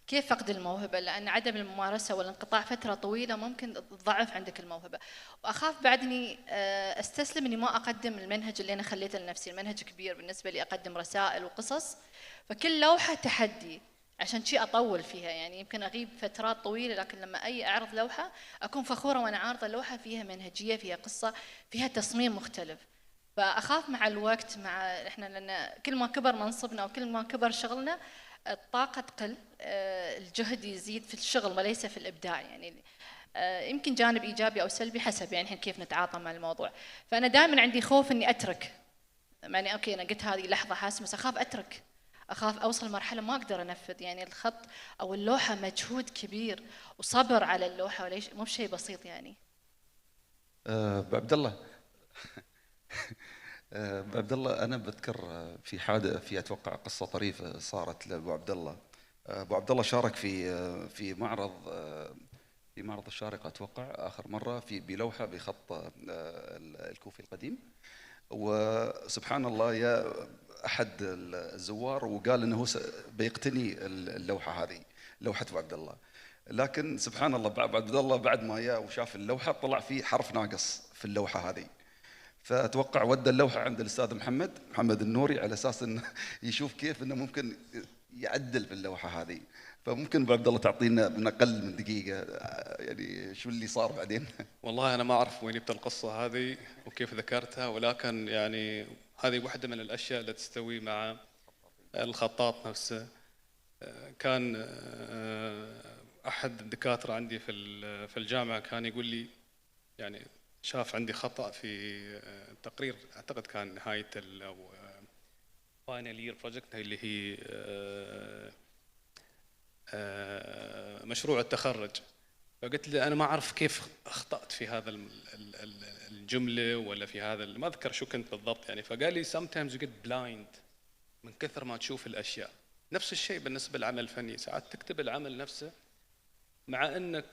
كيف فقد الموهبة؟ لأن عدم الممارسة والانقطاع فترة طويلة ممكن تضعف عندك الموهبة. وأخاف بعد إني أستسلم إني ما أقدم المنهج اللي أنا خليته لنفسي. المنهج كبير بالنسبة لي، أقدم رسائل وقصص، فكل لوحة تحدي، عشان شيء أطول فيها. يعني يمكن أغيب فترات طويلة، لكن لما أعرض لوحة أكون فخورة وأنا عارضة اللوحة فيها منهجية، فيها قصة، فيها تصميم مختلف. فأخاف مع الوقت، مع إحنا لأن كل ما كبر منصبنا وكل ما كبر شغلنا الطاقة تقل، الجهد يزيد في الشغل وليس في الإبداع. يعني يمكن جانب إيجابي أو سلبي حسب يعني إحنا كيف نتعاطى مع الموضوع. فأنا دائما عندي خوف إني أترك. يعني أوكي أنا قلت هذه لحظة حاسمة، بس أخاف أترك، أخاف أوصل مرحلة ما أقدر أنفذ. يعني الخط أو اللوحة مجهود كبير وصبر على اللوحة، وليش مو بشيء بسيط يعني. أبو عبد الله أبو عبد الله، أنا بذكر في حادثة، في أتوقع قصة طريفة صارت لأبو عبد الله. أبو عبد الله شارك في معرض الشارقة أتوقع آخر مرة بلوحة بخط الكوفي القديم، وسبحان الله يا أحد الزوار وقال إنه بيقتني اللوحة هذه، لوحة أبو عبد الله. لكن سبحان الله أبو عبد الله بعد ما جاء وشاف اللوحة طلع فيه حرف ناقص في اللوحة هذه، فأتوقع ودى اللوحة عند الأستاذ محمد النوري على أساس إنه يشوف كيف إنه ممكن يعدل في اللوحة هذه. فممكن أبو عبد الله تعطينا من أقل من دقيقة يعني شو اللي صار بعدين؟ والله أنا ما أعرف وين جبت القصة هذه وكيف ذكرتها، ولكن يعني هذه واحدة من الأشياء اللي تستوي مع الخطاط نفسه. كان أحد الدكاترة عندي في الجامعة كان يقول لي، يعني شاف عندي خطأ في تقرير أعتقد كان نهاية أو فاينل يير بروجكت اللي هي مشروع التخرج. فقلت له أنا ما أعرف كيف أخطأت في هذا الجملة ولا في هذا، ما أذكر شو كنت بالضبط يعني. فقال لي sometimes you get blind من كثر ما تشوف الأشياء. نفس الشيء بالنسبة للعمل الفني، ساعات تكتب العمل نفسه مع أنك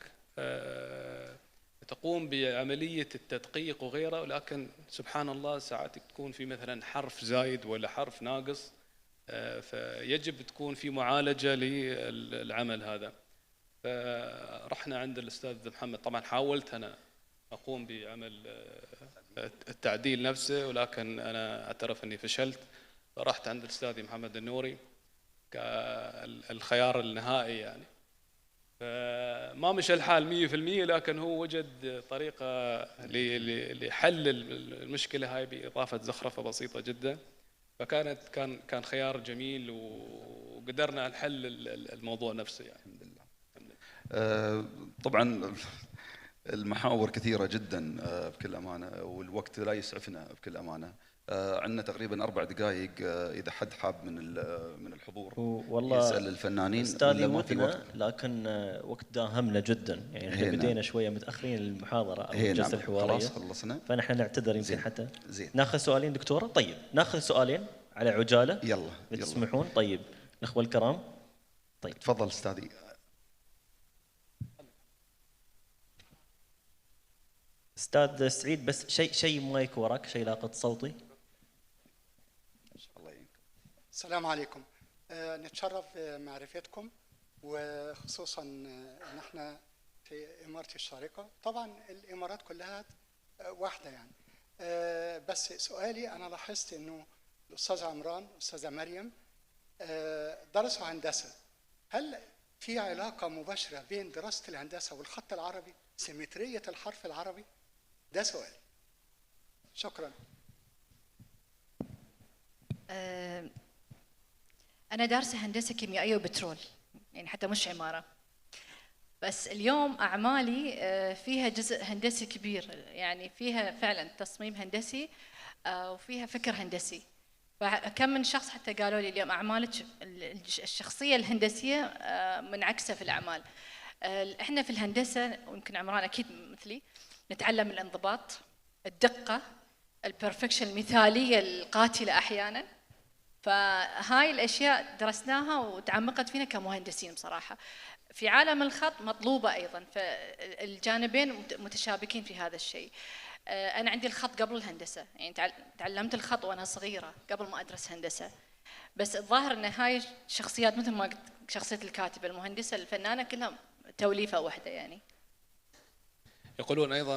تقوم بعملية التدقيق وغيره، ولكن سبحان الله ساعات تكون في مثلا حرف زايد ولا حرف ناقص، فيجب تكون في معالجة للعمل هذا. فرحنا عند الأستاذ محمد، طبعا حاولت أنا أقوم بعمل التعديل نفسه، ولكن أنا أعترف أني فشلت. فرحت عند الأستاذ محمد النوري كالخيار النهائي يعني. فما مشى الحال 100%، لكن هو وجد طريقة لحل المشكلة هاي بإضافة زخرفة بسيطة جدا. كان خيار جميل وقدرنا نحل الموضوع نفسه يعني. الحمد لله. طبعا المحاور كثيرة جدا بكل أمانة، والوقت لا يسعفنا بكل أمانة. عندنا تقريبا 4 دقائق، إذا حد حاب من الحضور والله يسأل الفنانين. أستاذي ودنا، لكن وقت داهمنا جدا يعني. احنا بدينا شوية متأخرين المحاضرة أو الجلسة الحوارية، خلاص خلصنا، فنحن نعتذر يمكن حتى. زين. ناخذ سؤالين دكتورة؟ طيب ناخذ سؤالين على عجالة. يلا تسمحون؟ طيب الأخوة الكرام. طيب تفضل أستاذي. أستاذ سعيد، بس شيء مايك وراك، شيء لاقط صوتي. السلام عليكم. نتشرف بمعرفتكم، وخصوصا ان احنا في إمارة الشارقة. طبعا الإمارات كلها واحدة يعني، بس سؤالي، أنا لاحظت إنه الأستاذ عمران والأستاذة مريم درسوا هندسة. هل في علاقة مباشرة بين دراسة الهندسة والخط العربي؟ سيمترية الحرف العربي؟ ده سؤال. شكرا. أنا دارسة هندسة كيميائية وبترول، يعني حتى مش عمارة. بس اليوم أعمالي فيها جزء هندسي كبير، يعني فيها فعلا تصميم هندسي وفيها فكر هندسي. فكم من شخص حتى قالوا لي اليوم أعمالك الشخصية الهندسية منعكسة في الأعمال. إحنا في الهندسة، ويمكن عمران أكيد مثلي، نتعلم الانضباط، الدقة، البرفكشن، المثالية القاتلة أحيانا. فهاي الأشياء درسناها وتعمقت فينا كمهندسين بصراحة. في عالم الخط مطلوبة أيضا، فالجانبين متشابكين في هذا الشيء. أنا عندي الخط قبل الهندسة، يعني تعلمت الخط وأنا صغيرة قبل ما أدرس هندسة. بس الظاهر أن هاي الشخصيات مثل ما قلت، شخصية الكاتبة، المهندسة، الفنانة، كلها توليفة واحدة. يعني يقولون أيضا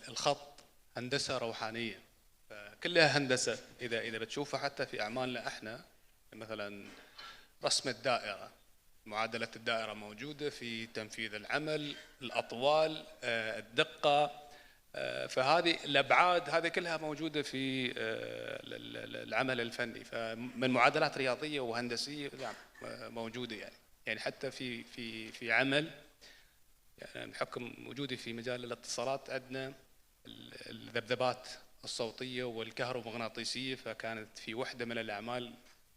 الخط هندسة روحانية، كلها هندسة. إذا بتشوفها حتى في أعمالنا إحنا، مثلا رسم الدائرة، معادلة الدائرة موجودة في تنفيذ العمل، الأطوال، الدقة. فهذه الأبعاد هذه كلها موجودة في العمل الفني. فمن معادلات رياضية وهندسية موجودة. يعني حتى في عمل، يعني بحكم وجودي في مجال الاتصالات عندنا الذبذبات الصوتية والكهرومغناطيسية. فكانت في وحدة من الأعمال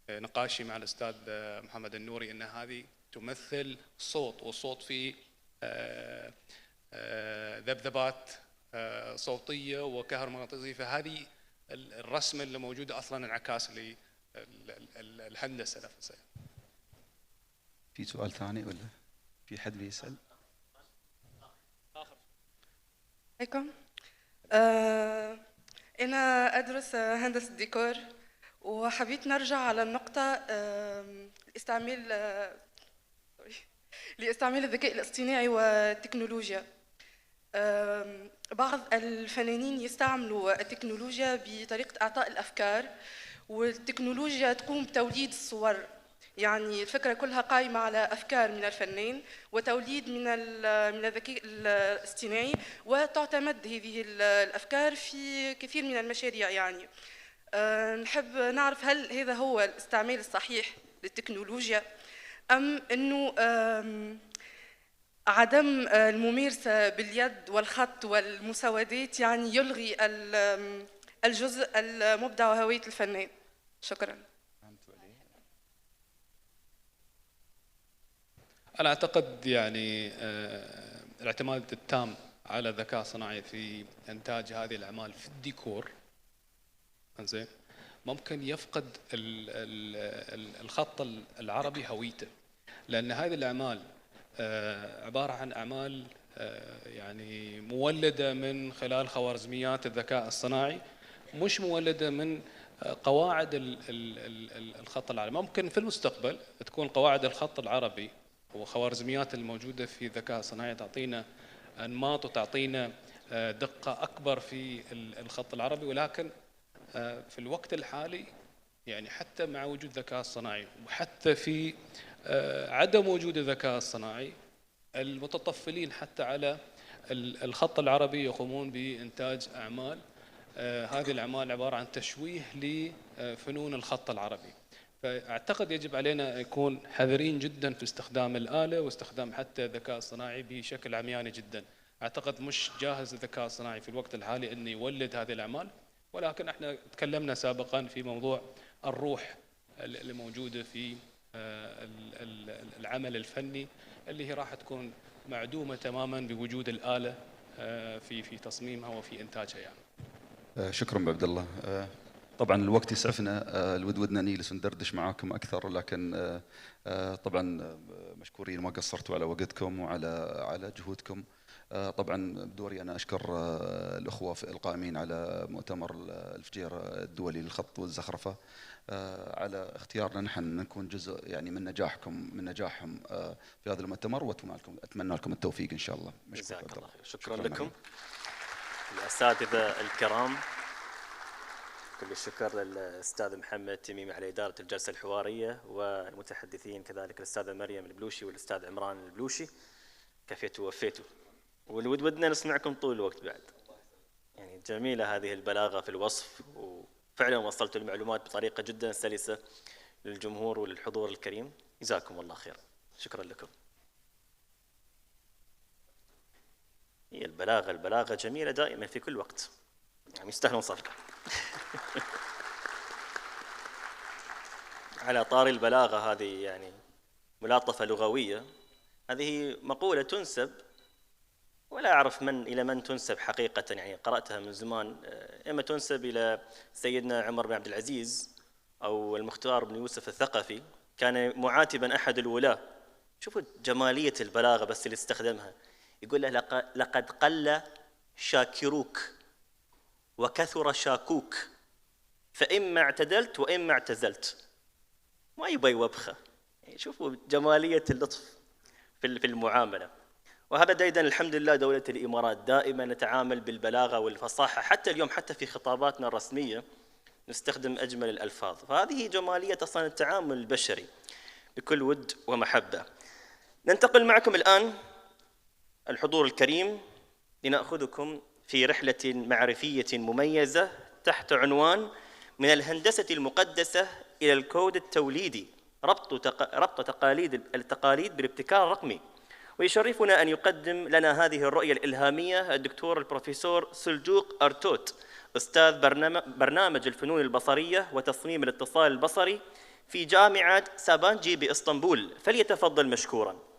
نقاشي مع الأستاذ محمد النوري أن هذه تمثل صوت، والصوت فيه ذبذبات صوتية وكهرومغناطيسية. فهذه الرسمة اللي موجودة أصلا انعكاس للهندسة نفسها. في سؤال ثاني ولا في حد بيسأل؟ عليكم. أنا أدرس هندسة ديكور، وحبيت نرجع على النقطة لاستعمال الذكاء الاصطناعي والتكنولوجيا. بعض الفنانين يستعملوا التكنولوجيا بطريقة إعطاء الأفكار، والتكنولوجيا تقوم بتوليد الصور. يعني الفكرة كلها قائمة على أفكار من الفنان وتوليد من الذكاء الاصطناعي، وتعتمد هذه الأفكار في كثير من المشاريع. يعني نحب نعرف هل هذا هو الاستعمال الصحيح للتكنولوجيا، أم أنه عدم الممارسة باليد والخط والمسودات يعني يلغي الجزء المبدع وهوية الفنان. شكرا. أنا أعتقد يعني الاعتماد التام على الذكاء الصناعي في إنتاج هذه الأعمال في الديكور زين ممكن يفقد الخط العربي هويته، لأن هذه الأعمال عبارة عن أعمال يعني مولدة من خلال خوارزميات الذكاء الصناعي، مش مولدة من قواعد الخط العربي. ممكن في المستقبل تكون قواعد الخط العربي وخوارزميات الموجودة في الذكاء الصناعي تعطينا أنماط وتعطينا دقة أكبر في الخط العربي، ولكن في الوقت الحالي يعني حتى مع وجود الذكاء الصناعي وحتى في عدم وجود الذكاء الصناعي، المتطفلين حتى على الخط العربي يقومون بإنتاج أعمال. هذه الأعمال عبارة عن تشويه لفنون الخط العربي. فأعتقد يجب علينا يكون حذرين جدا في استخدام الآلة واستخدام حتى الذكاء الصناعي بشكل عمياني جدا. أعتقد مش جاهز الذكاء الصناعي في الوقت الحالي أن يولد هذه الأعمال، ولكن احنا تكلمنا سابقا في موضوع الروح اللي موجودة في العمل الفني اللي هي راح تكون معدومة تماما بوجود الآلة في تصميمها وفي إنتاجها يعني. شكرا عبد الله. طبعا الوقت يسعفنا، ودنا نجلس وندردش معاكم اكثر، لكن طبعا مشكورين ما قصرتوا على وقتكم وعلى جهودكم. طبعا بدوري انا اشكر الاخوه القائمين على مؤتمر الفجيرة الدولي للخط والزخرفة على اختيارنا نحن نكون جزء يعني من نجاحهم في هذا المؤتمر، واتمنى لكم التوفيق ان شاء الله. جزاك الله خير. شكرا لكم الاساتذه الكرام. كل الشكر للأستاذ محمد تميم على إدارة الجلسة الحوارية، والمتحدثين كذلك الأستاذة مريم البلوشي والأستاذ عمران البلوشي. كفيتوا ووفيتوا، ودنا نسمعكم طول الوقت بعد. يعني جميلة هذه البلاغة في الوصف، وفعلا وصلتوا المعلومات بطريقة جدا سلسة للجمهور وللحضور الكريم. جزاكم الله خير، شكرا لكم. هي البلاغة جميلة دائما في كل وقت، يعني يستاهلون صفقة. على طاري البلاغة، هذه يعني ملاطفة لغوية، هذه مقولة تنسب ولا أعرف إلى من تنسب حقيقة، يعني قرأتها من زمان. إما تنسب إلى سيدنا عمر بن عبد العزيز أو المختار بن يوسف الثقفي، كان معاتبا أحد الولاة. شوفوا جمالية البلاغة بس اللي استخدمها. يقول له لقد قل شاكروك وكثر شاكوك، فإما اعتدلت وإما اعتزلت. ما يبي وبخة. يعني شوفوا جمالية اللطف في المعاملة. وهذا أيضا الحمد لله دولة الإمارات دائما نتعامل بالبلاغة والفصاحة، حتى اليوم حتى في خطاباتنا الرسمية نستخدم أجمل الألفاظ. فهذه جمالية أصلا التعامل البشري بكل ود ومحبة. ننتقل معكم الآن الحضور الكريم لنأخذكم في رحلة معرفية مميزة تحت عنوان من الهندسة المقدسة إلى الكود التوليدي، ربط التقاليد بالابتكار الرقمي. ويشرفنا أن يقدم لنا هذه الرؤية الإلهامية الدكتور البروفيسور سلجوق أرتوت، أستاذ برنامج الفنون البصرية وتصميم الاتصال البصري في جامعة سابانجي بإسطنبول. فليتفضل مشكورا.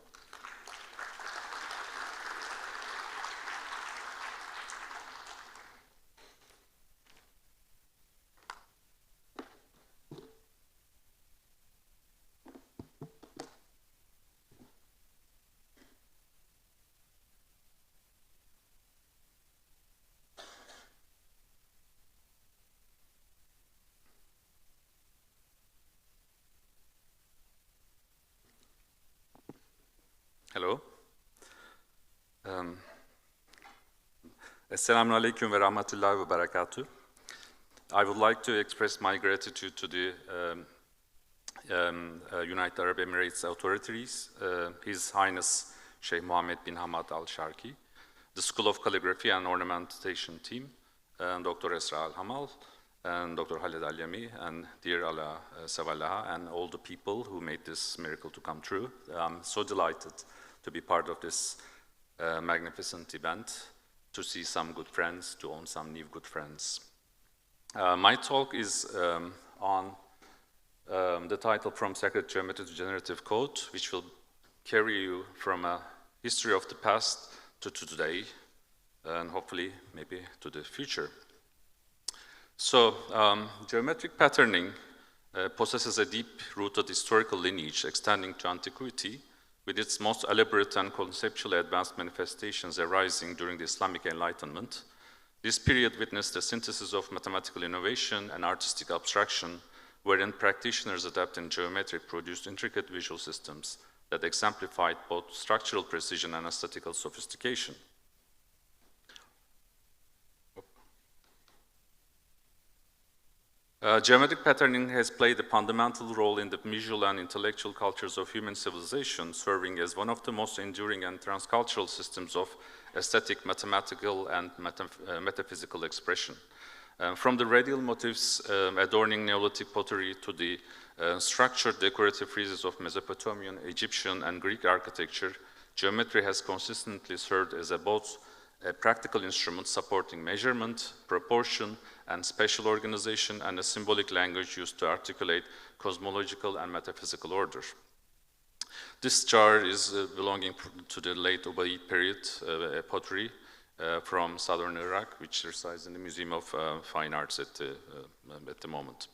Hello. Assalamu alaikum wa rahmatullahi wa barakatuh. I would like to express my gratitude to the United Arab Emirates authorities, His Highness Sheikh Mohammed bin Hamad Al Sharqi, the School of Calligraphy and Ornamentation team, and Dr. Esra Al Hamal, and Dr. Khaled Al Yami, and dear Allah Sawalaha, and all the people who made this miracle to come true. I'm so delighted to be part of this magnificent event, to see some good friends, to own some new good friends. My talk is on the title From Sacred Geometry to Generative Code, which will carry you from a history of the past to today, and hopefully maybe to the future. So, geometric patterning possesses a deep-rooted historical lineage extending to antiquity, with its most elaborate and conceptually advanced manifestations arising during the Islamic Enlightenment. This period witnessed the synthesis of mathematical innovation and artistic abstraction, wherein practitioners adept in geometry produced intricate visual systems that exemplified both structural precision and aesthetical sophistication. Geometric patterning has played a fundamental role in the visual and intellectual cultures of human civilization, serving as one of the most enduring and transcultural systems of aesthetic, mathematical, and metaphysical expression. From the radial motifs adorning Neolithic pottery to the structured decorative friezes of Mesopotamian, Egyptian, and Greek architecture, geometry has consistently served as both a practical instrument supporting measurement, proportion, and spatial organization, and a symbolic language used to articulate cosmological and metaphysical order. This jar is belonging to the late Ubaid period pottery from southern Iraq, which resides in the Museum of Fine Arts at the moment.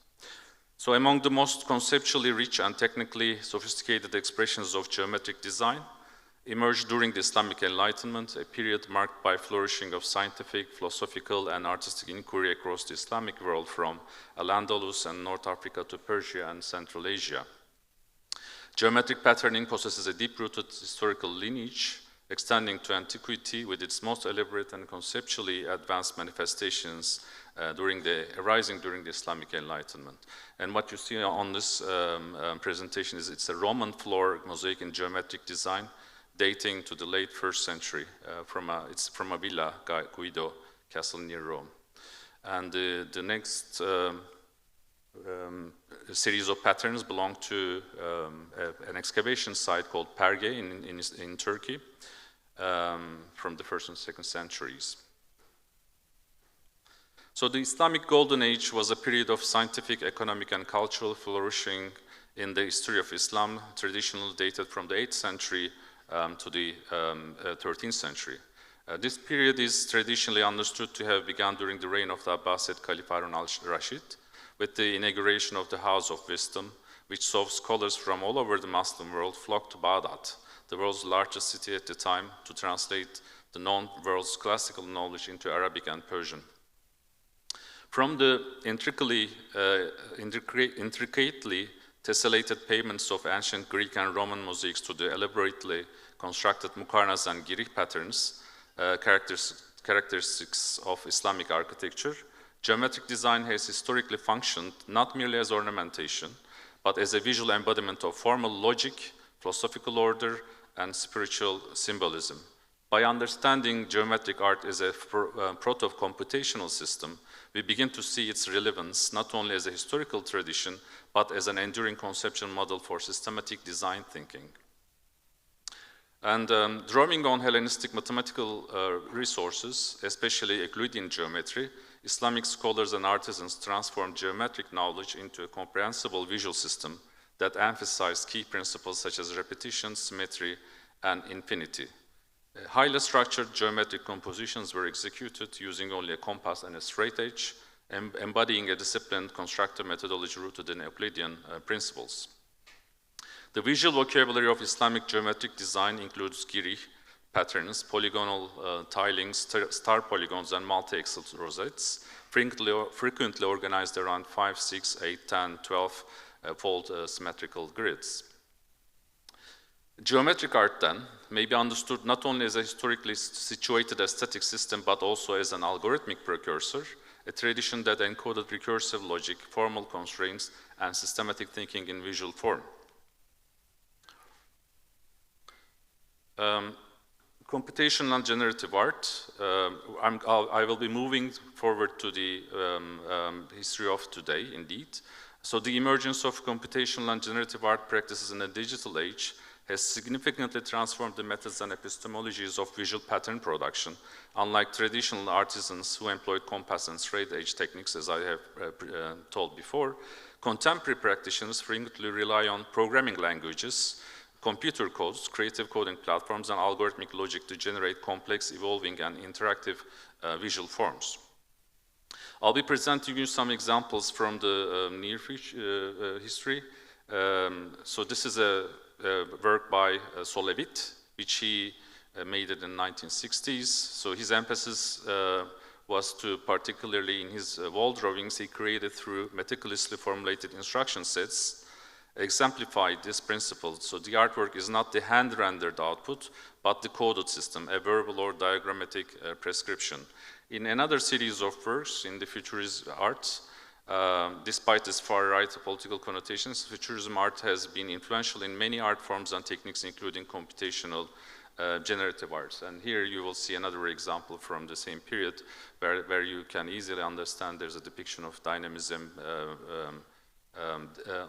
So among the most conceptually rich and technically sophisticated expressions of geometric design emerged during the Islamic Enlightenment, a period marked by flourishing of scientific, philosophical, and artistic inquiry across the Islamic world, from Al-Andalus and North Africa to Persia and Central Asia. Geometric patterning possesses a deep-rooted historical lineage extending to antiquity, with its most elaborate and conceptually advanced manifestations arising during the Islamic Enlightenment. And what you see on this presentation is it's a Roman floor mosaic in geometric design, dating to the late 1st century. It's from a villa, Guido Castle near Rome. And the next series of patterns belong to an excavation site called Perge in Turkey from the 1st and 2nd centuries. So the Islamic Golden Age was a period of scientific, economic, and cultural flourishing in the history of Islam, traditionally dated from the 8th century to the 13th century. This period is traditionally understood to have begun during the reign of the Abbasid Caliph Harun al-Rashid, with the inauguration of the House of Wisdom, which saw scholars from all over the Muslim world flock to Baghdad, the world's largest city at the time, to translate the known world's classical knowledge into Arabic and Persian. From the intricately tessellated pavements of ancient Greek and Roman mosaics to the elaborately constructed mukarnas and girih patterns, characteristics of Islamic architecture, geometric design has historically functioned not merely as ornamentation, but as a visual embodiment of formal logic, philosophical order, and spiritual symbolism. By understanding geometric art as a proto-computational system, we begin to see its relevance not only as a historical tradition, but as an enduring conceptual model for systematic design thinking. And drawing on Hellenistic mathematical resources, especially Euclidean geometry, Islamic scholars and artisans transformed geometric knowledge into a comprehensible visual system that emphasized key principles such as repetition, symmetry, and infinity. Highly structured geometric compositions were executed using only a compass and a straight edge, embodying a disciplined constructive methodology rooted in Euclidean principles. The visual vocabulary of Islamic geometric design includes girih patterns, polygonal tilings, star polygons, and multi-axis rosettes, frequently organized around 5, 6, 8, 10, 12-fold symmetrical grids. Geometric art, then, may be understood not only as a historically situated aesthetic system, but also as an algorithmic precursor, a tradition that encoded recursive logic, formal constraints, and systematic thinking in visual form. Computational and generative art. I will be moving forward to the history of today, indeed. So the emergence of computational and generative art practices in the digital age has significantly transformed the methods and epistemologies of visual pattern production. Unlike traditional artisans who employed compass and straight edge techniques, as I have told before, contemporary practitioners frequently rely on programming languages, computer codes, creative coding platforms, and algorithmic logic to generate complex, evolving, and interactive visual forms. I'll be presenting you some examples from the near history. So this is a work by Solevit, which he made it in the 1960s. So his emphasis was to, particularly in his wall drawings, he created through meticulously formulated instruction sets, exemplified this principle. So the artwork is not the hand-rendered output, but the coded system, a verbal or diagrammatic prescription. In another series of works in the futurist art, despite its far-right political connotations, futurism art has been influential in many art forms and techniques, including computational generative arts. And here you will see another example from the same period where you can easily understand there's a depiction of dynamism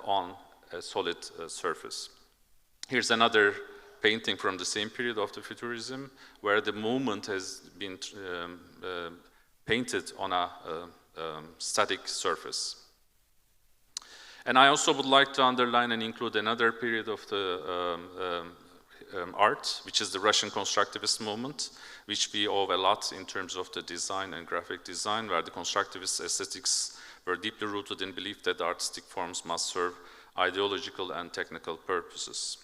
on a solid surface. Here's another painting from the same period of the futurism where the movement has been painted on a static surface. And I also would like to underline and include another period of the art, which is the Russian constructivist movement, which we owe a lot in terms of the design and graphic design, where the constructivist aesthetics were deeply rooted in belief that artistic forms must serve ideological and technical purposes.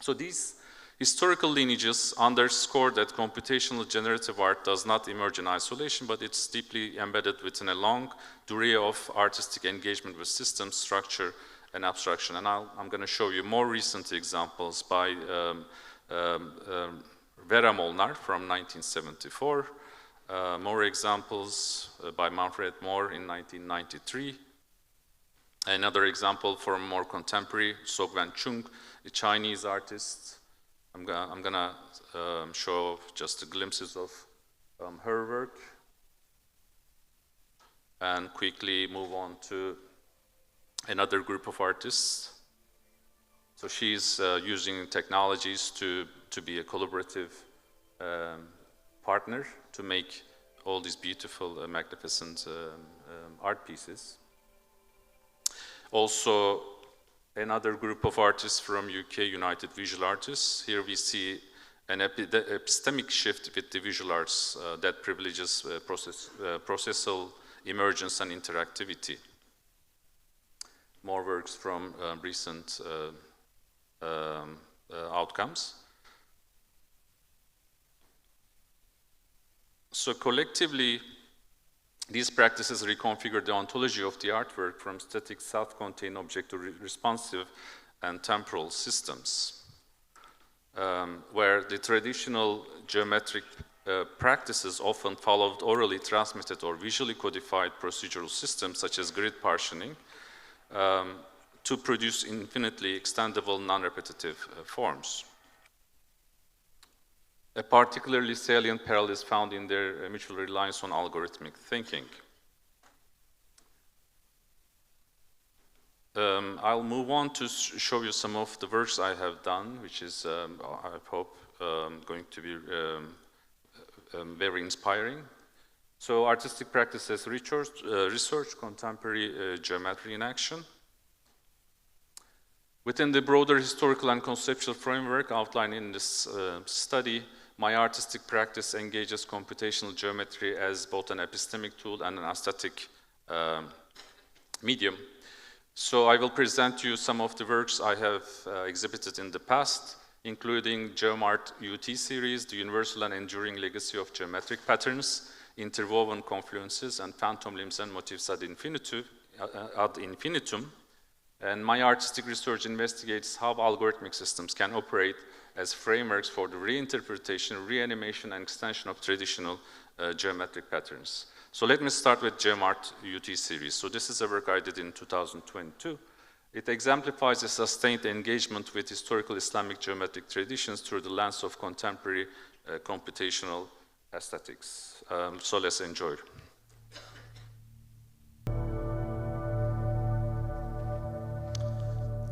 So these historical lineages underscore that computational generative art does not emerge in isolation, but it's deeply embedded within a long durée of artistic engagement with systems, structure, and abstraction. And I'm going to show you more recent examples by Vera Molnar from 1974, More examples by Manfred Mohr in 1993. Another example from more contemporary, Sogwan Chung, a Chinese artist. I'm gonna show just glimpses of her work and quickly move on to another group of artists. So she's using technologies to be a collaborative partner to make all these beautiful, magnificent art pieces. Also, another group of artists from UK, United Visual Artists. Here we see the epistemic shift with the visual arts that privileges processual emergence and interactivity. More works from recent outcomes. So collectively, these practices reconfigure the ontology of the artwork from static self-contained object to responsive and temporal systems, where the traditional geometric practices often followed orally transmitted or visually codified procedural systems such as grid partitioning to produce infinitely extendable, non-repetitive forms. A particularly salient parallel is found in their mutual reliance on algorithmic thinking. I'll move on to show you some of the works I have done, which is, I hope, going to be very inspiring. So, artistic practices research contemporary geometry in action. Within the broader historical and conceptual framework outlined in this study, my artistic practice engages computational geometry as both an epistemic tool and an aesthetic medium. So I will present you some of the works I have exhibited in the past, including GeoMart UT series, the universal and enduring legacy of geometric patterns, interwoven confluences, and phantom limbs and motifs ad infinitum. And my artistic research investigates how algorithmic systems can operate as frameworks for the reinterpretation, reanimation, and extension of traditional geometric patterns. So let me start with GeoMart UT series. So this is a work I did in 2022. It exemplifies a sustained engagement with historical Islamic geometric traditions through the lens of contemporary computational aesthetics. So let's enjoy.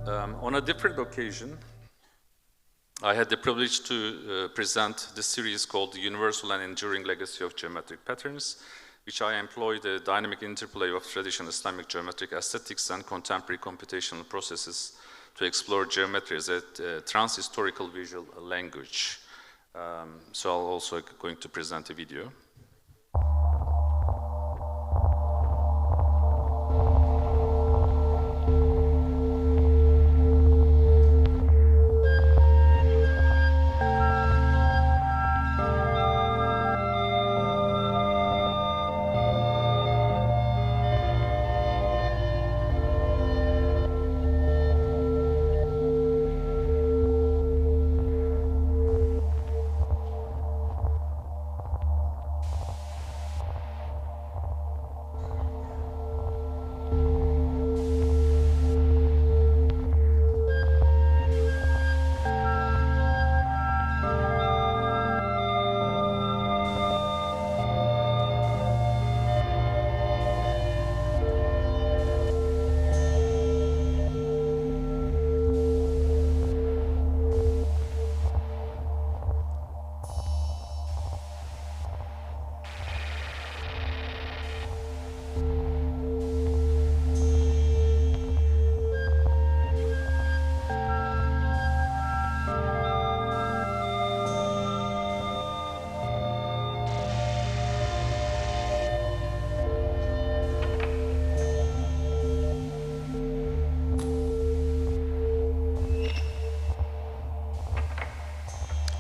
On a different occasion, I had the privilege to present this series called The Universal and Enduring Legacy of Geometric Patterns, which I employed a dynamic interplay of traditional Islamic geometric aesthetics and contemporary computational processes to explore geometry as a trans-historical visual language. So I'm also going to present a video.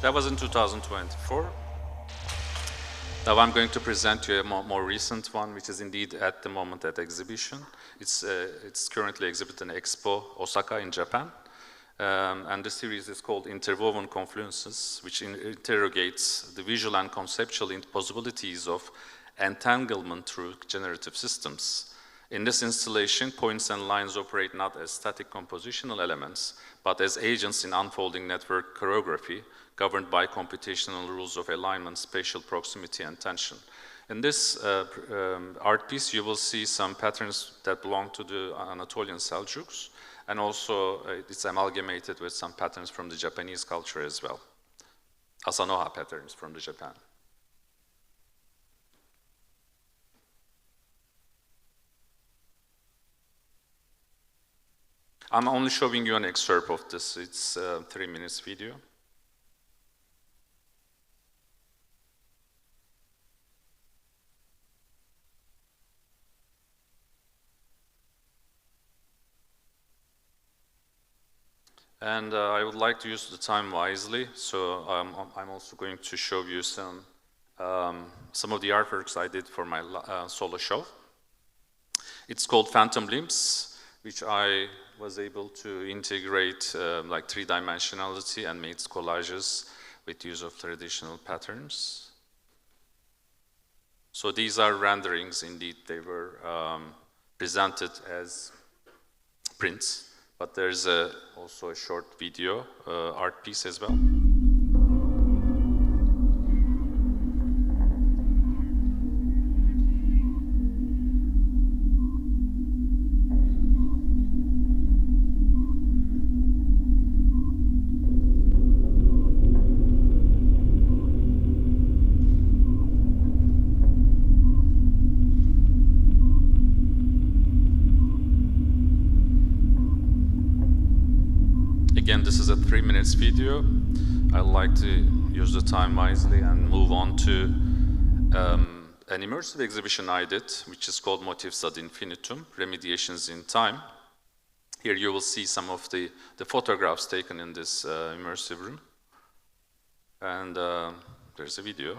That was in 2024. Now I'm going to present you a more recent one, which is indeed at the moment at exhibition. It's currently exhibited in Expo Osaka in Japan. And the series is called Interwoven Confluences, which interrogates the visual and conceptual possibilities of entanglement through generative systems. In this installation, points and lines operate not as static compositional elements, but as agents in unfolding network choreography, governed by computational rules of alignment, spatial proximity, and tension. In this art piece, you will see some patterns that belong to the Anatolian Seljuks, and also it's amalgamated with some patterns from the Japanese culture as well. Asanoha patterns from the Japan. I'm only showing you an excerpt of this. It's a 3 minutes video. And I would like to use the time wisely, so I'm also going to show you some of the artworks I did for my solo show. It's called Phantom Limbs, which I was able to integrate like three-dimensionality and made collages with use of traditional patterns. So these are renderings. Indeed, they were presented as prints, but there's also a short video art piece as well. Again, this is a 3 minutes video. I'd like to use the time wisely and move on to an immersive exhibition I did, which is called Motifs ad Infinitum, Remediations in Time. Here you will see some of the photographs taken in this immersive room. And there's a video.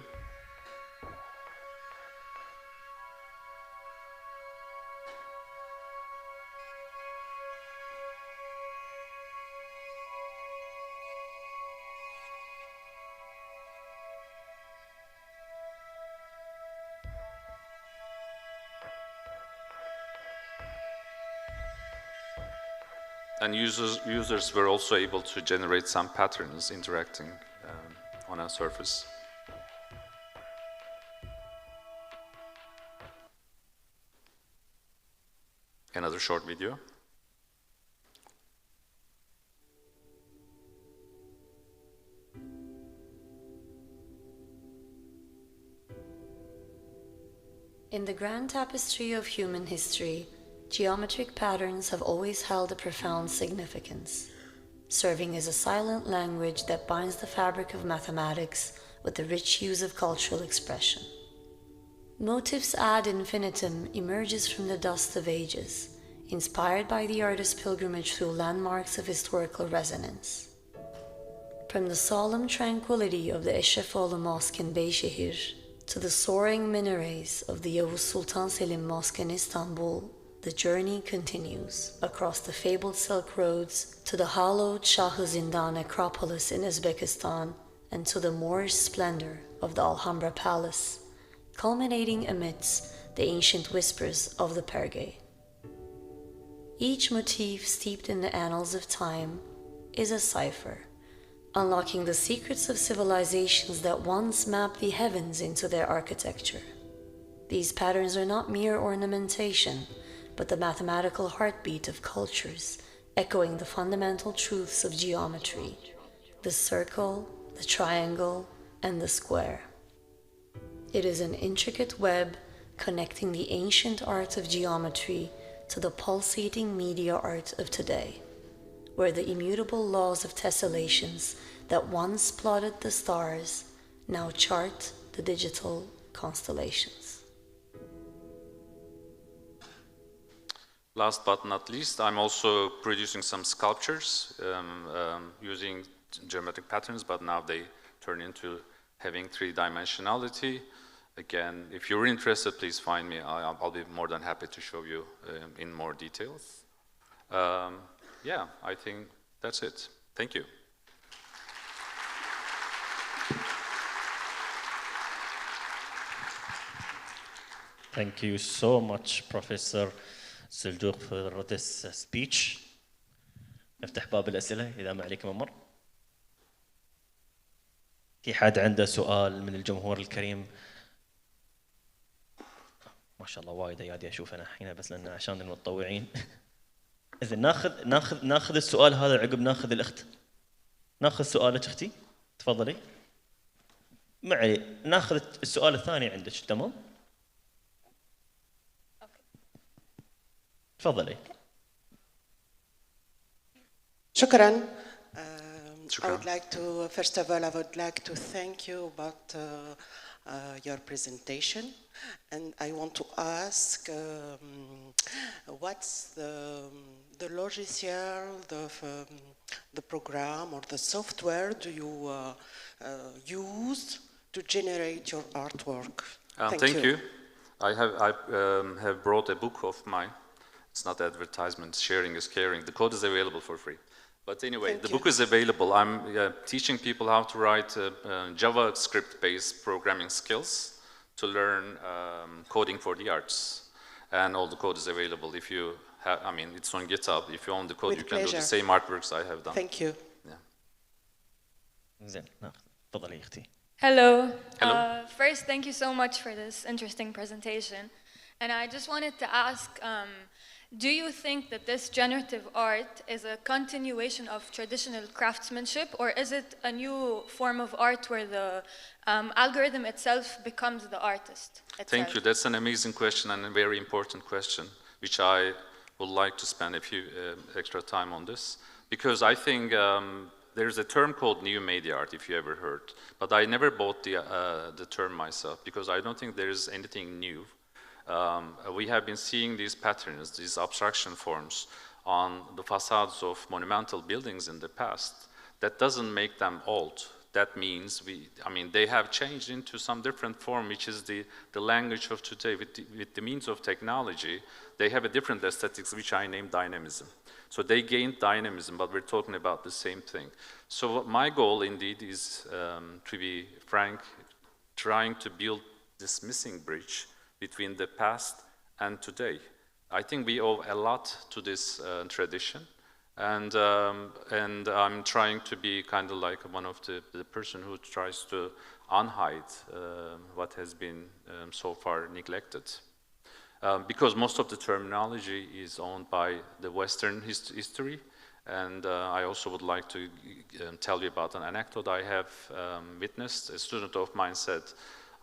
And users were also able to generate some patterns interacting on a surface. Another short video. In the grand tapestry of human history, geometric patterns have always held a profound significance, serving as a silent language that binds the fabric of mathematics with the rich hues of cultural expression. Motifs ad Infinitum emerges from the dust of ages, inspired by the artist's pilgrimage through landmarks of historical resonance. From the solemn tranquility of the Eşrefoğlu Mosque in Beyşehir to the soaring minarets of the Yavuz Sultan Selim Mosque in Istanbul, the journey continues across the fabled Silk Roads to the hallowed Shah-ı-Zindan necropolis in Uzbekistan and to the Moorish splendor of the Alhambra Palace, culminating amidst the ancient whispers of the Pergay. Each motif steeped in the annals of time is a cipher, unlocking the secrets of civilizations that once mapped the heavens into their architecture. These patterns are not mere ornamentation, but the mathematical heartbeat of cultures, echoing the fundamental truths of geometry, the circle, the triangle, and the square. It is an intricate web connecting the ancient art of geometry to the pulsating media art of today, where the immutable laws of tessellations that once plotted the stars now chart the digital constellations. Last but not least, I'm also producing some sculptures using geometric patterns, but now they turn into having three-dimensionality. Again, if you're interested, please find me. I'll be more than happy to show you in more details. Yeah, I think That's it. Thank you. Thank you so much, Professor Seljuk, for this speech. نفتح باب الأسئلة إذا ما عليك ممر. في حد عنده سؤال من الجمهور الكريم؟ ما شاء الله وايد ايادي اشوف انا الحين بس لان عشان المتطوعين. اذا ناخذ السؤال هذا عقب ناخذ الاخت. ناخذ سؤالك اختي تفضلي. ما علي ناخذ السؤال الثاني عندك تمام؟ تفضلي. شكرا. I would like to, first of all, I would like to thank you about your presentation, and I want to ask what's the logiciel, the program or the software do you use to generate your artwork? Thank you. I have brought a book of mine. It's not advertisement. Sharing is caring. The code is available for free. But anyway, the book is available. I'm teaching people how to write JavaScript-based programming skills to learn coding for the arts. And all the code is available. If you have, I mean, it's on GitHub. If you own the code, you can do the same artworks I have done. Thank you. Hello. First, thank you so much for this interesting presentation. And I just wanted to ask, do you think that this generative art is a continuation of traditional craftsmanship, or is it a new form of art where the algorithm itself becomes the artist itself? Thank you. That's an amazing question and a very important question, which I would like to spend a few extra time on this, because I think there's a term called new media art, if you ever heard, but I never bought the term myself, because I don't think there's anything new. We have been seeing these patterns, these abstraction forms on the facades of monumental buildings in the past. That doesn't make them old. That means they have changed into some different form, which is the language of today. With the means of technology, they have a different aesthetics, which I named dynamism. So they gained dynamism, but we're talking about the same thing. So my goal indeed is, to be frank, trying to build this missing bridge between the past and today. I think we owe a lot to this tradition, and I'm trying to be kind of like one of the person who tries to unhide what has been so far neglected. Because most of the terminology is owned by the Western history, and I also would like to tell you about an anecdote I have witnessed. A student of mine said,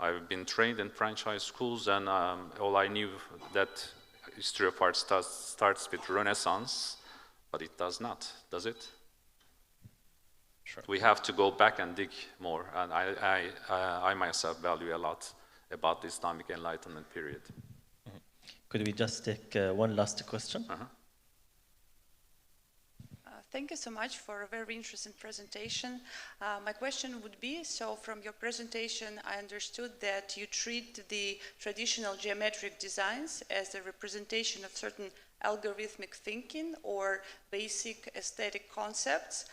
I've been trained in French high schools, and all I knew that history of art starts with Renaissance, but it does not, does it? Sure. We have to go back and dig more, and I myself value a lot about the Islamic Enlightenment period. Could we just take one last question? Thank you so much for a very interesting presentation. My question would be, so from your presentation, I understood that you treat the traditional geometric designs as a representation of certain algorithmic thinking or basic aesthetic concepts.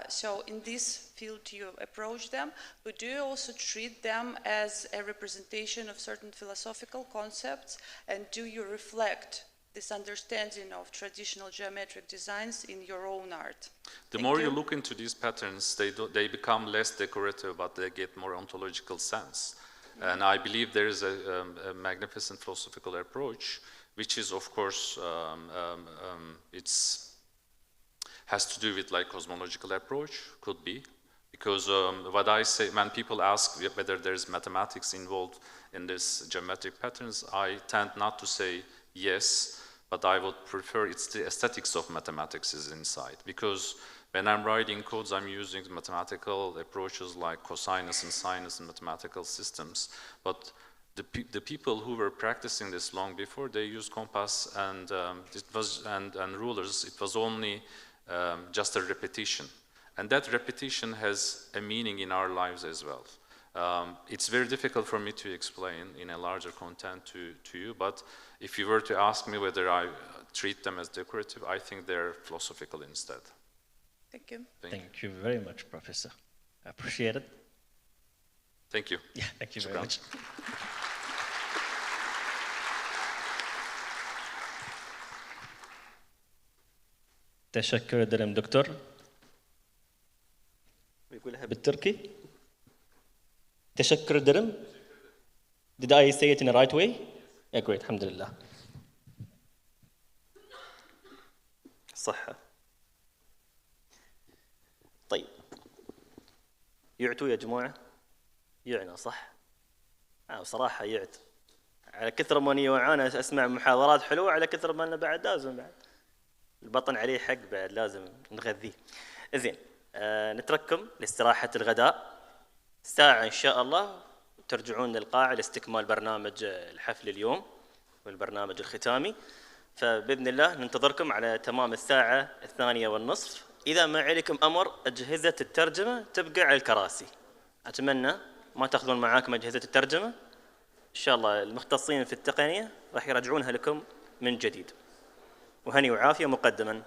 So in this field you approach them, but do you also treat them as a representation of certain philosophical concepts, and do you reflect this understanding of traditional geometric designs in your own art? The more you look into these patterns, they become less decorative, but they get more ontological sense. And I believe there is a magnificent philosophical approach, which is, of course, has to do with like cosmological approach, could be. Because what I say, when people ask whether there's mathematics involved in this geometric patterns, I tend not to say yes, but I would prefer it's the aesthetics of mathematics is inside. Because when I'm writing codes, I'm using mathematical approaches like cosinus and sinus and mathematical systems. But the people who were practicing this long before, they used compass and rulers. It was only just a repetition. And that repetition has a meaning in our lives as well. It's very difficult for me to explain in a larger content to you, but if you were to ask me whether I treat them as decorative, I think they're philosophical instead. Thank you. Thank you very much, Professor. I appreciate it. Thank you. Yeah, thank you very much. تشكر درم دكتور. يقولها بالتركي. تشكر درم. Did I say it in the right way? Yeah, great. الحمد لله. صحة. طيب. يعتوا يا جماعة؟ يعنا صح؟ بصراحة يعت. على كثر ما اني وعانا اسمع محاضرات حلوة، على كثر ما انا بعد لازم بعد. البطن عليه حق بعد لازم نغذيه. زين. نترككم لاستراحة الغداء. ساعة إن شاء الله ترجعون للقاعة لاستكمال برنامج الحفل اليوم والبرنامج الختامي. فبإذن الله ننتظركم على تمام الساعة 2:30. إذا ما عليكم أمر، أجهزة الترجمة تبقى على الكراسي. أتمنى ما تأخذون معاكم أجهزة الترجمة. إن شاء الله المختصين في التقنية راح يرجعونها لكم من جديد. وهني وعافية مقدما.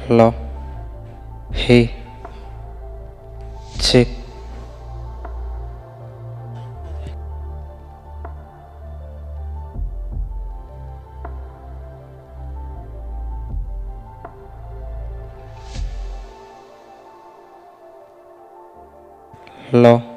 Hello. Hey. Check. Hello.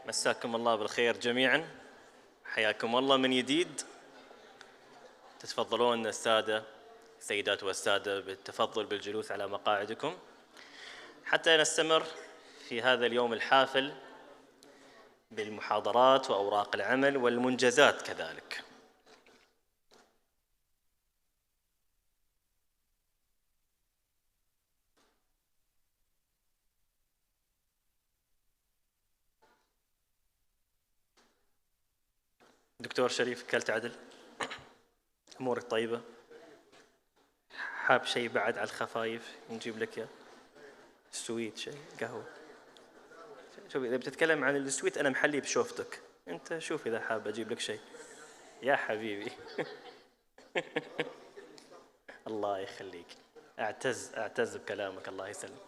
مساكم الله بالخير جميعا، حياكم الله من جديد. تتفضلون السادة السيدات والسادة بالتفضل بالجلوس على مقاعدكم حتى نستمر في هذا اليوم الحافل بالمحاضرات وأوراق العمل والمنجزات كذلك. دكتور شريف، كلت عدل؟ أمورك طيبة؟ حاب شيء بعد على الخفايف نجيب لك يا سويت، شيء قهوة؟ شوف إذا بتتكلم عن السويت أنا محلي بشوفتك، أنت شوف إذا حاب أجيب لك شيء يا حبيبي. الله يخليك، أعتز بكلامك، الله يسلم.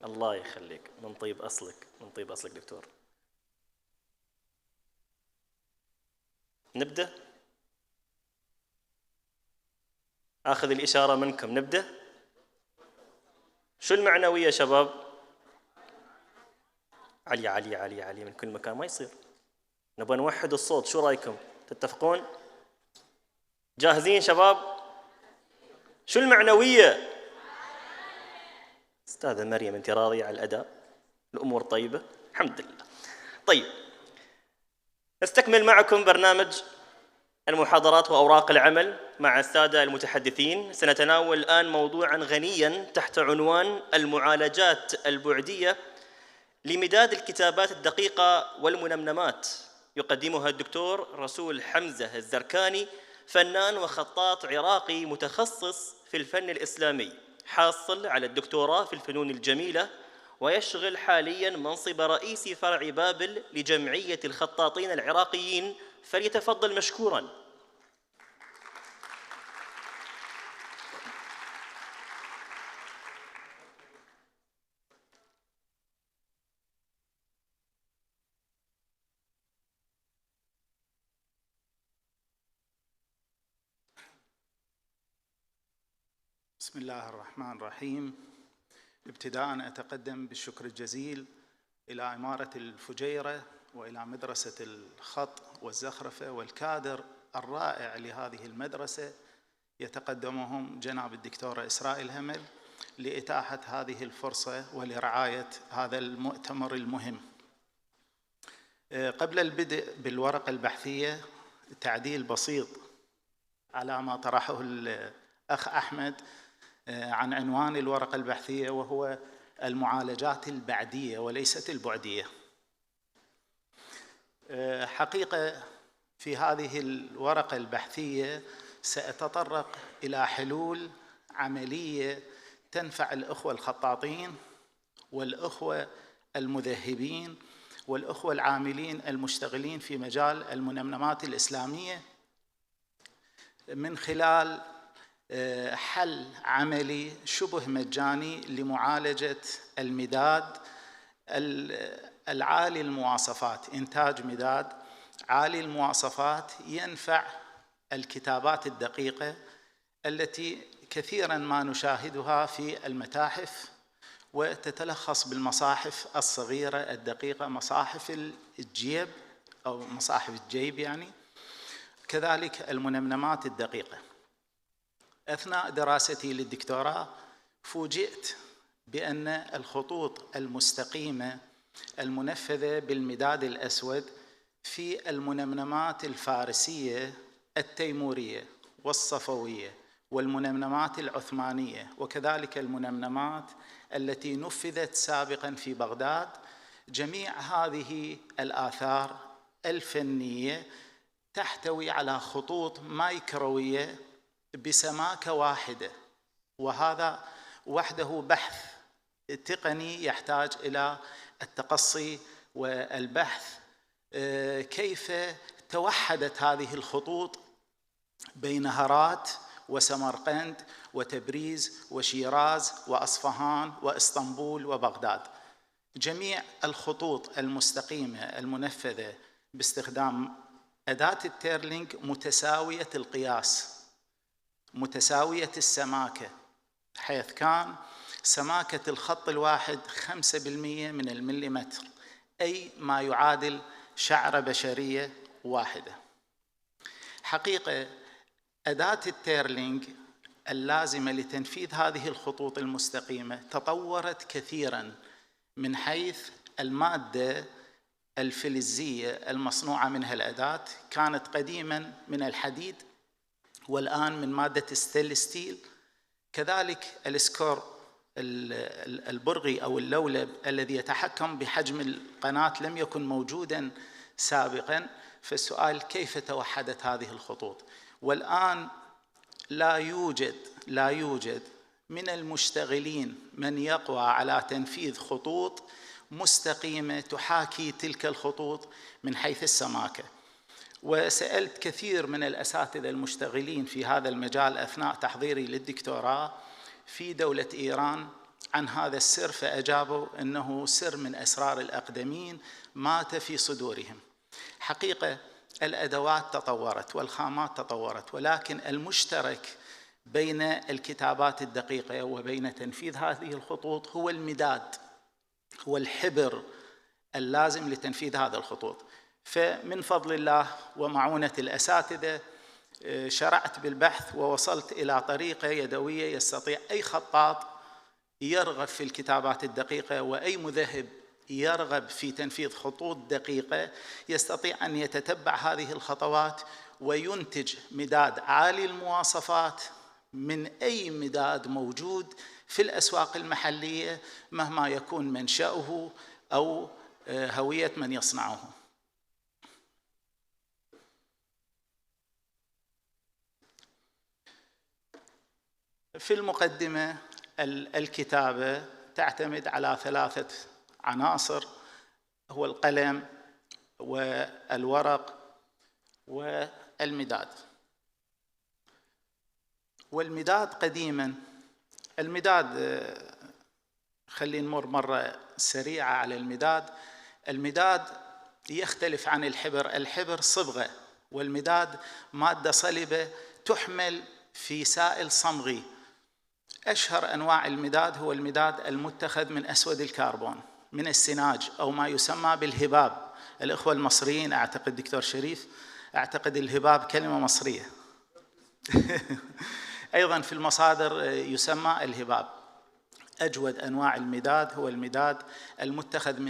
الله يخليك، من طيب أصلك، من طيب أصلك دكتور. نبدأ؟ آخذ الإشارة منكم، نبدأ؟ شو المعنوية يا شباب؟ علي علي علي علي من كل مكان، ما يصير. نبغى نوحد الصوت، شو رأيكم؟ تتفقون؟ جاهزين شباب؟ شو المعنوية؟ أستاذة مريم، أنت راضية على الأداء؟ الأمور طيبة؟ الحمد لله. طيب، نستكمل معكم برنامج المحاضرات وأوراق العمل مع السادة المتحدثين. سنتناول الآن موضوعاً غنياً تحت عنوان المعالجات البعدية لمداد الكتابات الدقيقة والمنمنمات، يقدمها الدكتور رسول حمزة الزركاني، فنان وخطاط عراقي متخصص في الفن الإسلامي، حاصل على الدكتوراه في الفنون الجميلة، ويشغل حالياً منصب رئيس فرع بابل لجمعية الخطاطين العراقيين، فليتفضل مشكوراً. بسم الله الرحمن الرحيم. ابتداء أتقدم بالشكر الجزيل إلى عمارة الفجيرة وإلى مدرسة الخط والزخرفة والكادر الرائع لهذه المدرسة، يتقدمهم جناب الدكتورة إسراء الهمل لإتاحة هذه الفرصة ولرعاية هذا المؤتمر المهم. قبل البدء بالورقة البحثية تعديل بسيط على ما طرحه الأخ أحمد عن عنوان الورقة البحثية، وهو المعالجات البعدية وليست البعدية. حقيقة في هذه الورقة البحثية سأتطرق إلى حلول عملية تنفع الأخوة الخطاطين والأخوة المذهبين والأخوة العاملين المشتغلين في مجال المنمنمات الإسلامية، من خلال حل عملي شبه مجاني لمعالجة المداد العالي المواصفات، إنتاج مداد عالي المواصفات ينفع الكتابات الدقيقة التي كثيراً ما نشاهدها في المتاحف وتتلخص بالمصاحف الصغيرة الدقيقة، مصاحف الجيب أو مصاحف الجيب يعني، كذلك المنمنمات الدقيقة. أثناء دراستي للدكتوراه فوجئت بأن الخطوط المستقيمة المنفذة بالمداد الأسود في المنمنمات الفارسية التيمورية والصفوية والمنمنمات العثمانية، وكذلك المنمنمات التي نفذت سابقاً في بغداد، جميع هذه الآثار الفنية تحتوي على خطوط مايكروية بسماكة واحدة، وهذا وحده بحث تقني يحتاج إلى التقصي والبحث، كيف توحدت هذه الخطوط بين هرات وسمرقند وتبريز وشيراز وأصفهان وإسطنبول وبغداد. جميع الخطوط المستقيمة المنفذة باستخدام أداة التيرلينج متساوية القياس، متساوية السماكة، حيث كان سماكة الخط الواحد 5% من المليمتر، أي ما يعادل شعرة بشرية واحدة. حقيقة أداة التيرلينج اللازمة لتنفيذ هذه الخطوط المستقيمة تطورت كثيراً من حيث المادة الفلزية المصنوعة منها الأداة، كانت قديماً من الحديد والآن من مادة ستيل ستيل. كذلك السكور البرغي أو اللولب الذي يتحكم بحجم القناة لم يكن موجوداً سابقاً. فالسؤال كيف توحدت هذه الخطوط؟ والآن لا يوجد من المشتغلين من يقوى على تنفيذ خطوط مستقيمة تحاكي تلك الخطوط من حيث السماكة. وسألت كثير من الأساتذة المشتغلين في هذا المجال أثناء تحضيري للدكتوراه في دولة إيران عن هذا السر، فأجابوا أنه سر من أسرار الأقدمين مات في صدورهم. حقيقة الأدوات تطورت والخامات تطورت، ولكن المشترك بين الكتابات الدقيقة وبين تنفيذ هذه الخطوط هو المداد، هو الحبر اللازم لتنفيذ هذه الخطوط. فمن فضل الله ومعونة الأساتذة شرعت بالبحث ووصلت إلى طريقة يدوية يستطيع أي خطاط يرغب في الكتابات الدقيقة وأي مذهب يرغب في تنفيذ خطوط دقيقة يستطيع أن يتتبع هذه الخطوات وينتج مداد عالي المواصفات من أي مداد موجود في الأسواق المحلية مهما يكون منشأه أو هوية من يصنعه. في المقدمة الكتابة تعتمد على 3 عناصر، هو القلم والورق والمداد. والمداد قديما، المداد خلينا نمر مرة سريعة على المداد. المداد يختلف عن الحبر، الحبر صبغة والمداد مادة صلبة تحمل في سائل صمغي. أشهر أنواع المداد هو المداد المتخذ من أسود الكربون من السناج أو ما يسمى بالهباب. الإخوة المصريين أعتقد دكتور شريف أعتقد الهباب كلمة مصرية أيضا في المصادر يسمى الهباب. أجود أنواع المداد هو المداد المتخذ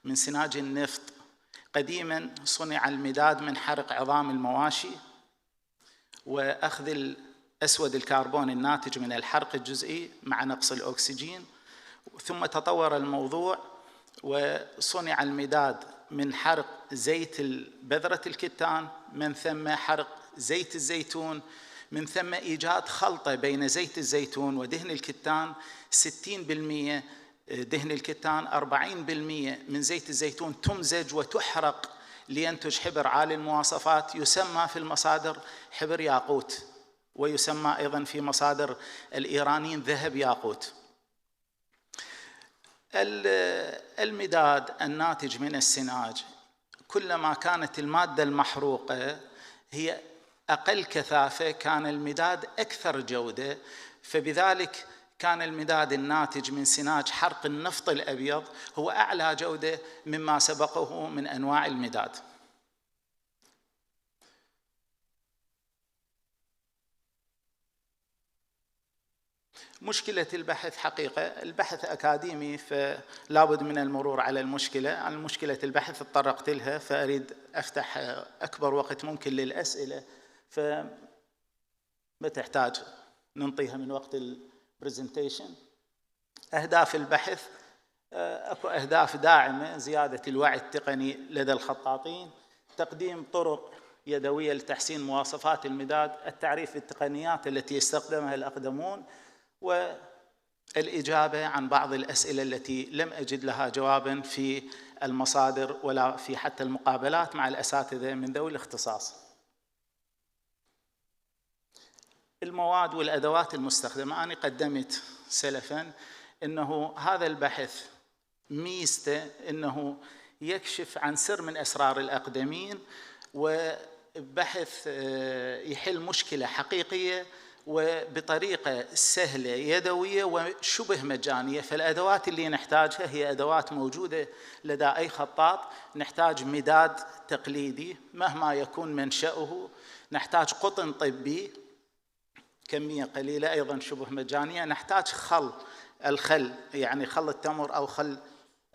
من سناج النفط. قديما صنع المداد من حرق عظام المواشي وأخذ أسود الكربون الناتج من الحرق الجزئي مع نقص الأكسجين، ثم تطور الموضوع وصنع المداد من حرق زيت بذرة الكتان، من ثم حرق زيت الزيتون، من ثم إيجاد خلطة بين زيت الزيتون ودهن الكتان. 60% دهن الكتان، 40% من زيت الزيتون تمزج وتحرق لينتج حبر عالي المواصفات يسمى في المصادر حبر ياقوت، ويسمى أيضا في مصادر الإيرانيين ذهب ياقوت. المداد الناتج من السناج كلما كانت المادة المحروقة هي أقل كثافة كان المداد أكثر جودة، فبذلك كان المداد الناتج من سناج حرق النفط الأبيض هو أعلى جودة مما سبقه من أنواع المداد. مشكلة البحث حقيقة البحث أكاديمي، فلا بد من المرور على المشكلة. عن مشكلة البحث تطرقت لها، فأريد أفتح أكبر وقت ممكن للأسئلة، فما تحتاج ننطيها من وقت البرزنتيشن. أهداف البحث، أكو أهداف داعمة: زيادة الوعي التقني لدى الخطاطين، تقديم طرق يدوية لتحسين مواصفات المداد، التعريف بالتقنيات التي يستخدمها الأقدمون، والإجابة عن بعض الأسئلة التي لم أجد لها جواباً في المصادر ولا في حتى المقابلات مع الأساتذة من ذوي الاختصاص. المواد والأدوات المستخدمة، أنا قدمت سلفاً أنه هذا البحث ميزته أنه يكشف عن سر من أسرار الأقدمين، وبحث يحل مشكلة حقيقية وبطريقة سهلة يدوية وشبه مجانية. فالأدوات اللي نحتاجها هي أدوات موجودة لدى أي خطاط. نحتاج مداد تقليدي مهما يكون منشأه، نحتاج قطن طبي كمية قليلة أيضا شبه مجانية، نحتاج الخل يعني خل التمر أو خل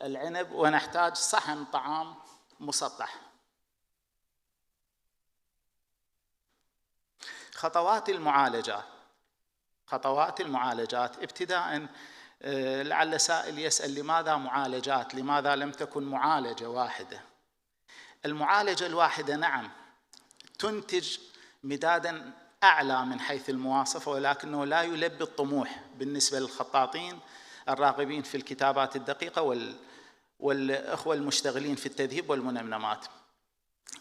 العنب، ونحتاج صحن طعام مسطح. خطوات المعالجات ابتداء، لعل سائل يسأل لماذا معالجات؟ لماذا لم تكن معالجة واحدة؟ المعالجة الواحدة نعم تنتج مدادا أعلى من حيث المواصفة، ولكنه لا يلبي الطموح بالنسبة للخطاطين الراغبين في الكتابات الدقيقة والأخوة المشتغلين في التذهيب والمنمنمات.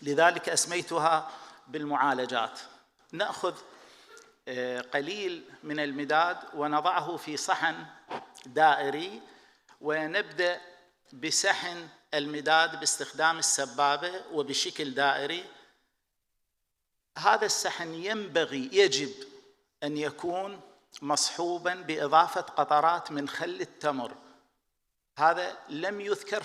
لذلك أسميتها بالمعالجات. نأخذ قليل من المداد ونضعه في صحن دائري، ونبدأ بسحن المداد باستخدام السبابة وبشكل دائري. هذا السحن يجب أن يكون مصحوباً بإضافة قطرات من خل التمر. هذا لم يذكر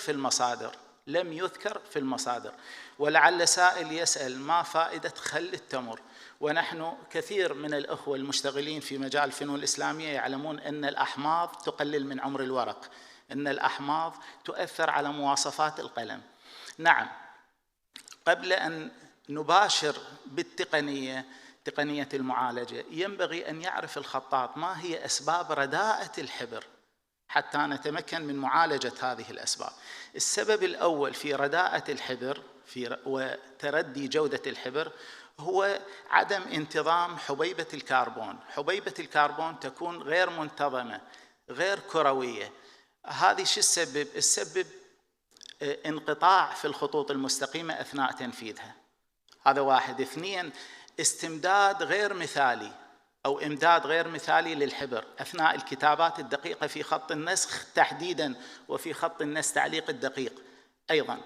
في المصادر، ولعل سائل يسأل ما فائدة خل التمر؟ ونحن كثير من الأخوة المشتغلين في مجال الفنون الإسلامية يعلمون أن الأحماض تقلل من عمر الورق، أن الأحماض تؤثر على مواصفات القلم. نعم، قبل أن نباشر بالتقنية، تقنية المعالجة، ينبغي أن يعرف الخطاط ما هي أسباب رداءة الحبر حتى نتمكن من معالجة هذه الأسباب. السبب الأول في رداءة الحبر وتردي جودة الحبر هو عدم انتظام حبيبة الكربون. حبيبة الكربون تكون غير منتظمة، غير كروية. هذه شو السبب؟ السبب انقطاع في الخطوط المستقيمة أثناء تنفيذها. هذا واحد. اثنين، استمداد غير مثالي أو إمداد غير مثالي للحبر أثناء الكتابات الدقيقة في خط النسخ تحديداً، وفي خط النسخ تعليق الدقيق أيضاً.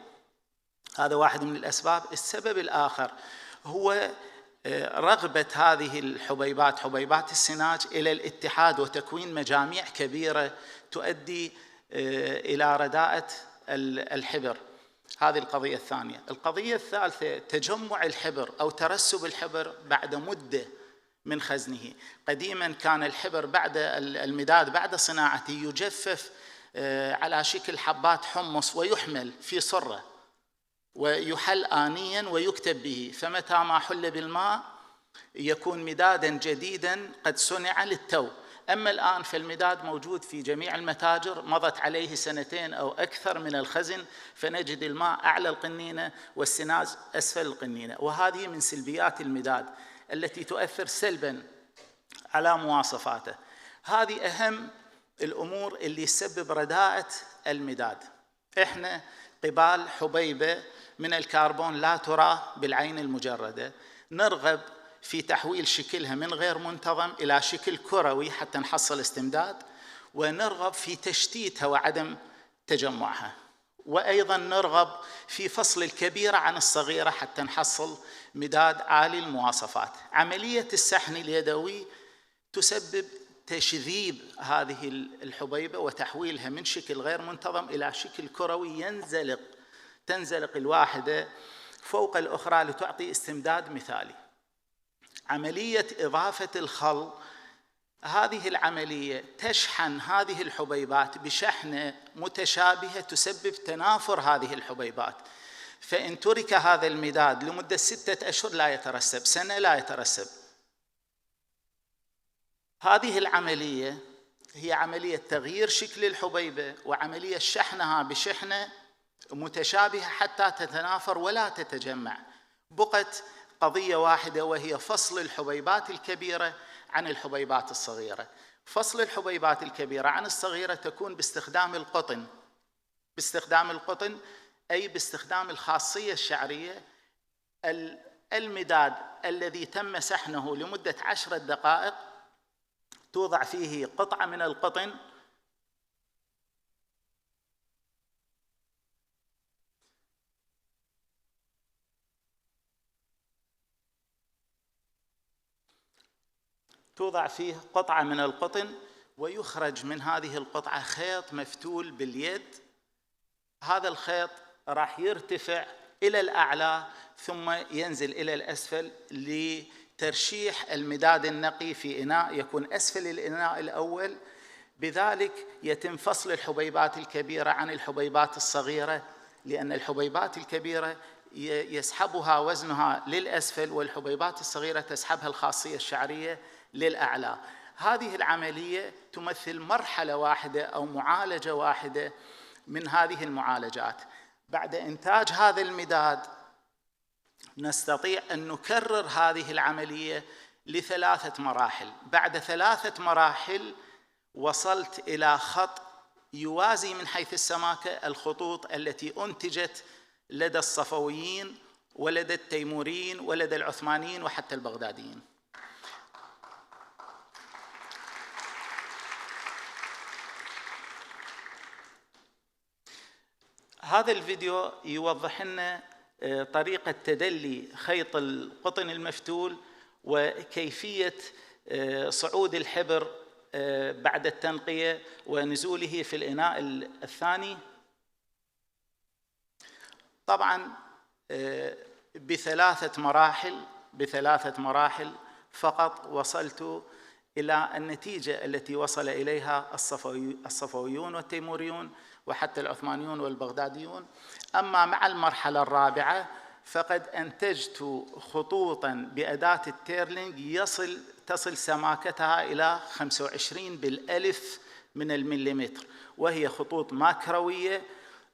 هذا واحد من الأسباب. السبب الآخر هو رغبة هذه الحبيبات، حبيبات السناج، إلى الاتحاد وتكوين مجاميع كبيرة تؤدي إلى رداءة الحبر. هذه القضية الثانية. القضية الثالثة تجمع الحبر أو ترسب الحبر بعد مدة من خزنه. قديما كان الحبر بعد المداد بعد صناعته يجفف على شكل حبات حمص ويحمل في صرة ويحل آنيا ويكتب به، فمتى ما حل بالماء يكون مدادا جديدا قد صنع للتو. أما الآن فالمداد موجود في جميع المتاجر، مضت عليه 2 أو أكثر من الخزن، فنجد الماء أعلى القنينة والسناج أسفل القنينة. وهذه من سلبيات المداد التي تؤثر سلباً على مواصفاته. هذه أهم الأمور اللي تسبب رداءة المداد. إحنا قبال حبيبة من الكربون لا ترى بالعين المجردة، نرغب في تحويل شكلها من غير منتظم إلى شكل كروي حتى نحصل استمداد، ونرغب في تشتيتها وعدم تجمعها، وأيضاً نرغب في فصل الكبيرة عن الصغيرة حتى نحصل مداد عالي المواصفات. عملية السحن اليدوي تسبب تشذيب هذه الحبيبة وتحويلها من شكل غير منتظم إلى شكل كروي تنزلق الواحدة فوق الأخرى لتعطي استمداد مثالي. عملية إضافة الخل، هذه العملية تشحن هذه الحبيبات بشحنة متشابهة تسبب تنافر هذه الحبيبات، فإن ترك هذا المداد لمدة 6 أشهر لا يترسب، سنة لا يترسب. هذه العملية هي عملية تغيير شكل الحبيبة وعملية شحنها بشحنة متشابهة حتى تتنافر ولا تتجمع. بقت قضية واحدة وهي فصل الحبيبات الكبيرة عن الحبيبات الصغيرة. فصل الحبيبات الكبيرة عن الصغيرة تكون باستخدام القطن، أي باستخدام الخاصية الشعرية. المداد الذي تم سحنه لمدة 10 دقائق توضع فيه قطعة من القطن توضع فيه قطعة من القطن، ويخرج من هذه القطعة خيط مفتول باليد. هذا الخيط راح يرتفع إلى الأعلى ثم ينزل إلى الأسفل لترشيح المداد النقي في إناء يكون أسفل الإناء الأول. بذلك يتم فصل الحبيبات الكبيرة عن الحبيبات الصغيرة، لأن الحبيبات الكبيرة يسحبها وزنها للأسفل، والحبيبات الصغيرة تسحبها الخاصية الشعرية للأعلى. هذه العملية تمثل مرحلة واحدة أو معالجة واحدة من هذه المعالجات. بعد إنتاج هذا المداد نستطيع أن نكرر هذه العملية ل3 مراحل. بعد 3 مراحل وصلت إلى خط يوازي من حيث السماكة الخطوط التي أنتجت لدى الصفويين ولدى التيموريين ولدى العثمانيين وحتى البغداديين. هذا الفيديو يوضح لنا طريقة تدلي خيط القطن المفتول وكيفية صعود الحبر بعد التنقية ونزوله في الإناء الثاني. طبعا ب3 مراحل فقط وصلت إلى النتيجة التي وصل إليها الصفويون والتيموريون وحتى العثمانيون والبغداديون. أما مع المرحلة الرابعة فقد أنتجت خطوطاً بأداة التيرلينج تصل سماكتها إلى 25 بالألف من المليمتر، وهي خطوط ماكروية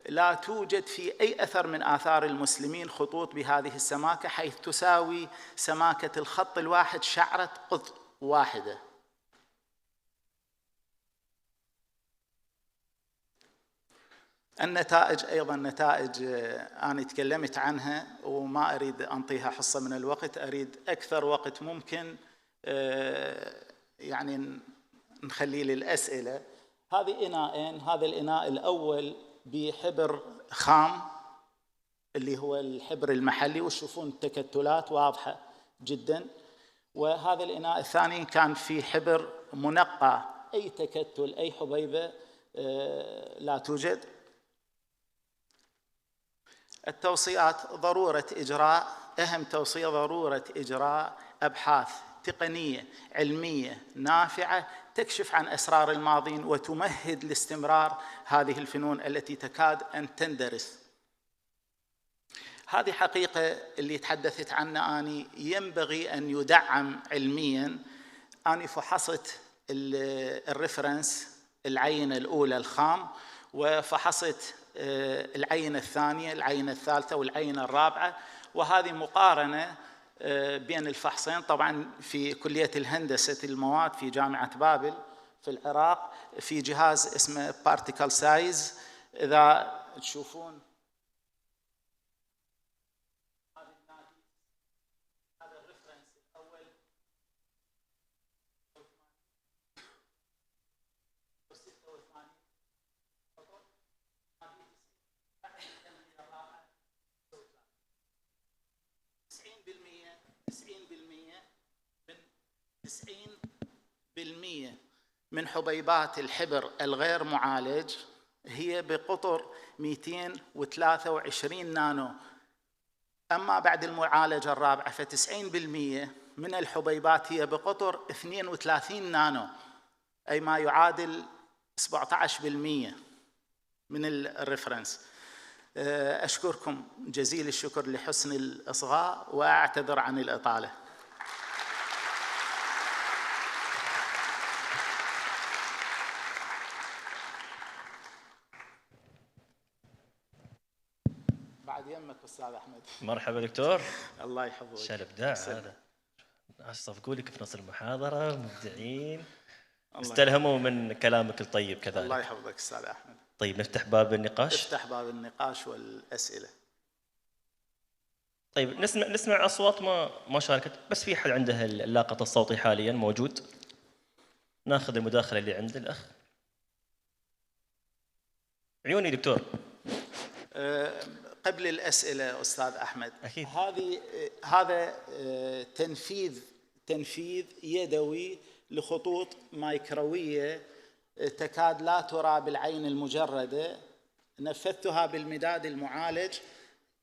لا توجد في أي أثر من آثار المسلمين خطوط بهذه السماكة، حيث تساوي سماكة الخط الواحد شعرة قطن واحدة. النتائج أيضاً نتائج أنا تكلمت عنها وما أريد أنطيها حصة من الوقت، أريد أكثر وقت ممكن يعني نخليه للأسئلة. هذه إناءين، هذا الإناء الأول بحبر خام اللي هو الحبر المحلي وتشوفون التكتلات واضحة جداً، وهذا الإناء الثاني كان في حبر منقى، أي تكتل أي حبيبة لا توجد. التوصيات أهم توصية ضرورة إجراء أبحاث تقنية علمية نافعة تكشف عن أسرار الماضين وتمهد لاستمرار هذه الفنون التي تكاد أن تندرس. هذه حقيقة اللي تحدثت عنها أني ينبغي أن يدعم علمياً. أنا فحصت الريفرنس العينة الأولى الخام، وفحصت العينة الثانية، العينة الثالثة والعينة الرابعة، وهذه مقارنة بين الفحصين طبعاً في كلية الهندسة المواد في جامعة بابل في العراق، في جهاز اسمه particle size. إذا تشوفون هذا الريفرنس الأول 86 90% من حبيبات الحبر الغير معالج هي بقطر 223 نانو. أما بعد المعالجة الرابعة ف90% من الحبيبات هي بقطر 32 نانو، أي ما يعادل 17% من الريفرنس. أشكركم جزيل الشكر لحسن الإصغاء وأعتذر عن الإطالة. بعد يمك أستاذ أحمد. مرحبا دكتور. الله يحفظك. شو الإبداع هذا. صفقوا لك في نص المحاضرة مبدعين، استلهموا من كلامك الطيب كذلك. الله يحفظك أستاذ أحمد. طيب نفتح باب النقاش. افتح باب النقاش والأسئلة. طيب نسمع أصوات ما شاركت، بس في حد عنده اللاقط الصوتي حاليا موجود؟ ناخذ المداخلة اللي عند الأخ. عيوني دكتور. قبل الأسئلة أستاذ أحمد، أكيد. هذا تنفيذ تنفيذ يدوي لخطوط مايكروية تكاد لا ترى بالعين المجردة. نفذتها بالمداد المعالج.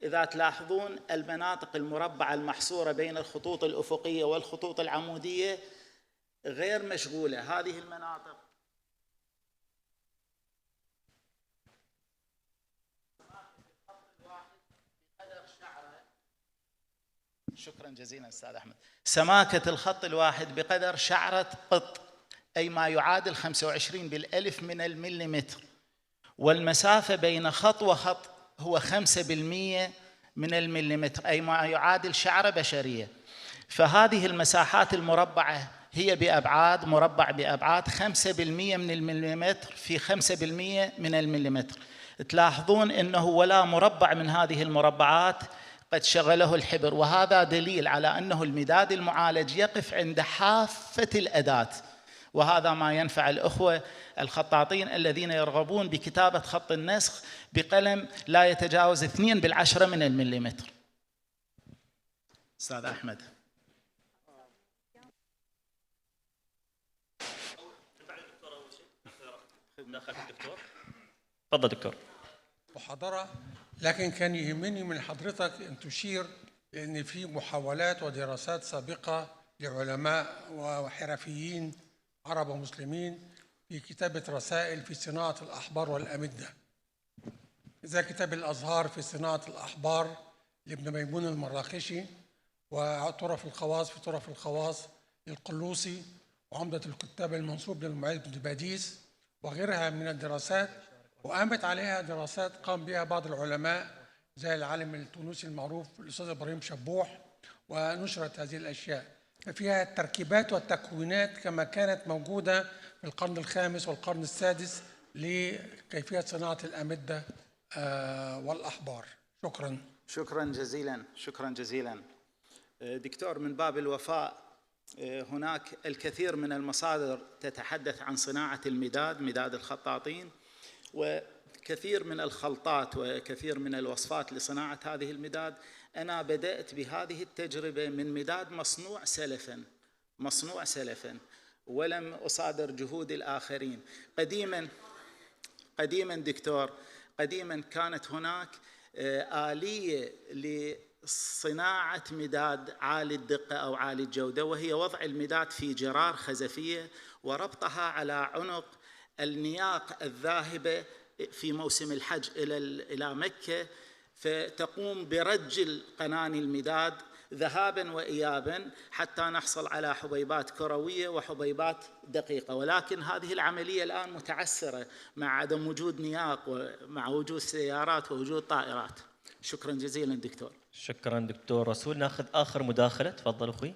إذا تلاحظون المناطق المربعة المحصورة بين الخطوط الأفقية والخطوط العمودية غير مشغولة. هذه المناطق شكرا جزيلا أستاذ أحمد. سماكة الخط الواحد بقدر شعرة قط، أي ما يعادل 25 بالألف من المليمتر، والمسافة بين خط وخط هو 5% من المليمتر، أي ما يعادل شعرة بشرية. فهذه المساحات المربعة هي بأبعاد مربع بأبعاد 5% من المليمتر في 5% من المليمتر. تلاحظون أنه ولا مربع من هذه المربعات قد شغله الحبر، وهذا دليل على أنه المداد المعالج يقف عند حافة الأداة، وهذا ما ينفع الأخوة الخطاطين الذين يرغبون بكتابة خط النسخ بقلم لا يتجاوز 2/10 من المليمتر. أستاذ أحمد. تفضل دكتور. محاضرة، لكن كان يهمني من حضرتك أن تشير لأن في محاولات ودراسات سابقة لعلماء وحرفيين عرب ومسلمين في كتابة رسائل في صناعة الأحبار والأمدة، زي كتاب الأزهار في صناعة الأحبار لابن ميمون المراقشي، وطرف الخواص في طرف الخواص للقلوسي، وعمدة الكتاب المنسوب للمعز بن باديس، وغيرها من الدراسات. وقامت عليها دراسات قام بها بعض العلماء زي العالم التونسي المعروف الأستاذ إبراهيم شبوح، ونشرت هذه الأشياء فيها التركيبات والتكوينات كما كانت موجودة في القرن الخامس والقرن السادس لكيفية صناعة الأمدة والأحبار. شكرا. شكرا جزيلا. شكرا جزيلا دكتور. من باب الوفاء، هناك الكثير من المصادر تتحدث عن صناعة المداد، مداد الخطاطين، وكثير من الخلطات وكثير من الوصفات لصناعة هذه المداد. أنا بدأت بهذه التجربة من مداد مصنوع سلفاً ولم أصادر جهود الآخرين. قديماً دكتور، قديماً كانت هناك آلية لصناعة مداد عالي الدقة أو عالي الجودة، وهي وضع المداد في جرار خزفية وربطها على عنق النياق الذاهبة في موسم الحج إلى مكة، فتقوم برج قنان المداد ذهابا وإيابا حتى نحصل على حبيبات كروية وحبيبات دقيقة. ولكن هذه العملية الآن متعسرة مع عدم وجود نياق ومع وجود سيارات ووجود طائرات. شكرا جزيلا دكتور. شكرا دكتور رسول. ناخذ آخر مداخلة. تفضل أخوي.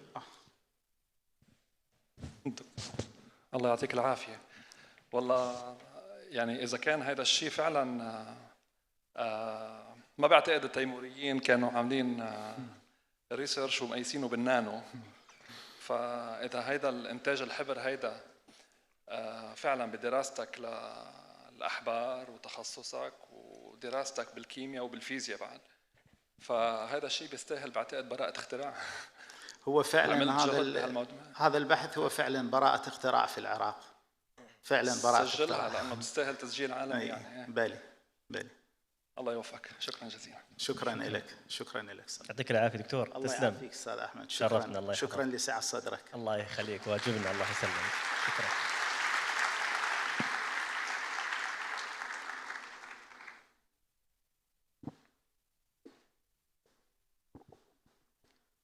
الله يعطيك العافية. والله يعني إذا كان هذا الشيء فعلا ما بعتقد التيموريين كانوا عاملين ريسيرش ومقيسينه بالنانو، فإذا هيدا الإنتاج الحبر هيدا فعلا بدراستك للأحبار وتخصصك ودراستك بالكيمياء وبالفيزياء بعد، فهذا الشيء بيستاهل بعتقد براءة اختراع. هو فعلا هذا البحث هو فعلا براءة اختراع في العراق، فعلا براءة سجلها لأنه بتستاهل تسجيل عالمي يعني. بالي. الله يوفقك. شكرا جزيلا. شكرا لك. شكرا لك. يعطيك العافية دكتور. الله تسلم. يعافيك أستاذ أحمد. شرفتنا. الله يحفظك. شكرا لسعة صدرك. الله يخليك. واجبنا. الله يسلمك. شكرا.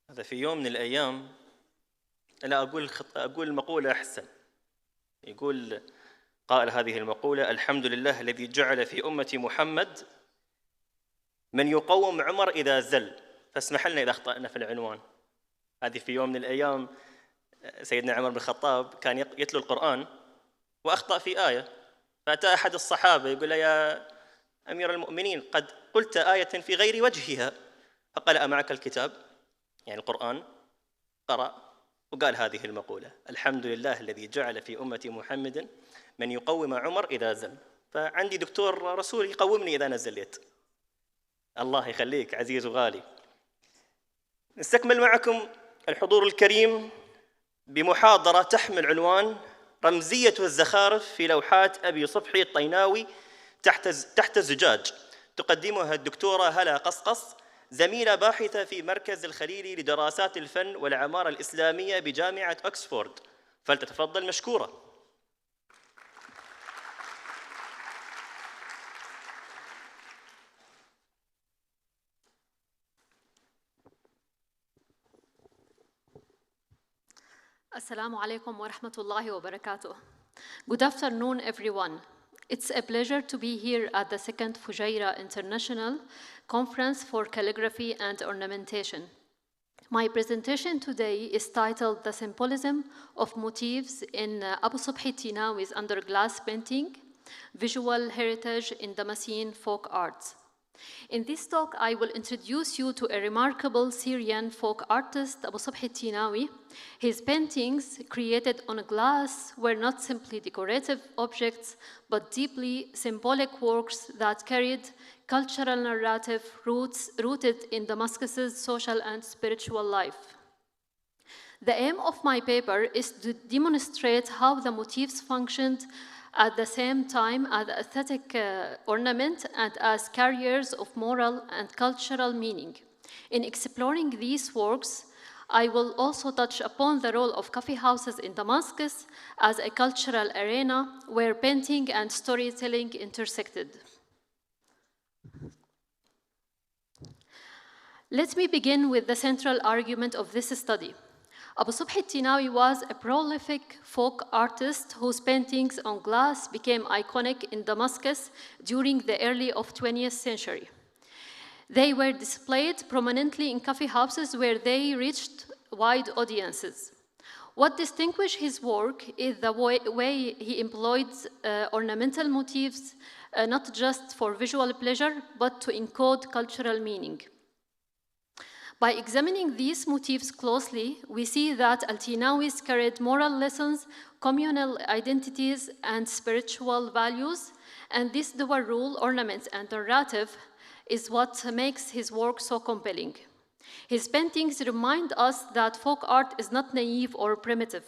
هذا في يوم من الأيام، لا أقول مقولة أحسن. يقول قائل هذه المقولة: الحمد لله الذي جعل في أمة محمد من يقوم عمر إذا زل. فاسمح لنا إذا أخطأنا في العنوان. هذه في يوم من الأيام سيدنا عمر بن الخطاب كان يتلو القرآن وأخطأ في آية، فأتى أحد الصحابة يقول له: يا أمير المؤمنين قد قلت آية في غير وجهها. فقال: أمعك الكتاب؟ يعني القرآن. قرأ وقال هذه المقولة: الحمد لله الذي جعل في أمة محمد من يقوم عمر إذا زل. فعندي دكتور رسول يقومني إذا نزلت. الله يخليك عزيز وغالي. نستكمل معكم الحضور الكريم بمحاضرة تحمل عنوان رمزية الزخارف في لوحات أبي صبحي الطيناوي تحت الزجاج، تقدمها الدكتورة هلا قصقص، زميلة باحثة في مركز الخليلي لدراسات الفن والعمارة الإسلامية بجامعة أكسفورد، فلتتفضل مشكورة. Assalamu alaikum wa rahmatullahi wa barakatuh. Good afternoon, everyone. It's a pleasure to be here at the second Fujairah International Conference for Calligraphy and Ornamentation. My presentation today is titled The Symbolism of Motifs in Abu Subhi Tinawi's Under Glass Painting, Visual Heritage in Damascene Folk Arts. In this talk, I will introduce you to a remarkable Syrian folk artist, Abu Subhi Tinawi. His paintings, created on glass, were not simply decorative objects, but deeply symbolic works that carried cultural narrative rooted in Damascus's social and spiritual life. The aim of my paper is to demonstrate how the motifs functioned at the same time as aesthetic ornament and as carriers of moral and cultural meaning. In exploring these works, I will also touch upon the role of coffee houses in Damascus as a cultural arena where painting and storytelling intersected. Let me begin with the central argument of this study. Abu Subhi Tinawi was a prolific folk artist whose paintings on glass became iconic in Damascus during the early 20th century. They were displayed prominently in coffee houses where they reached wide audiences. What distinguished his work is the way he employed ornamental motifs, not just for visual pleasure, but to encode cultural meaning. By examining these motifs closely, we see that Al-Tinawis carried moral lessons, communal identities, and spiritual values, and this dual rule, ornaments and narrative, is what makes his work so compelling. His paintings remind us that folk art is not naive or primitive.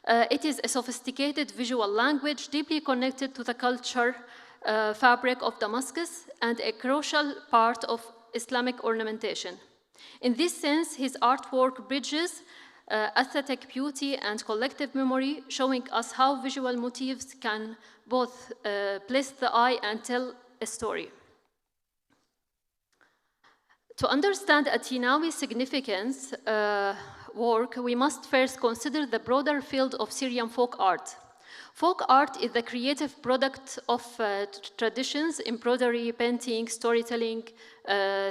It is a sophisticated visual language deeply connected to the culture fabric of Damascus and a crucial part of Islamic ornamentation. In this sense, his artwork bridges aesthetic beauty and collective memory, showing us how visual motifs can both please the eye and tell a story. To understand Tinawi's significance work, we must first consider the broader field of Syrian folk art. Folk art is the creative product of traditions, embroidery, painting, storytelling,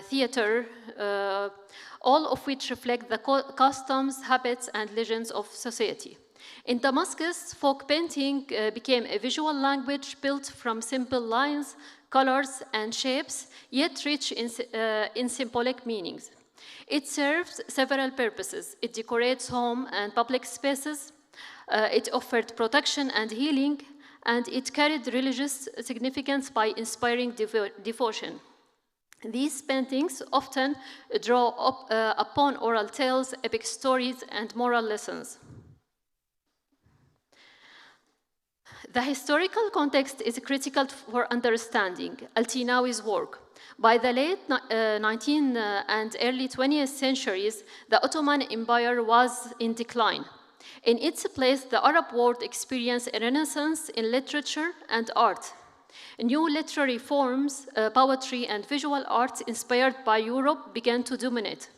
theater, all of which reflect the customs, habits, and legends of society. In Damascus, folk painting became a visual language built from simple lines, colors, and shapes, yet rich in symbolic meanings. It serves several purposes. It decorates home and public spaces, it offered protection and healing, and it carried religious significance by inspiring devotion. These paintings often draw upon oral tales, epic stories, and moral lessons. The historical context is critical for understanding Al-Tinawi's work. By the late 19th and early 20th centuries, the Ottoman Empire was in decline. In its place, the Arab world experienced a renaissance in literature and art. New literary forms, poetry and visual arts inspired by Europe began to dominate.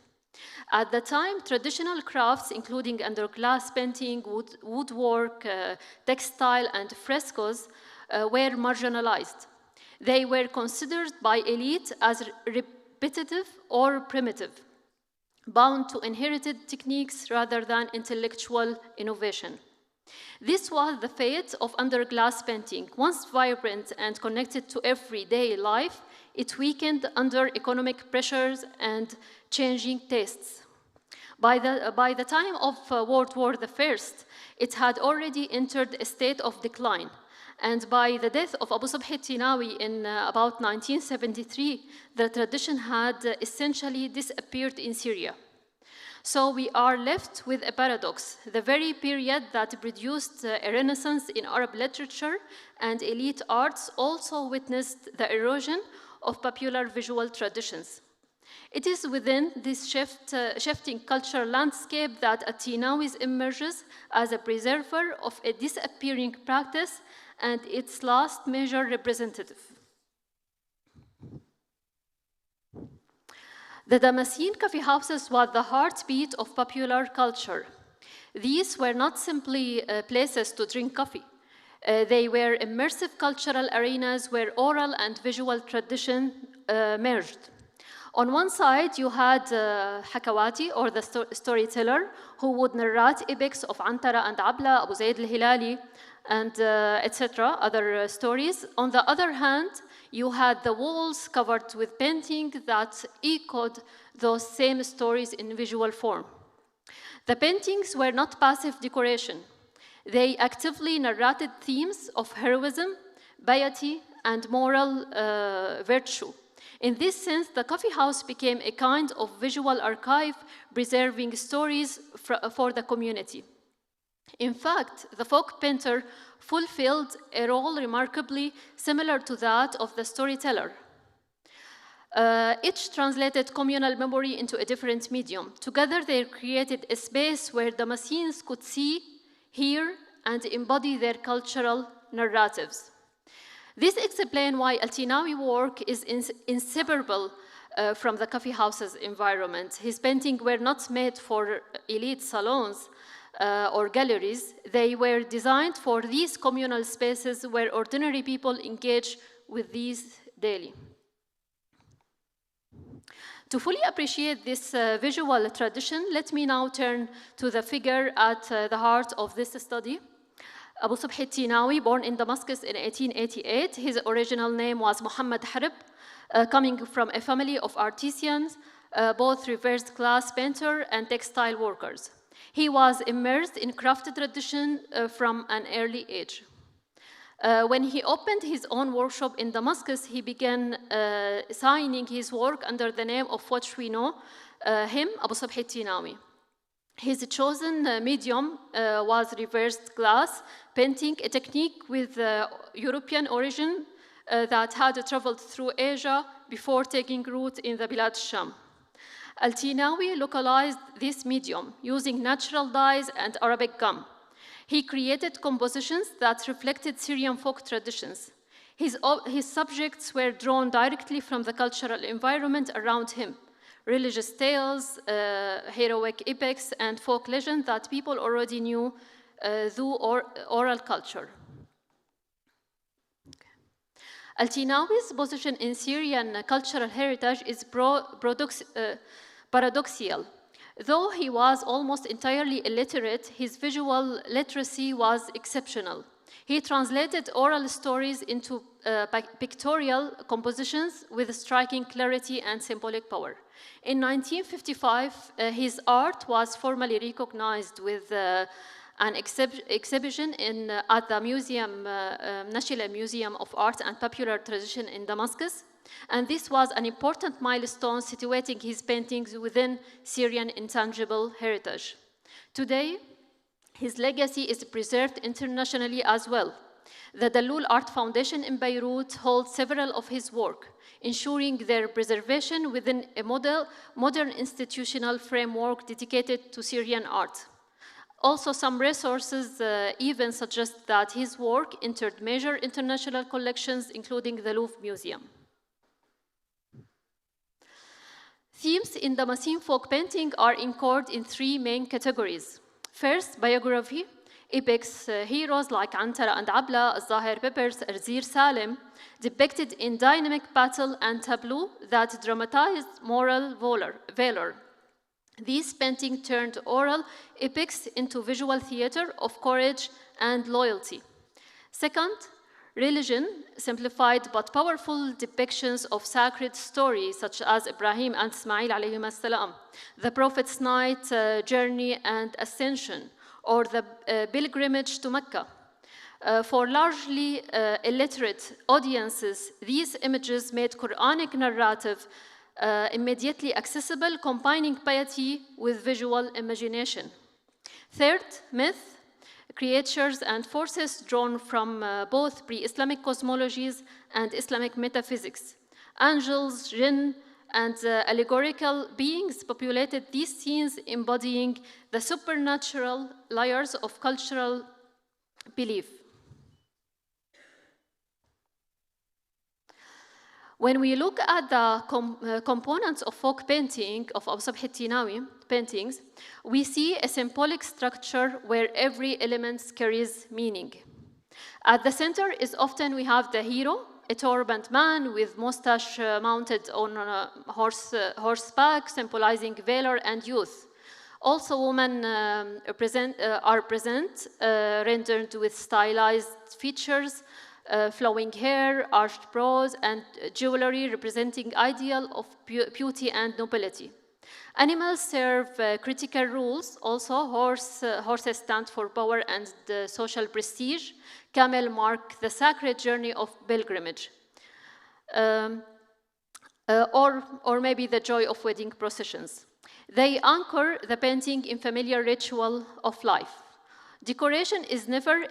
At the time, traditional crafts, including underglass painting, woodwork, textile, and frescoes, were marginalized. They were considered by elite as repetitive or primitive, bound to inherited techniques rather than intellectual innovation. This was the fate of underglass painting. Once vibrant and connected to everyday life, it weakened under economic pressures and changing tastes. By the time of World War I, it had already entered a state of decline. And by the death of Abu Subhi Tinawi in about 1973, the tradition had essentially disappeared in Syria. So we are left with a paradox. The very period that produced a renaissance in Arab literature and elite arts also witnessed the erosion of popular visual traditions. It is within this shifting cultural landscape that At-Tinawi emerges as a preserver of a disappearing practice and its last major representative. The Damascene coffee houses was the heartbeat of popular culture. These were not simply places to drink coffee. They were immersive cultural arenas where oral and visual tradition merged. On one side, you had Hakawati, or the storyteller, who would narrate epics of Antara and Abla, Abu Zayd al-Hilali, and etc., other stories. On the other hand, you had the walls covered with paintings that echoed those same stories in visual form. The paintings were not passive decoration. They actively narrated themes of heroism, piety, and moral virtue. In this sense, the coffee house became a kind of visual archive, preserving stories for the community. In fact, the folk painter fulfilled a role remarkably similar to that of the storyteller. Each translated communal memory into a different medium. Together, they created a space where Damascenes could see, hear, and embody their cultural narratives. This explains why Al-Tinawi work is inseparable from the coffee house's environment. His paintings were not made for elite salons or galleries. They were designed for these communal spaces where ordinary people engage with these daily. To fully appreciate this visual tradition, let me now turn to the figure at the heart of this study. Abu Subh al-Tinawi, born in Damascus in 1888, his original name was Muhammad Harb, coming from a family of artisans, both reversed class painter and textile workers. He was immersed in craft tradition from an early age. When he opened his own workshop in Damascus, he began signing his work under the name of what we know him, Abu Subh al-Tinawi. His chosen medium was reversed glass painting, a technique with European origin that had traveled through Asia before taking root in the Bilad Sham. Al-Tinawi localized this medium using natural dyes and Arabic gum. He created compositions that reflected Syrian folk traditions. His subjects were drawn directly from the cultural environment around him. Religious tales, heroic epics, and folk legends that people already knew through oral culture. Al-Tinawi's position in Syrian cultural heritage is paradoxical. Though he was almost entirely illiterate, his visual literacy was exceptional. He translated oral stories into pictorial compositions with striking clarity and symbolic power. In 1955, his art was formally recognized with an exhibition at the National Museum of Art and Popular Tradition in Damascus, and this was an important milestone situating his paintings within Syrian intangible heritage. Today, his legacy is preserved internationally as well. The Dallul Art Foundation in Beirut holds several of his work, ensuring their preservation within a modern institutional framework dedicated to Syrian art. Also, some resources even suggest that his work entered major international collections, including the Louvre Museum. Themes in Damascene folk painting are encoded in three main categories. First, biography. Epics heroes like Antara and Abla, Zahir Peppers, Erzir Salem, depicted in dynamic battle and tableau that dramatized moral valor. These paintings turned oral epics into visual theater of courage and loyalty. Second, religion, simplified but powerful depictions of sacred stories such as Ibrahim and Ismail alayhim as-salam, the Prophet's night journey and ascension, or the pilgrimage to Mecca. For largely illiterate audiences, these images made Quranic narrative immediately accessible, combining piety with visual imagination. Third, myth, creatures and forces drawn from both pre-Islamic cosmologies and Islamic metaphysics. Angels, jinn, and allegorical beings populated these scenes, embodying the supernatural layers of cultural belief. When we look at the components of folk painting, of Abu Sabh al-Tinawi paintings, we see a symbolic structure where every element carries meaning. At the center is often we have the hero, a turbaned man with mustache mounted on a horseback, symbolizing valor and youth. Also, women are present, rendered with stylized features, flowing hair, arched brows, and jewelry representing ideal of beauty and nobility. Animals serve critical roles. Also, horses stand for power and social prestige. Camel mark the sacred journey of pilgrimage. Or maybe the joy of wedding processions. They anchor the painting in familiar ritual of life. Decoration is never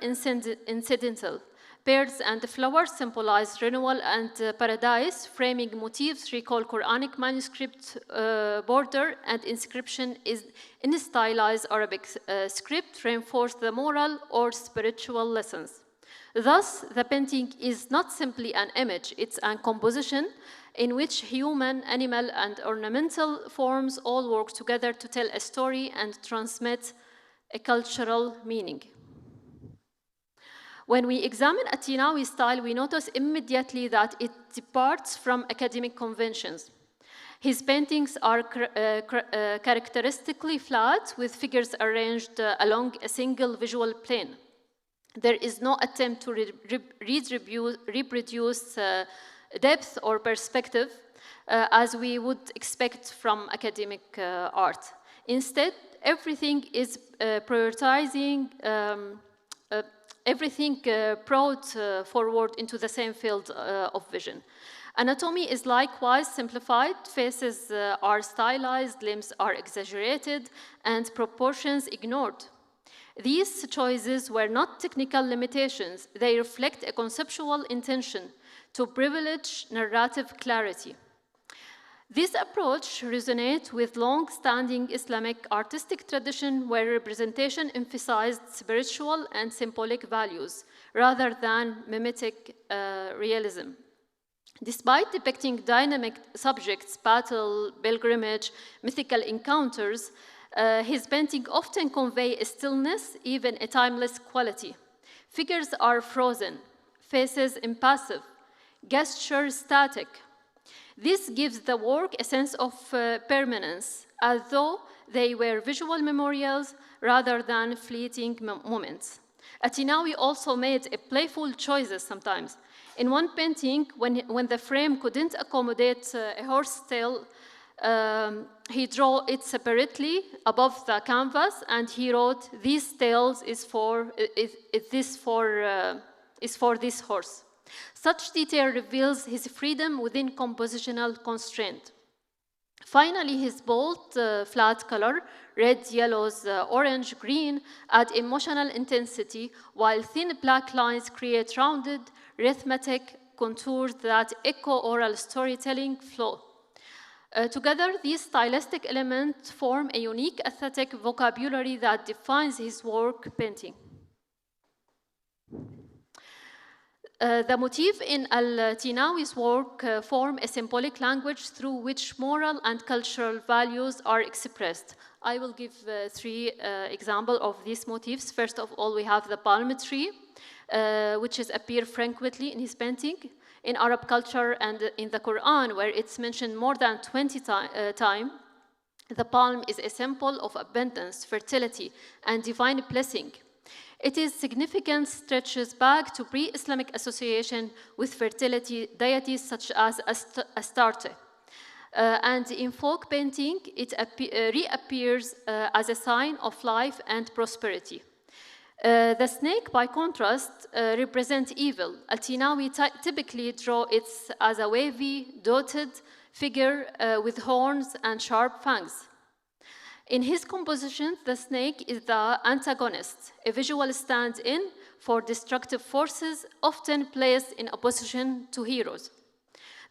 incidental. Birds and flowers symbolize renewal and paradise. Framing motifs recall Quranic manuscript border, and inscription is in stylized Arabic script reinforce the moral or spiritual lessons. Thus, the painting is not simply an image, it's a composition in which human, animal, and ornamental forms all work together to tell a story and transmit a cultural meaning. When we examine Tinawi style, we notice immediately that it departs from academic conventions. His paintings are characteristically flat, with figures arranged along a single visual plane. There is no attempt to reproduce depth or perspective as we would expect from academic art. Instead, everything is prioritizing everything brought forward into the same field of vision. Anatomy is likewise simplified. Faces are stylized, limbs are exaggerated, and proportions ignored. These choices were not technical limitations. They reflect a conceptual intention to privilege narrative clarity. This approach resonates with long-standing Islamic artistic tradition where representation emphasized spiritual and symbolic values rather than mimetic realism. Despite depicting dynamic subjects, battle, pilgrimage, mythical encounters, his painting often convey a stillness, even a timeless quality. Figures are frozen, faces impassive, gestures static. This gives the work a sense of permanence, as though they were visual memorials rather than fleeting moments. Tinawi also made playful choices sometimes. In one painting, when the frame couldn't accommodate a horse tail, he drew it separately above the canvas, and he wrote, "These tails is for this horse." Such detail reveals his freedom within compositional constraint. Finally, his bold, flat color, red, yellows, orange, green, add emotional intensity, while thin black lines create rounded, rhythmic contours that echo oral storytelling flow. Together, these stylistic elements form a unique aesthetic vocabulary that defines his work painting. The motif in Al-Tinawi's work form a symbolic language through which moral and cultural values are expressed. I will give three examples of these motifs. First of all, we have the palm tree, which appears frequently in his painting. In Arab culture and in the Quran, where it's mentioned more than 20 times, the palm is a symbol of abundance, fertility, and divine blessing. Its significance stretches back to pre-Islamic association with fertility deities such as Astarte. And in folk painting, it reappears as a sign of life and prosperity. The snake, by contrast, represents evil. Al-Tinawi typically draws it as a wavy, dotted figure with horns and sharp fangs. In his composition, the snake is the antagonist, a visual stand-in for destructive forces often placed in opposition to heroes.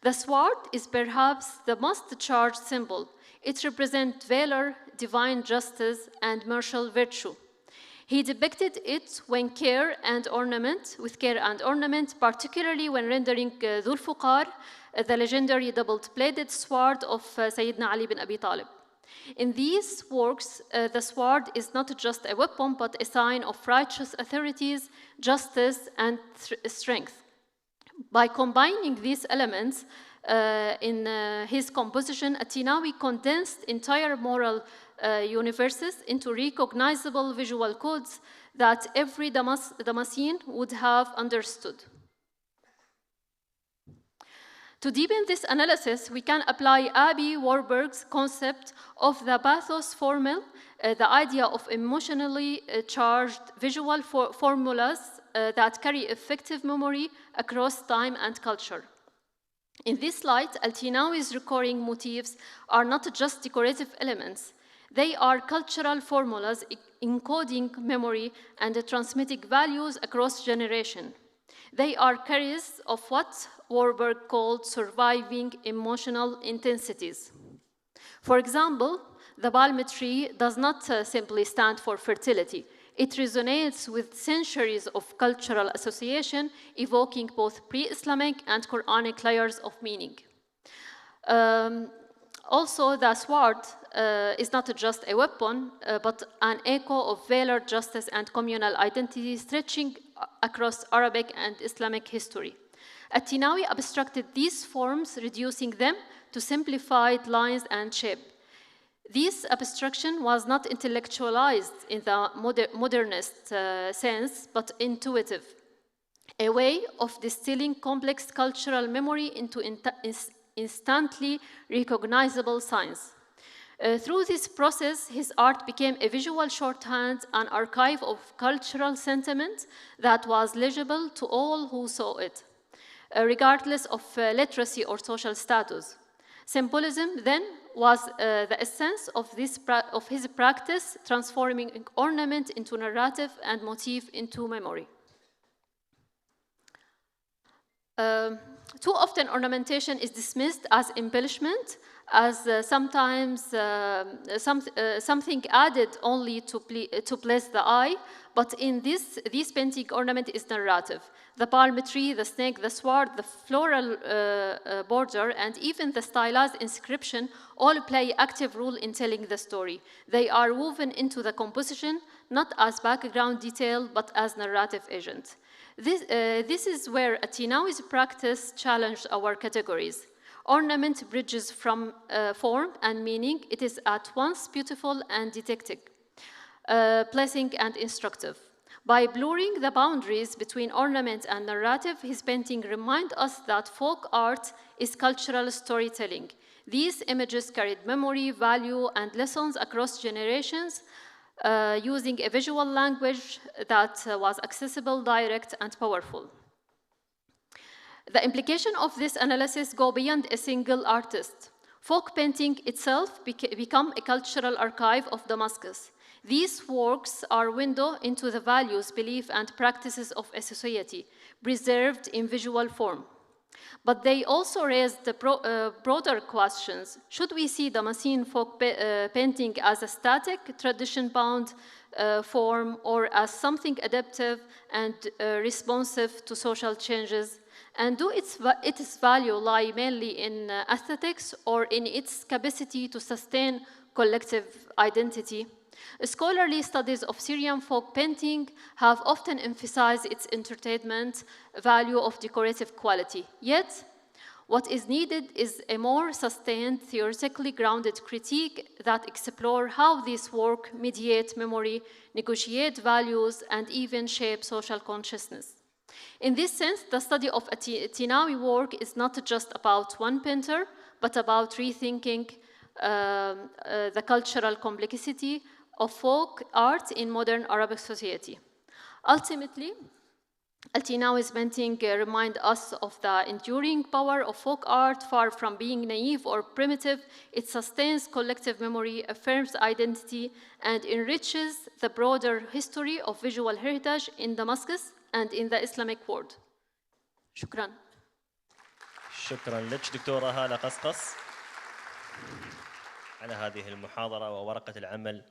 The sword is perhaps the most charged symbol. It represents valor, divine justice, and martial virtue. He depicted it with care and ornament, particularly when rendering Dhul Fuqar, the legendary double-bladed sword of Sayyidina Ali bin Abi Talib. In these works, the sword is not just a weapon, but a sign of righteous authorities, justice, and strength. By combining these elements in his composition, At-Tinawi condensed entire moral universes into recognizable visual codes that every Damascene would have understood. To deepen this analysis, we can apply Aby Warburg's concept of the pathos formula, the idea of emotionally charged visual formulas that carry effective memory across time and culture. In this light, Al-Tinawi's recurring motifs are not just decorative elements. They are cultural formulas encoding memory and transmitting values across generations. They are carriers of what Warburg called surviving emotional intensities. For example, the palm tree does not simply stand for fertility. It resonates with centuries of cultural association, evoking both pre-Islamic and Quranic layers of meaning. Also, the sword is not just a weapon, but an echo of valor, justice, and communal identity stretching across Arabic and Islamic history. At-Tinawi abstracted these forms, reducing them to simplified lines and shape. This abstraction was not intellectualized in the modernist sense, but intuitive, a way of distilling complex cultural memory into instantly recognizable signs. Through this process, his art became a visual shorthand, an archive of cultural sentiment that was legible to all who saw it, regardless of literacy or social status. Symbolism, then, was the essence of his practice, transforming ornament into narrative and motif into memory. Too often, ornamentation is dismissed as embellishment, as sometimes something added only to please the eye, but in this painting, ornament is narrative. The palm tree, the snake, the sword, the floral border, and even the stylized inscription all play active role in telling the story. They are woven into the composition, not as background detail, but as narrative agent. This is where At-Tinawi's practice challenged our categories. Ornament bridges from form and meaning. It is at once beautiful and didactic, pleasing and instructive. By blurring the boundaries between ornament and narrative, his painting reminds us that folk art is cultural storytelling. These images carried memory, value, and lessons across generations, using a visual language that was accessible, direct, and powerful. The implication of this analysis go beyond a single artist. Folk painting itself become a cultural archive of Damascus. These works are a window into the values, beliefs, and practices of a society, preserved in visual form. But they also raise the broader questions. Should we see Damascene folk painting as a static, tradition-bound form, or as something adaptive and responsive to social changes? And do its value lie mainly in aesthetics or in its capacity to sustain collective identity? Scholarly studies of Syrian folk painting have often emphasized its entertainment value of decorative quality. Yet, what is needed is a more sustained, theoretically grounded critique that explore how this work mediate memory, negotiate values, and even shape social consciousness. In this sense, the study of At-Tinawi work is not just about one painter, but about rethinking the cultural complexity of folk art in modern Arabic society. Ultimately, Al-Tinawi's painting remind us of the enduring power of folk art. Far from being naive or primitive, it sustains collective memory, affirms identity, and enriches the broader history of visual heritage in Damascus and in the Islamic world. شكرا. شكرا لك دكتورة هالة قصقص على هذه المحاضرة وورقة العمل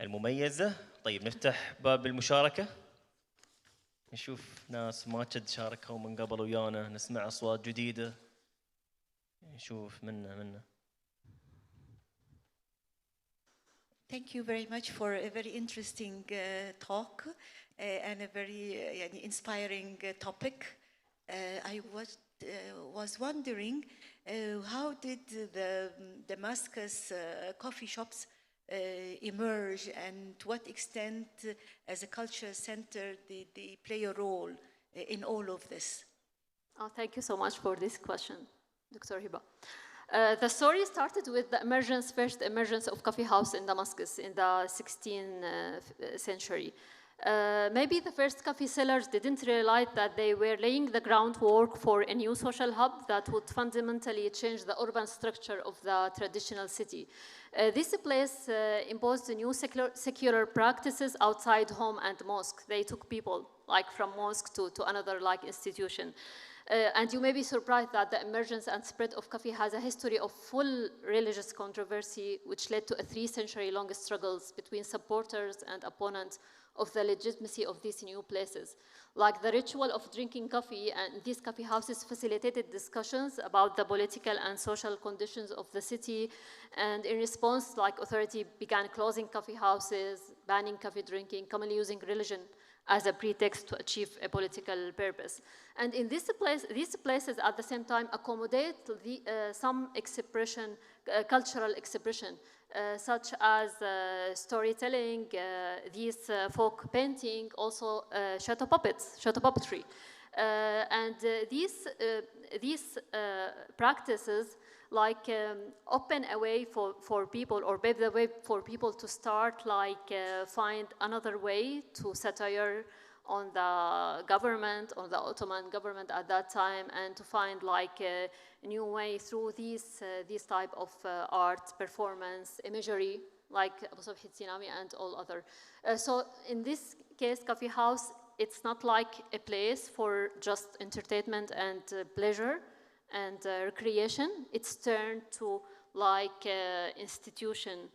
المميزة. طيب نفتح باب المشاركة، نشوف ناس ما قد شاركوا من قبل ويانا، نسمع أصوات جديدة، نشوف منا. Thank you very much for a very interesting talk and a very inspiring topic. I was wondering how did the Damascus coffee shops emerge, and to what extent as a cultural center they play a role in all of this? Oh, thank you so much for this question, Dr. Hiba. The story started with the first emergence of coffee house in Damascus in the 16th century. Maybe the first coffee sellers didn't realize that they were laying the groundwork for a new social hub that would fundamentally change the urban structure of the traditional city. This place imposed new secular practices outside home and mosque. They took people from mosque to another institution. And you may be surprised that the emergence and spread of coffee has a history of full religious controversy, which led to a 3-century-long struggles between supporters and opponents of the legitimacy of these new places. Like the ritual of drinking coffee, and these coffee houses facilitated discussions about the political and social conditions of the city, and in response, authority began closing coffee houses, banning coffee drinking, commonly using religion as a pretext to achieve a political purpose. And in these places at the same time accommodate some expression, cultural expression, such as storytelling, these folk painting, also shadow puppetry. And these practices open a way for people, or pave the way for people to start find another way to satire on the government, on the Ottoman government at that time, and to find a new way through these type of art, performance, imagery, like Abu Subh al-Tinawi and all other. So in this case, coffee house, it's not like a place for just entertainment and pleasure and recreation. It's turned to institution,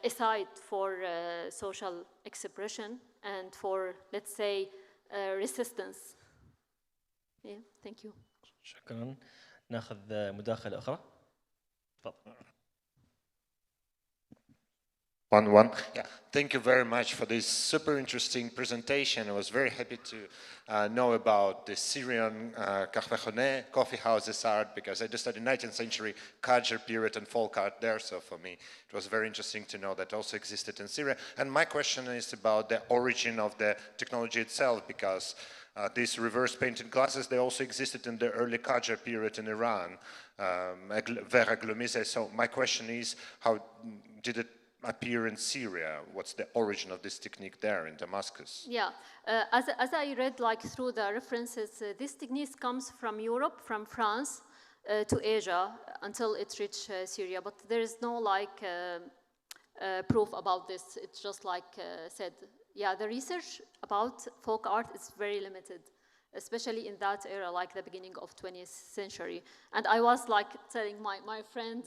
a site for social expression and for, let's say, resistance. Yeah, thank you. شكرا. ناخذ مداخلة أخرى. تفضل. Yeah, thank you very much for this super interesting presentation. I was very happy to know about the Syrian coffee houses art, because I just studied 19th century culture period and folk art there. So for me, it was very interesting to know that also existed in Syria. And my question is about the origin of the technology itself, because these reverse painted glasses, they also existed in the early Qajar period in Iran, Vera Glomizet. So my question is, how did it appear in Syria? What's the origin of this technique there in Damascus? Yeah, as I read through the references, this technique comes from Europe, from France to Asia until it reached Syria. But there is no proof about this. It's just said. Yeah, the research about folk art is very limited, especially in that era, the beginning of 20th century. And I was telling my friend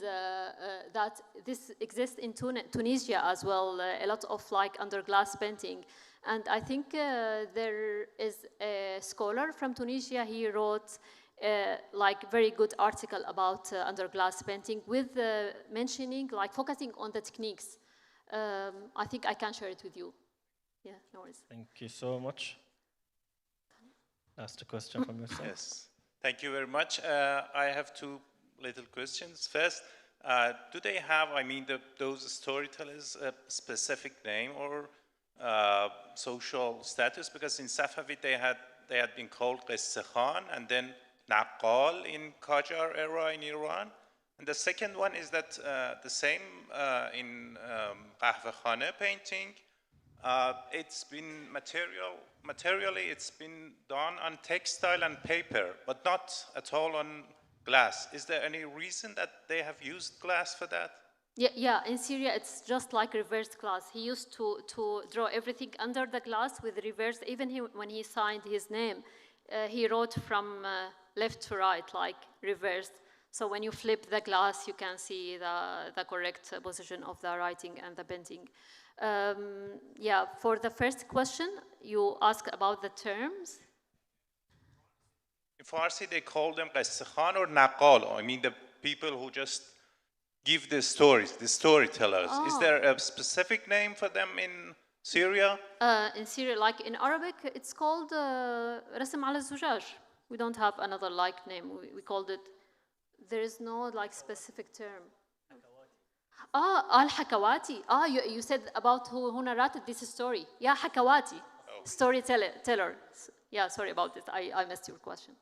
that this exists in Tunisia as well, a lot of under glass painting. And I think there is a scholar from Tunisia, he wrote very good article about under glass painting with mentioning, focusing on the techniques. I think I can share it with you. Yeah, no worries. Thank you so much. Ask a question from yourself. Yes, thank you very much. I have two little questions. First, do they have, those storytellers, a specific name or social status? Because in Safavid they had been called Qisse Khan and then Naqal in Qajar era in Iran. And the second one is that the same in Qahwa Khane painting, it's been materially it's been done on textile and paper, but not at all on glass. Is there any reason that they have used glass for that? Yeah, in Syria it's just like reverse glass. He used to draw everything under the glass with reverse. Even when he signed his name, he wrote from left to right, like reversed. So when you flip the glass, you can see the correct position of the writing and the painting. Yeah, for the first question, you ask about the terms. In Farsi, they call them qisse khan or naqal. I mean, the people who just give the stories, the storytellers. Oh. Is there a specific name for them in Syria? In Syria, like in Arabic, it's called رسم على الزجاج. We don't have another like name. We called it. There is no like specific term. Al-Hakawati. You said about who narrated this story. Yeah, Hakawati. Oh. Storyteller. Yeah, sorry about this. I missed your question.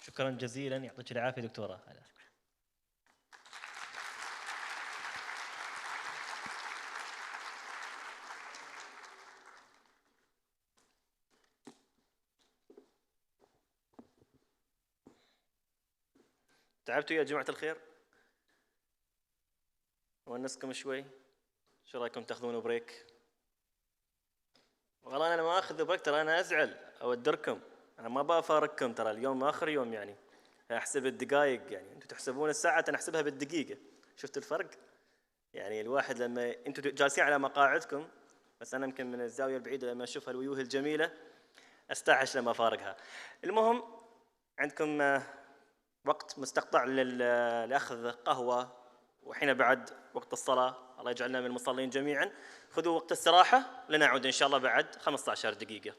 شكرا جزيلا يعطيك العافية دكتورة. تعبتوا يا جماعة الخير؟ ونسكم شوي؟ شو رايكم تاخذون بريك؟ والله أنا ما آخذ بريك، ترى أنا أزعل أودركم، أنا ما بفارقكم، ترى اليوم آخر يوم يعني، أحسب الدقائق يعني، أنتم تحسبون الساعة أنا أحسبها بالدقيقة، شفتوا الفرق؟ يعني الواحد لما أنتم جالسين على مقاعدكم، بس أنا يمكن من الزاوية البعيدة لما أشوف الوجوه الجميلة أستعش لما أفارقها. المهم عندكم وقت مستقطع لأخذ قهوة، وحين بعد وقت الصلاة، الله يجعلنا من المصلين جميعا. خذوا وقت استراحة، لنعود إن شاء الله بعد 15 دقيقة.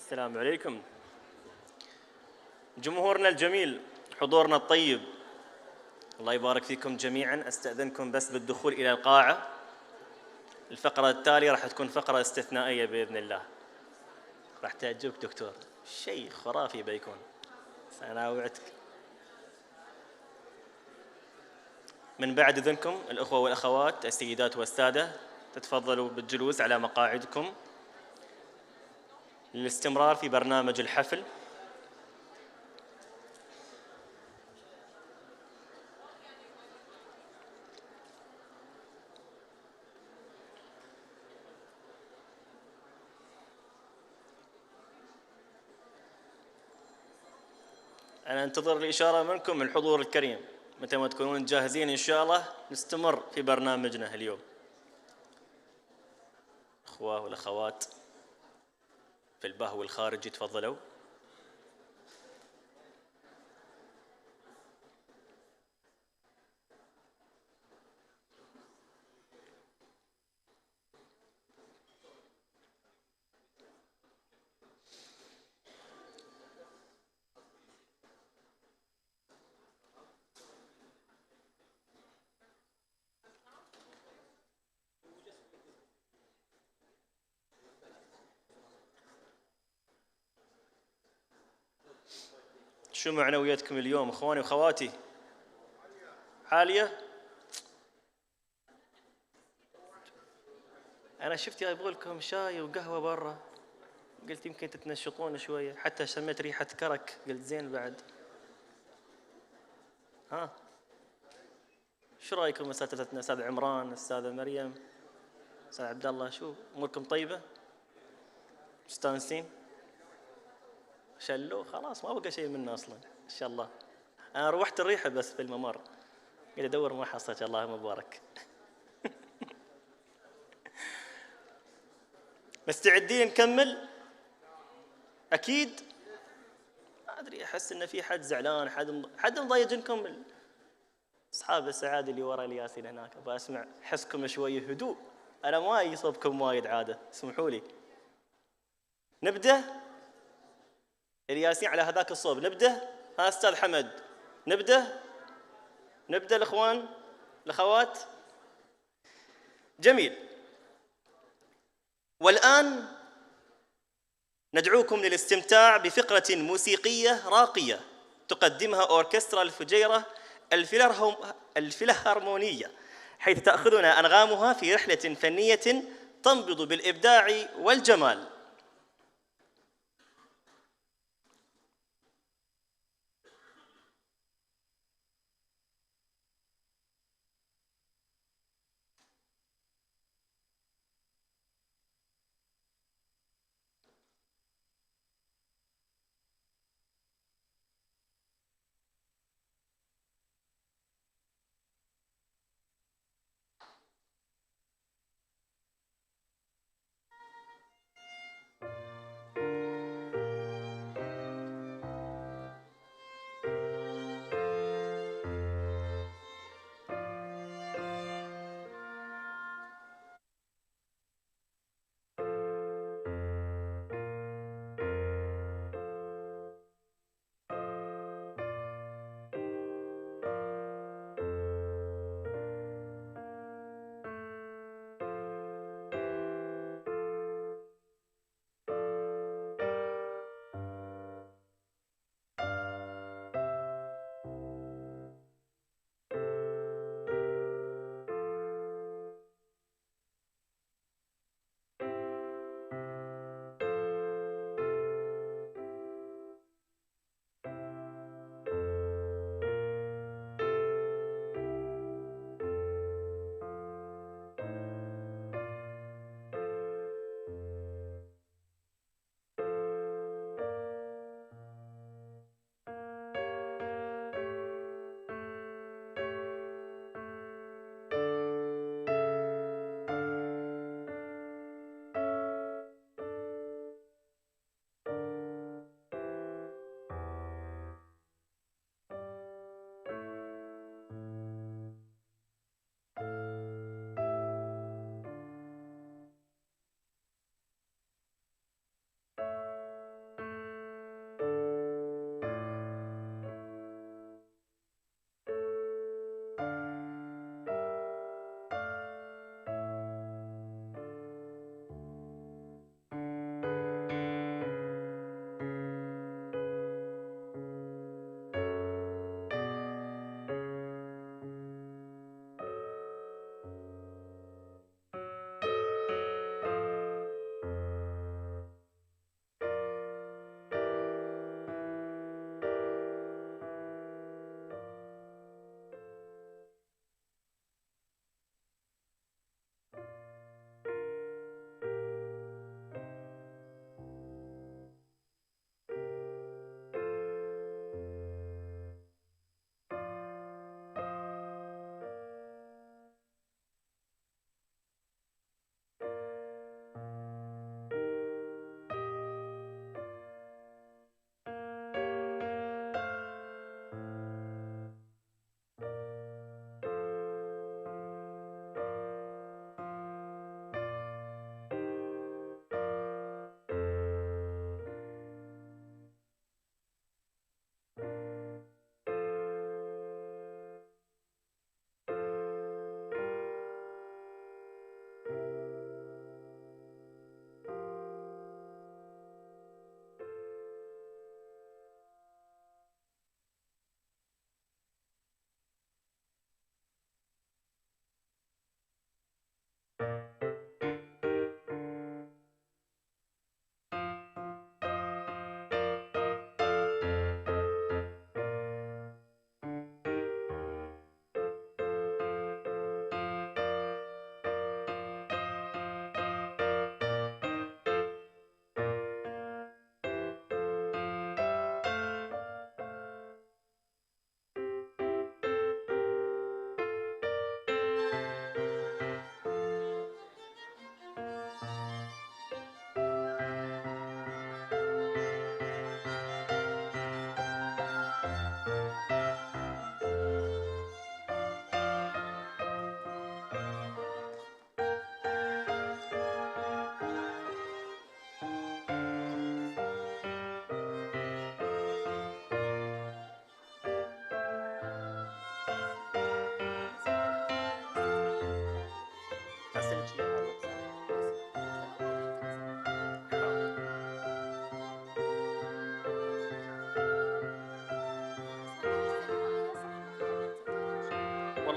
السلام عليكم. جمهورنا الجميل، حضورنا الطيب، الله يبارك فيكم جميعا. استأذنكم بس بالدخول إلى القاعة. الفقرة التالية راح تكون فقرة استثنائية بإذن الله، راح تعجبك دكتور، شيء خرافي بيكون، أنا أوعدك. من بعد إذنكم الأخوة والأخوات، السيدات والسادة، تتفضلوا بالجلوس على مقاعدكم للاستمرار في برنامج الحفل. أنا أنتظر الإشارة منكم الحضور الكريم، متى ما تكونون جاهزين إن شاء الله نستمر في برنامجنا اليوم. أخوة والأخوات في البهو الخارجي تفضلوا. شو معنوياتكم اليوم اخواني واخواتي؟ عالية؟ انا شفت يبغوا لكم شاي وقهوة برا، قلت يمكن تتنشطون شوية، حتى شميت ريحة كرك قلت زين بعد. ها شو رايكم اساتذتنا، استاذ عمران، استاذة مريم، استاذ عبد الله، شو اموركم طيبة؟ مستانسين؟ شلو خلاص ما بقى شيء منه اصلا ان شاء الله. انا روحت الريحه بس في الممر قاعد ادور ما حصلت، الله مبارك. مستعدين نكمل؟ اكيد. ما ادري احس ان في حد زعلان، حد مضايقنكم، اصحاب السعاده اللي ورا الياسين هناك، ابغى اسمع حسكم شويه هدوء، انا ما يصبكم وايد عاده، اسمحوا لي. نبدا الياسين على هذاك الصوب، نبدا. ها استاذ حمد، نبدا الاخوان الاخوات. جميل. والان ندعوكم للاستمتاع بفقره موسيقيه راقيه تقدمها اوركسترا الفجيرة الفيلهارمونيه، حيث تاخذنا انغامها في رحله فنيه تنبض بالابداع والجمال.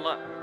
الله.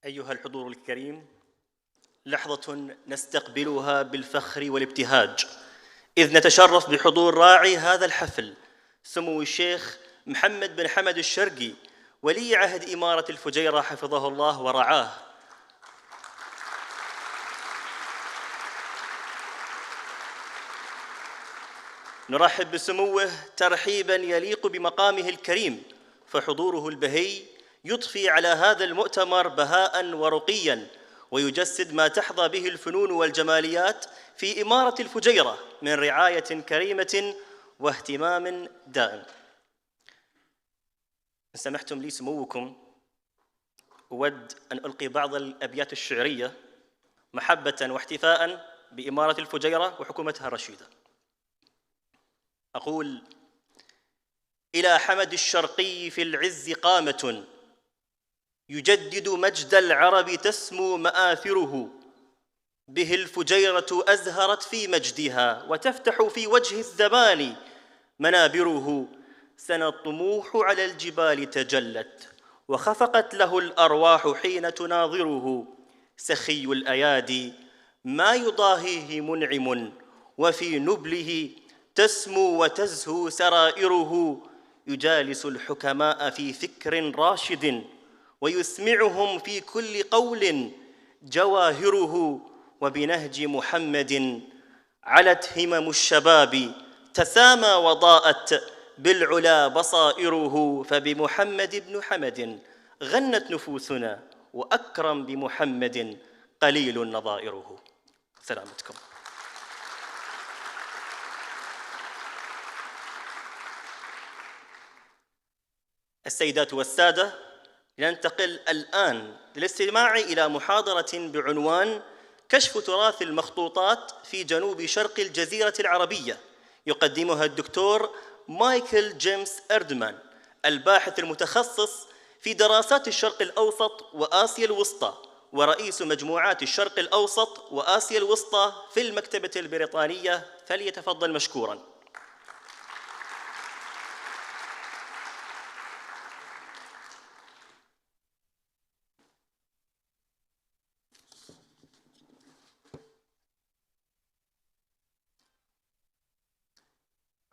أيها الحضور الكريم، لحظة نستقبلها بالفخر والابتهاج إذ نتشرف بحضور راعي هذا الحفل سمو الشيخ محمد بن حمد الشرقي ولي عهد إمارة الفجيرة حفظه الله ورعاه. نرحب بسموه ترحيباً يليق بمقامه الكريم، فحضوره البهي يضفي على هذا المؤتمر بهاء ورقيا ويجسد ما تحظى به الفنون والجماليات في إمارة الفجيرة من رعاية كريمة واهتمام دائم. إن سمحتم لي سموكم أود أن ألقي بعض الأبيات الشعرية محبة واحتفاء بإمارة الفجيرة وحكومتها الرشيدة. أقول: إلى حمد الشرقي في العز قامة يجدد مجد العرب تسمو مآثره، به الفجيرة أزهرت في مجدها وتفتح في وجه الزمان منابره. سنى الطموح على الجبال تجلت وخفقت له الأرواح حين تناظره. سخي الأيادي ما يضاهيه منعم وفي نبله تسمو وتزهو سرائره. يجالس الحكماء في فكر راشد ويسمعهم في كل قول جواهره. وبنهج محمد علت همم الشباب تسامى وضاءت بالعلا بصائره. فبمحمد بن حمد غنت نفوسنا وأكرم بمحمد قليل نظائره. سلامتكم. السيدات والسادة، ننتقل الآن للاستماع إلى محاضرة بعنوان كشف تراث المخطوطات في جنوب شرق الجزيرة العربية، يقدمها الدكتور مايكل جيمس إردمان، الباحث المتخصص في دراسات الشرق الأوسط وآسيا الوسطى ورئيس مجموعات الشرق الأوسط وآسيا الوسطى في المكتبة البريطانية. فليتفضل مشكوراً.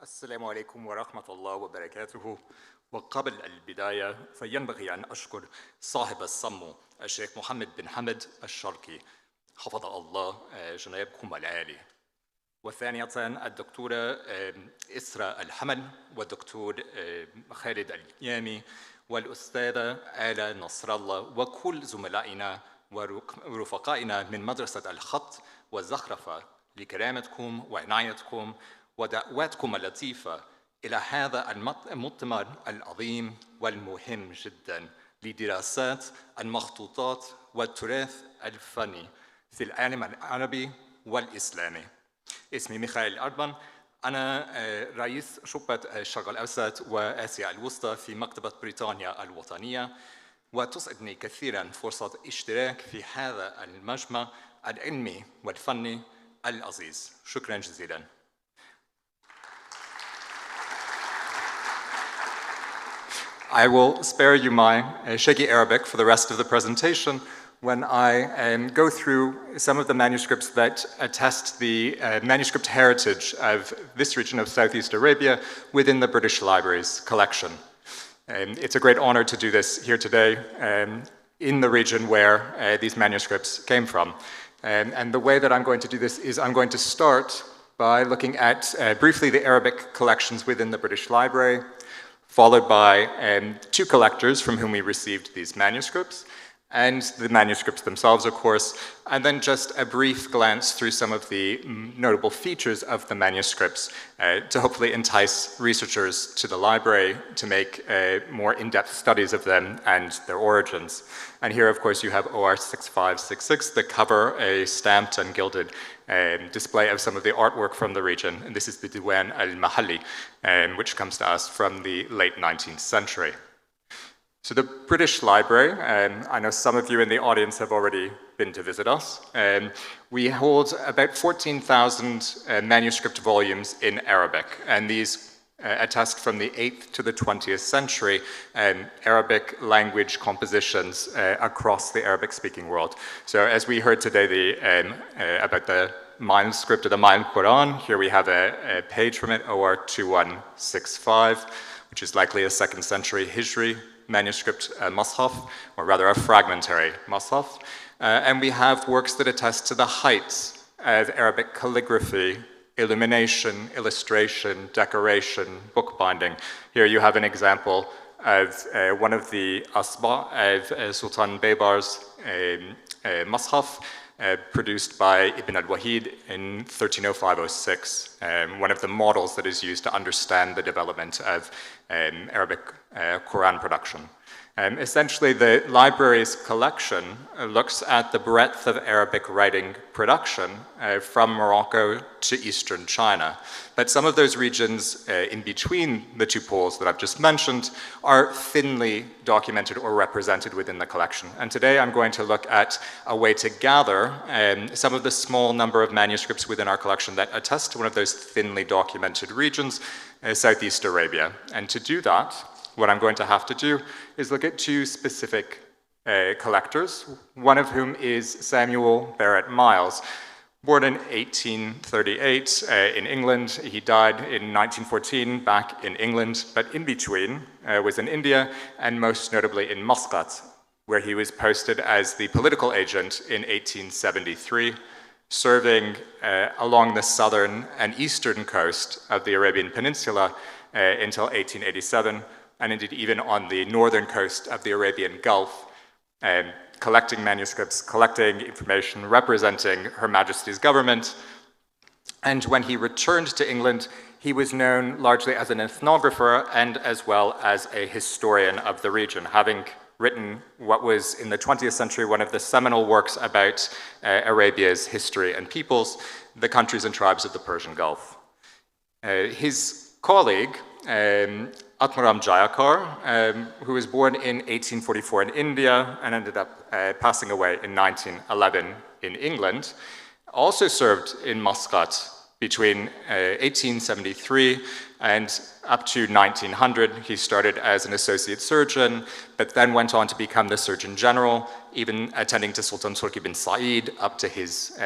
السلام عليكم ورحمة الله وبركاته. وقبل البداية فينبغي أن أشكر صاحب السمو الشيخ محمد بن حمد الشرقي حفظ الله جنابكم العالي، وثانية الدكتورة إسراء الحمل والدكتور خالد اليامي والأستاذة آلة نصر الله وكل زملائنا ورفقائنا من مدرسة الخط والزخرفة لكرامتكم وعنايتكم ودعواتكم اللطيفة إلى هذا المؤتمر العظيم والمهم جدا لدراسات المخطوطات والتراث الفني في العالم العربي والإسلامي. اسمي ميخائيل أردمان، أنا رئيس شعبة الشرق الأوسط وآسيا الوسطى في مكتبة بريطانيا الوطنية، وتسعدني كثيرا فرصة اشتراك في هذا المجمع العلمي والفني العزيز. شكرا جزيلا. I will spare you my shaky Arabic for the rest of the presentation when I go through some of the manuscripts that attest the manuscript heritage of this region of Southeast Arabia within the British Library's collection. It's a great honor to do this here today. in the region where these manuscripts came from. And the way that I'm going to do this is I'm going to start by looking at briefly the Arabic collections within the British Library, followed by two collectors from whom we received these manuscripts, and the manuscripts themselves, of course, and then just a brief glance through some of the notable features of the manuscripts to hopefully entice researchers to the library to make more in-depth studies of them and their origins. And here, of course, you have OR 6566, the cover, a stamped and gilded display of some of the artwork from the region. And this is the Diwan al-Mahalli, which comes to us from the late 19th century. So the British Library, I know some of you in the audience have already been to visit us. We hold about 14,000 manuscript volumes in Arabic, and these attest from the 8th to the 20th century Arabic language compositions across the Arabic-speaking world. So as we heard today about the manuscript of the Ma'al Quran, here we have a page from it, OR 2165, which is likely a 2nd century Hijri manuscript mushaf, or rather a fragmentary mushaf. And we have works that attest to the heights of Arabic calligraphy, illumination, illustration, decoration, bookbinding. Here you have an example of one of the asba of Sultan Baybar's mushaf, produced by Ibn al-Wahid in 1305-06, one of the models that is used to understand the development of Arabic Quran production. Essentially, the library's collection looks at the breadth of Arabic writing production from Morocco to eastern China. But some of those regions in between the two poles that I've just mentioned are thinly documented or represented within the collection. And today I'm going to look at a way to gather some of the small number of manuscripts within our collection that attest to one of those thinly documented regions, Southeast Arabia. And to do that, what I'm going to have to do is look at two specific collectors, one of whom is Samuel Barrett Miles. Born in 1838 in England, he died in 1914 back in England, but in between was in India and most notably in Muscat, where he was posted as the political agent in 1873, serving along the southern and eastern coast of the Arabian Peninsula until 1887, and indeed even on the northern coast of the Arabian Gulf, collecting manuscripts, collecting information, representing Her Majesty's government. And when he returned to England, he was known largely as an ethnographer and as well as a historian of the region, having written what was in the 20th century one of the seminal works about Arabia's history and peoples, the countries and tribes of the Persian Gulf. His colleague, Atmaram Jayakar, who was born in 1844 in India and ended up passing away in 1911 in England, also served in Muscat between 1873 and up to 1900. He started as an associate surgeon, but then went on to become the Surgeon General, even attending to Sultan Turki bin Said up to his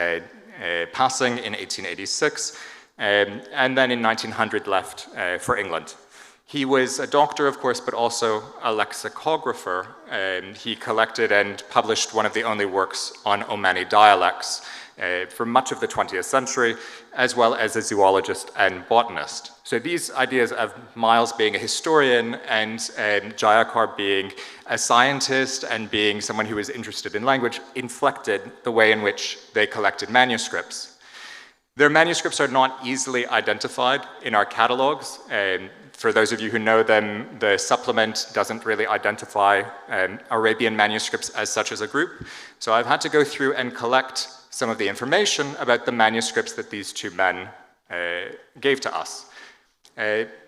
passing in 1886, and then in 1900 left for England. He was a doctor, of course, but also a lexicographer. He collected and published one of the only works on Omani dialects for much of the 20th century, as well as a zoologist and botanist. So these ideas of Miles being a historian and Jayakar being a scientist and being someone who was interested in language inflected the way in which they collected manuscripts. Their manuscripts are not easily identified in our catalogs. For those of you who know them, the supplement doesn't really identify Arabian manuscripts as such as a group. So I've had to go through and collect some of the information about the manuscripts that these two men gave to us.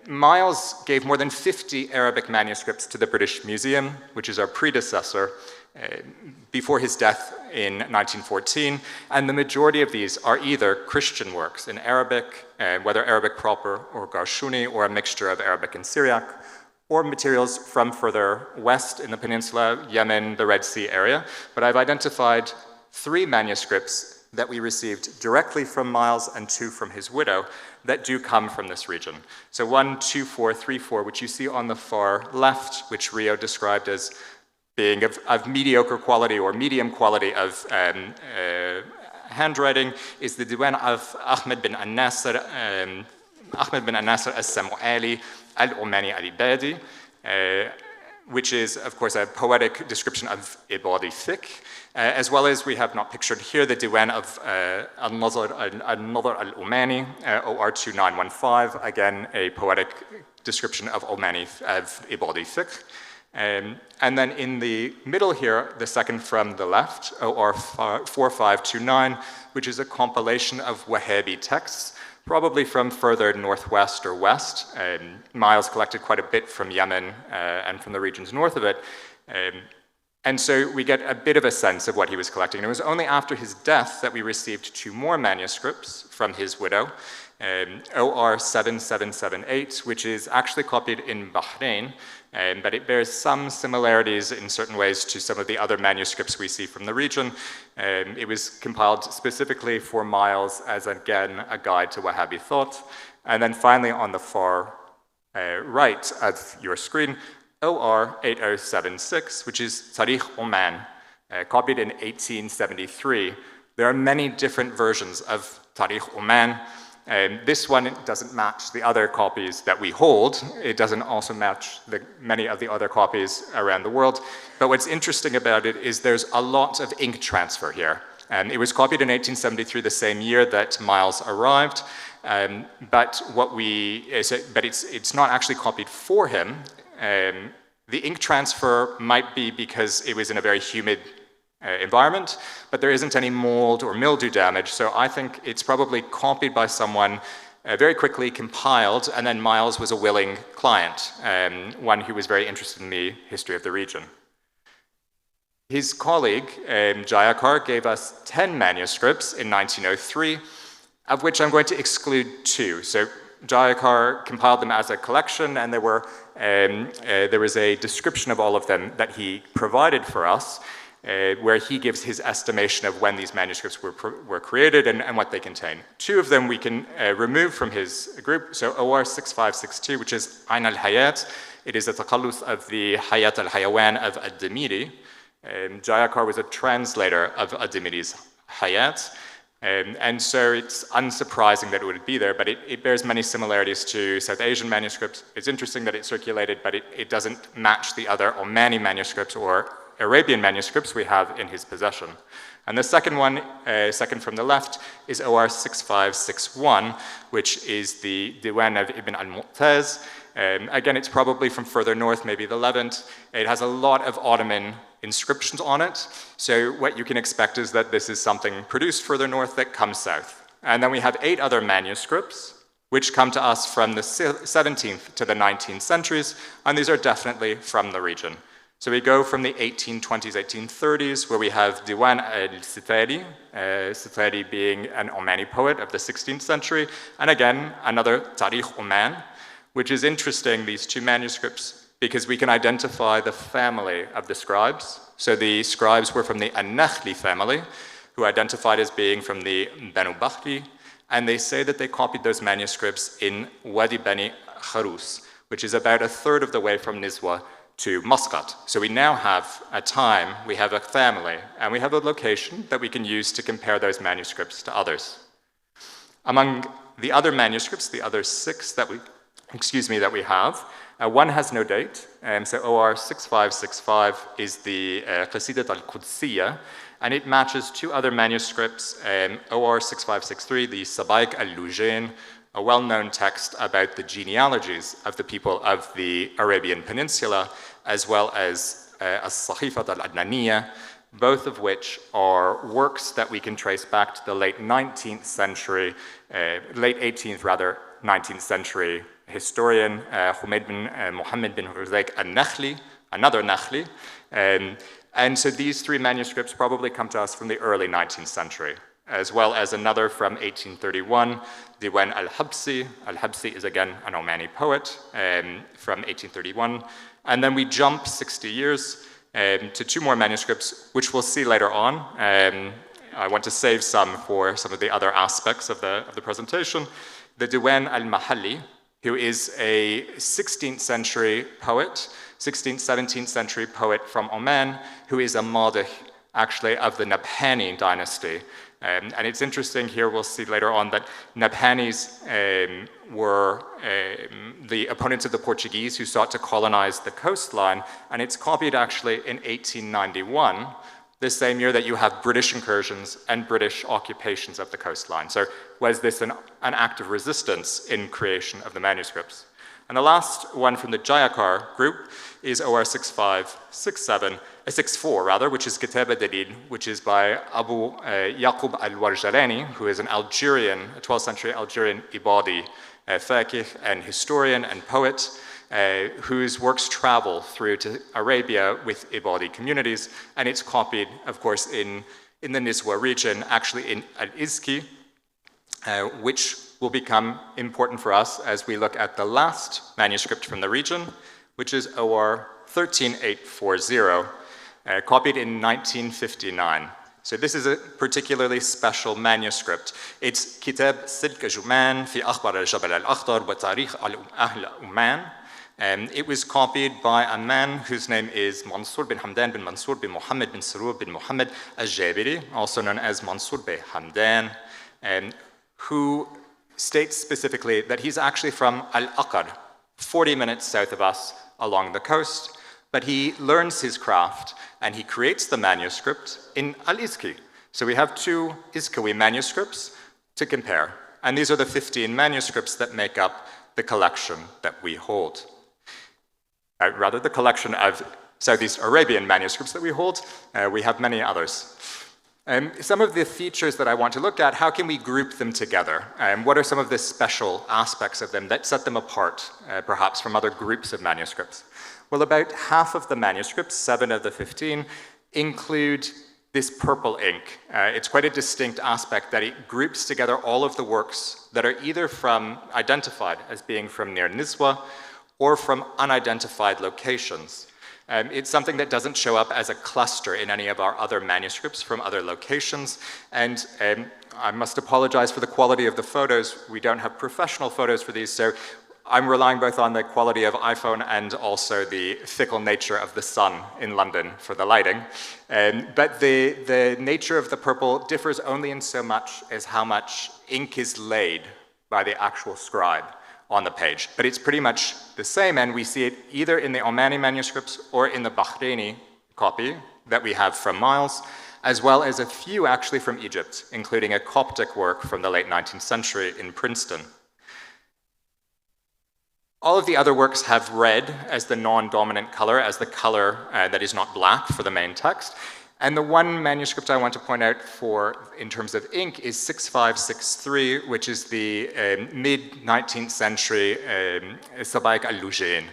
Miles gave more than 50 Arabic manuscripts to the British Museum, which is our predecessor, before his death in 1914, and the majority of these are either Christian works in Arabic, whether Arabic proper or Garshuni, or a mixture of Arabic and Syriac, or materials from further west in the peninsula, Yemen, the Red Sea area. But I've identified 3 manuscripts that we received directly from Miles and 2 from his widow that do come from this region. So 12434, which you see on the far left, which Rio described as being of mediocre quality or medium quality of handwriting is the Diwan of Ahmed bin al-Nasr al-Samu'ali al-Omani al-Ibadi, which is, of course, a poetic description of Ibadi fiqh, as well as we have not pictured here the Diwan of al-Nadhr al-Omani, OR 2915, again, a poetic description of Omani, of Ibadi fiqh. And then in the middle here, the second from the left, OR 4529, which is a compilation of Wahhabi texts, probably from further northwest or west. Miles collected quite a bit from Yemen and from the regions north of it. And so we get a bit of a sense of what he was collecting. And it was only after his death that we received 2 more manuscripts from his widow, OR 7778, which is actually copied in Bahrain, but it bears some similarities in certain ways to some of the other manuscripts we see from the region. It was compiled specifically for Miles as, again, a guide to Wahhabi thought. And then finally, on the far right of your screen, OR 8076, which is Tarikh Oman, copied in 1873. There are many different versions of Tarikh Oman. This one doesn't match the other copies that we hold. It doesn't also match many of the other copies around the world. But what's interesting about it is there's a lot of ink transfer here. It was copied in 1873, the same year that Miles arrived. But it's not actually copied for him. The ink transfer might be because it was in a very humid environment, but there isn't any mold or mildew damage, so I think it's probably copied by someone, very quickly compiled, and then Miles was a willing client, one who was very interested in the history of the region. His colleague, Jayakar, gave us 10 manuscripts in 1903, of which I'm going to exclude 2. So Jayakar compiled them as a collection, and there was a description of all of them that he provided for us, where he gives his estimation of when these manuscripts were created and what they contain. 2 of them we can remove from his group. So OR 6562, which is Ayn al-Hayat, it is a taqallus of the Hayat al-Hayawan of ad-Damiri. Jayakar was a translator of ad-Damiri's Hayat. And so it's unsurprising that it would be there, but it bears many similarities to South Asian manuscripts. It's interesting that it circulated, but it doesn't match the other Omani manuscripts or Arabian manuscripts we have in his possession. And the second one, second from the left, is OR 6561, which is the Diwan of Ibn al-Mu'taz. Again, it's probably from further north, maybe the Levant. It has a lot of Ottoman inscriptions on it. So what you can expect is that this is something produced further north that comes south. And then we have 8 other manuscripts, which come to us from the 17th to the 19th centuries, and these are definitely from the region. So we go from the 1820s, 1830s, where we have Diwan al-Sitari, Sitari being an Omani poet of the 16th century, and again, another Tarikh Oman, which is interesting, these 2 manuscripts, because we can identify the family of the scribes. So the scribes were from the An-Nakhli family, who identified as being from the Banu Bakhri, and they say that they copied those manuscripts in Wadi Bani Kharous, which is about 1/3 of the way from Nizwa to Muscat. So we now have a time, we have a family, and we have a location that we can use to compare those manuscripts to others. Among the other manuscripts, the other 6 that we have, one has no date, so OR 6565 is the Qasidat al-Qudsiyya, and it matches 2 other manuscripts, OR 6563, the Sabaik al-Lujain, a well-known text about the genealogies of the people of the Arabian Peninsula, as well as As-Sakhifat al-Adnaniyya, both of which are works that we can trace back to the late 19th century, late 18th rather, 19th century historian Humayd bin Muhammad bin Huzayk al-Nakhli, another Nakhli. And so these 3 manuscripts probably come to us from the early 19th century, as well as another from 1831, Diwan al-Habsi. Al-Habsi is again an Omani poet from 1831. And then we jump 60 years to 2 more manuscripts, which we'll see later on. I want to save some for some of the other aspects of the presentation. The Diwan al-Mahalli, who is a 16th century poet, 16th, 17th century poet from Oman, who is a madih, actually, of the Nabhani dynasty. And it's interesting here, we'll see later on, that Nabhanis were the opponents of the Portuguese who sought to colonize the coastline, and it's copied actually in 1891, the same year that you have British incursions and British occupations of the coastline. So was this an act of resistance in creation of the manuscripts? And the last one from the Jayakar group is OR 64 rather, which is Kitab al-Dalil, which is by Abu Yaqub al-Warjalani, who is an Algerian, a 12th century Algerian Ibadi faqih and historian and poet, whose works travel through to Arabia with Ibadi communities, and it's copied, of course, in the Nizwa region, actually in Al-Izki, which will become important for us as we look at the last manuscript from the region, which is OR 13840, copied in 1959. So this is a particularly special manuscript. It's Kitab Silk Juman fi Akhbar al-Jabal al-Akhdar wa Tarikh al-Ahl Oman. It was copied by a man whose name is Mansour bin Hamdan bin Mansour bin Muhammad bin Sarur bin Muhammad al-Jabiri, also known as Mansour bin Hamdan, who states specifically that he's actually from Al-Aqad, 40 minutes south of us along the coast, but he learns his craft and he creates the manuscript in Al-Izki. So we have two Izkawi manuscripts to compare, and these are the 15 manuscripts that make up the collection that we hold. Rather, the collection of Southeast Arabian manuscripts that we hold. We have many others. Some of the features that I want to look at, how can we group them together? What are some of the special aspects of them that set them apart, perhaps, from other groups of manuscripts? Well, about half of the manuscripts, 7 of the 15, include this purple ink. It's quite a distinct aspect that it groups together all of the works that are either identified as being from near Nizwa or from unidentified locations. It's something that doesn't show up as a cluster in any of our other manuscripts from other locations, and I must apologize for the quality of the photos. We don't have professional photos for these, so I'm relying both on the quality of iPhone and also the fickle nature of the sun in London for the lighting. But the nature of the purple differs only in so much as how much ink is laid by the actual scribe on the page. But it's pretty much the same, and we see it either in the Omani manuscripts or in the Bahraini copy that we have from Miles, as well as a few actually from Egypt, including a Coptic work from the late 19th century in Princeton. All of the other works have red as the non-dominant color, as the color that is not black for the main text. And the one manuscript I want to point out in terms of ink is 6563, which is the mid-19th century Sabaik al-Lujain.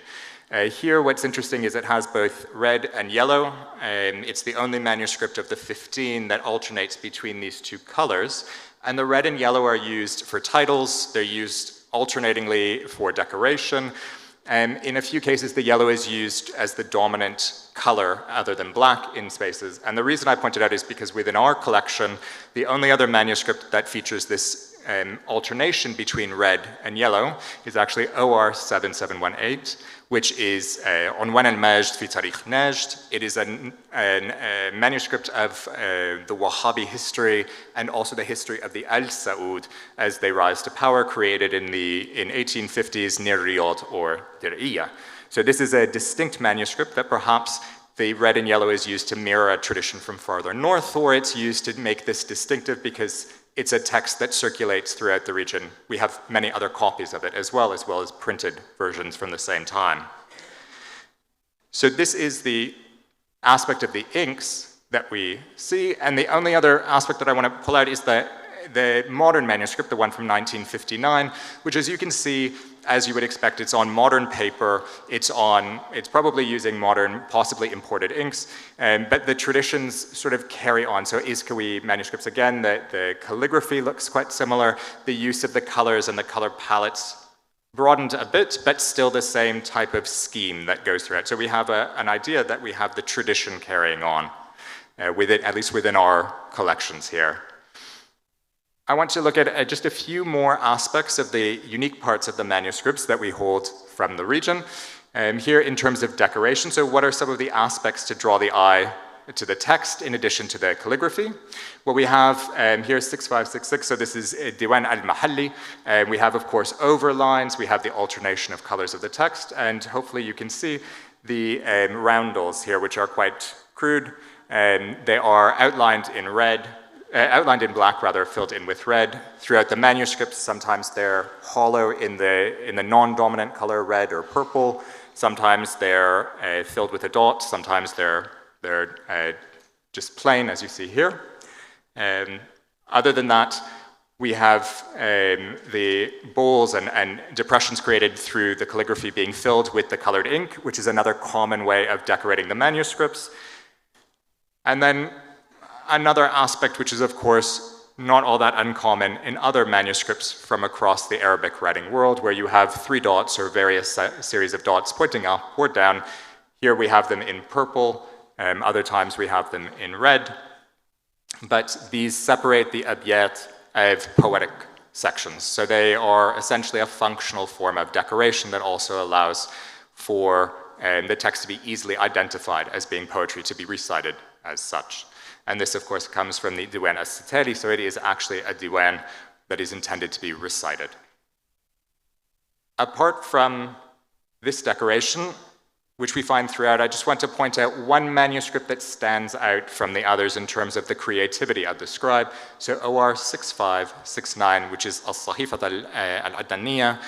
Here, what's interesting is it has both red and yellow. It's the only manuscript of the 15 that alternates between these two colors. And the red and yellow are used for titles. They're used alternatingly for decoration. In a few cases, the yellow is used as the dominant color other than black in spaces. And the reason I point it out is because within our collection, the only other manuscript that features this alternation between red and yellow is actually OR 7718, which is Unwan al-Majd fi Tarikh Najd. It is a manuscript of the Wahhabi history and also the history of the Al Saud as they rise to power, created in 1850s near Riyadh or Dir'iyah. So this is a distinct manuscript that perhaps the red and yellow is used to mirror a tradition from farther north, or it's used to make this distinctive because it's a text that circulates throughout the region. We have many other copies of it as well as printed versions from the same time. So this is the aspect of the inks that we see, and the only other aspect that I want to pull out is the modern manuscript, the one from 1959, which, as you can see, as you would expect, it's on modern paper, it's probably using modern, possibly imported inks, but the traditions sort of carry on. So Izkawi manuscripts, again, the calligraphy looks quite similar, the use of the colors and the color palettes broadened a bit, but still the same type of scheme that goes through it. So we have an idea that we have the tradition carrying on, at least within our collections here. I want to look at just a few more aspects of the unique parts of the manuscripts that we hold from the region. Here in terms of decoration, so what are some of the aspects to draw the eye to the text in addition to the calligraphy? Well, we have here 6566, so this is Diwan al-Mahalli. We have, of course, overlines, we have the alternation of colors of the text, and hopefully you can see the roundels here, which are quite crude. They are outlined in red, outlined in black rather, filled in with red. Throughout the manuscripts, sometimes they're hollow in the non-dominant color, red or purple. Sometimes they're filled with a dot, sometimes they're just plain, as you see here. Other than that, we have the bowls and depressions created through the calligraphy being filled with the colored ink, which is another common way of decorating the manuscripts. And then another aspect, which is of course not all that uncommon in other manuscripts from across the Arabic writing world, where you have 3 dots or various series of dots pointing up or down. Here we have them in purple, other times we have them in red, but these separate the abyat of poetic sections. So they are essentially a functional form of decoration that also allows for the text to be easily identified as being poetry, to be recited as such. And this, of course, comes from the Diwan as-Sitali, so it is actually a diwan that is intended to be recited. Apart from this decoration, which we find throughout, I just want to point out one manuscript that stands out from the others in terms of the creativity of the scribe. So OR 6569, which is Al-Sahifat al-Adaniya,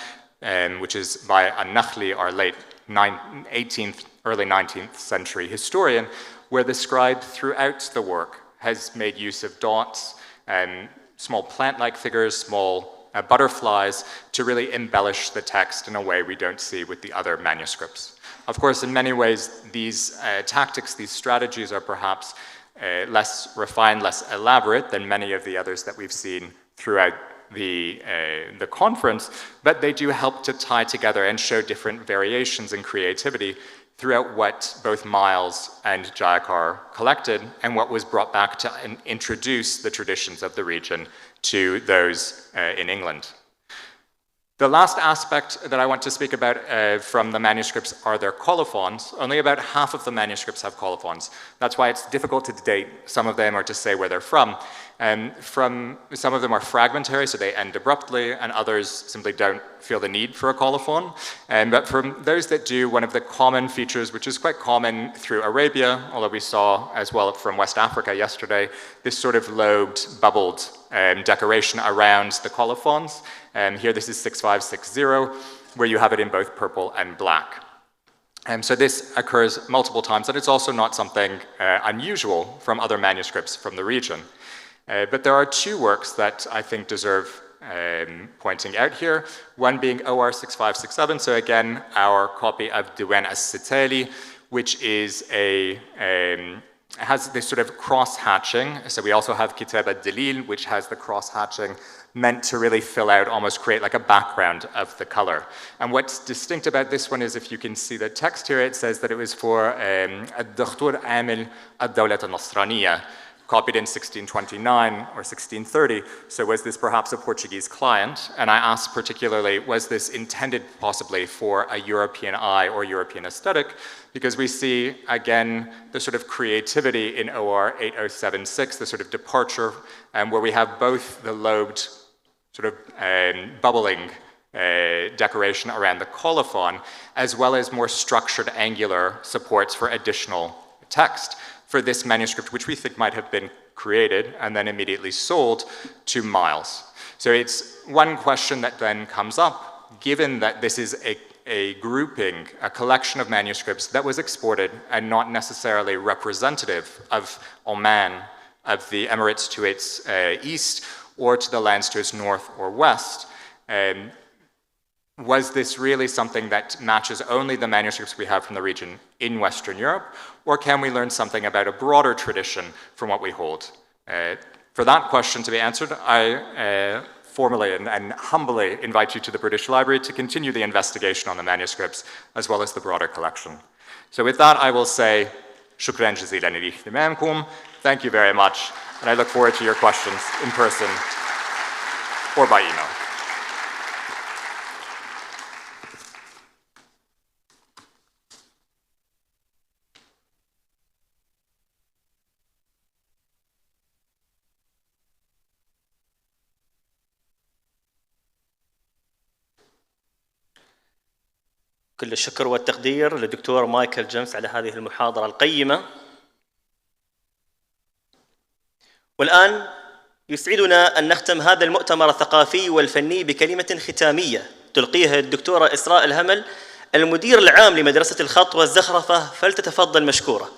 which is by An-Nakhli, our late 18th, early 19th century historian, where the scribe throughout the work has made use of dots and small plant-like figures, small butterflies, to really embellish the text in a way we don't see with the other manuscripts. Of course, in many ways, these tactics, these strategies are perhaps less refined, less elaborate than many of the others that we've seen throughout the conference, but they do help to tie together and show different variations in creativity throughout what both Miles and Jayakar collected and what was brought back to introduce the traditions of the region to those in England. The last aspect that I want to speak about from the manuscripts are their colophons. Only about half of the manuscripts have colophons. That's why it's difficult to date some of them or to say where they're from. Some of them are fragmentary, so they end abruptly, and others simply don't feel the need for a colophon. But from those that do, one of the common features, which is quite common through Arabia, although we saw as well from West Africa yesterday, this sort of lobed, bubbled decoration around the colophons. Here this is 6560, where you have it in both purple and black. So this occurs multiple times, and it's also not something unusual from other manuscripts from the region. But there are 2 works that I think deserve pointing out here, one being OR 6567, so again, our copy of Diwan as-Sitali, which is has this sort of cross-hatching. So we also have Kitab al-Dalil, which has the cross-hatching meant to really fill out, almost create like a background of the color. And what's distinct about this one is, if you can see the text here, it says that it was for Al-Dakhtur Amil al-Dawlat al-Nasraniya, copied in 1629 or 1630. So was this perhaps a Portuguese client? And I asked particularly, was this intended possibly for a European eye or European aesthetic? Because we see, again, the sort of creativity in OR 8076, the sort of departure, where we have both the lobed sort of bubbling decoration around the colophon, as well as more structured angular supports for additional text for this manuscript, which we think might have been created and then immediately sold to Miles. So it's one question that then comes up, given that this is a grouping, a collection of manuscripts that was exported and not necessarily representative of Oman, of the Emirates to its east, or to the lands to its north or west. Was this really something that matches only the manuscripts we have from the region in Western Europe, or can we learn something about a broader tradition from what we hold? For that question to be answered, I formally and humbly invite you to the British Library to continue the investigation on the manuscripts, as well as the broader collection. So with that, I will say, shukran jazilan li-ihtimamkum. Thank you very much, and I look forward to your questions in person or by email. كل الشكر والتقدير للدكتور مايكل جيمس على هذه المحاضرة القيمة. والآن يسعدنا أن نختم هذا المؤتمر الثقافي والفني بكلمة ختامية تلقيها الدكتورة إسراء الهمل المدير العام لمدرسة الخط والزخرفة، فلتتفضل مشكورة.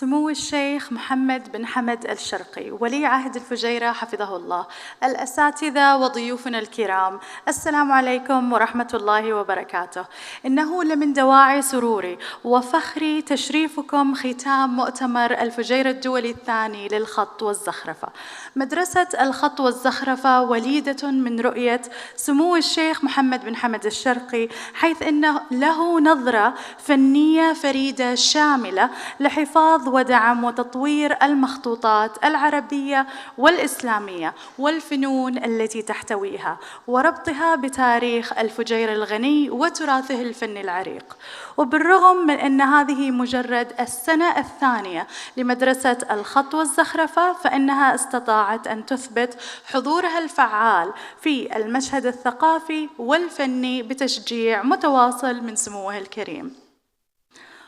سمو الشيخ محمد بن حمد الشرقي ولي عهد الفجيرة حفظه الله، الأساتذة وضيوفنا الكرام، السلام عليكم ورحمة الله وبركاته. إنه لمن دواعي سروري وفخري تشريفكم ختام مؤتمر الفجيرة الدولي الثاني للخط والزخرفة. مدرسة الخط والزخرفة وليدة من رؤية سمو الشيخ محمد بن حمد الشرقي، حيث إنه له نظرة فنية فريدة شاملة لحفاظ ودعم وتطوير المخطوطات العربية والإسلامية والفنون التي تحتويها، وربطها بتاريخ الفجيرة الغني وتراثه الفني العريق. وبالرغم من أن هذه مجرد السنة الثانية لمدرسة الخط والزخرفة، فإنها استطاعت أن تثبت حضورها الفعال في المشهد الثقافي والفني بتشجيع متواصل من سموه الكريم.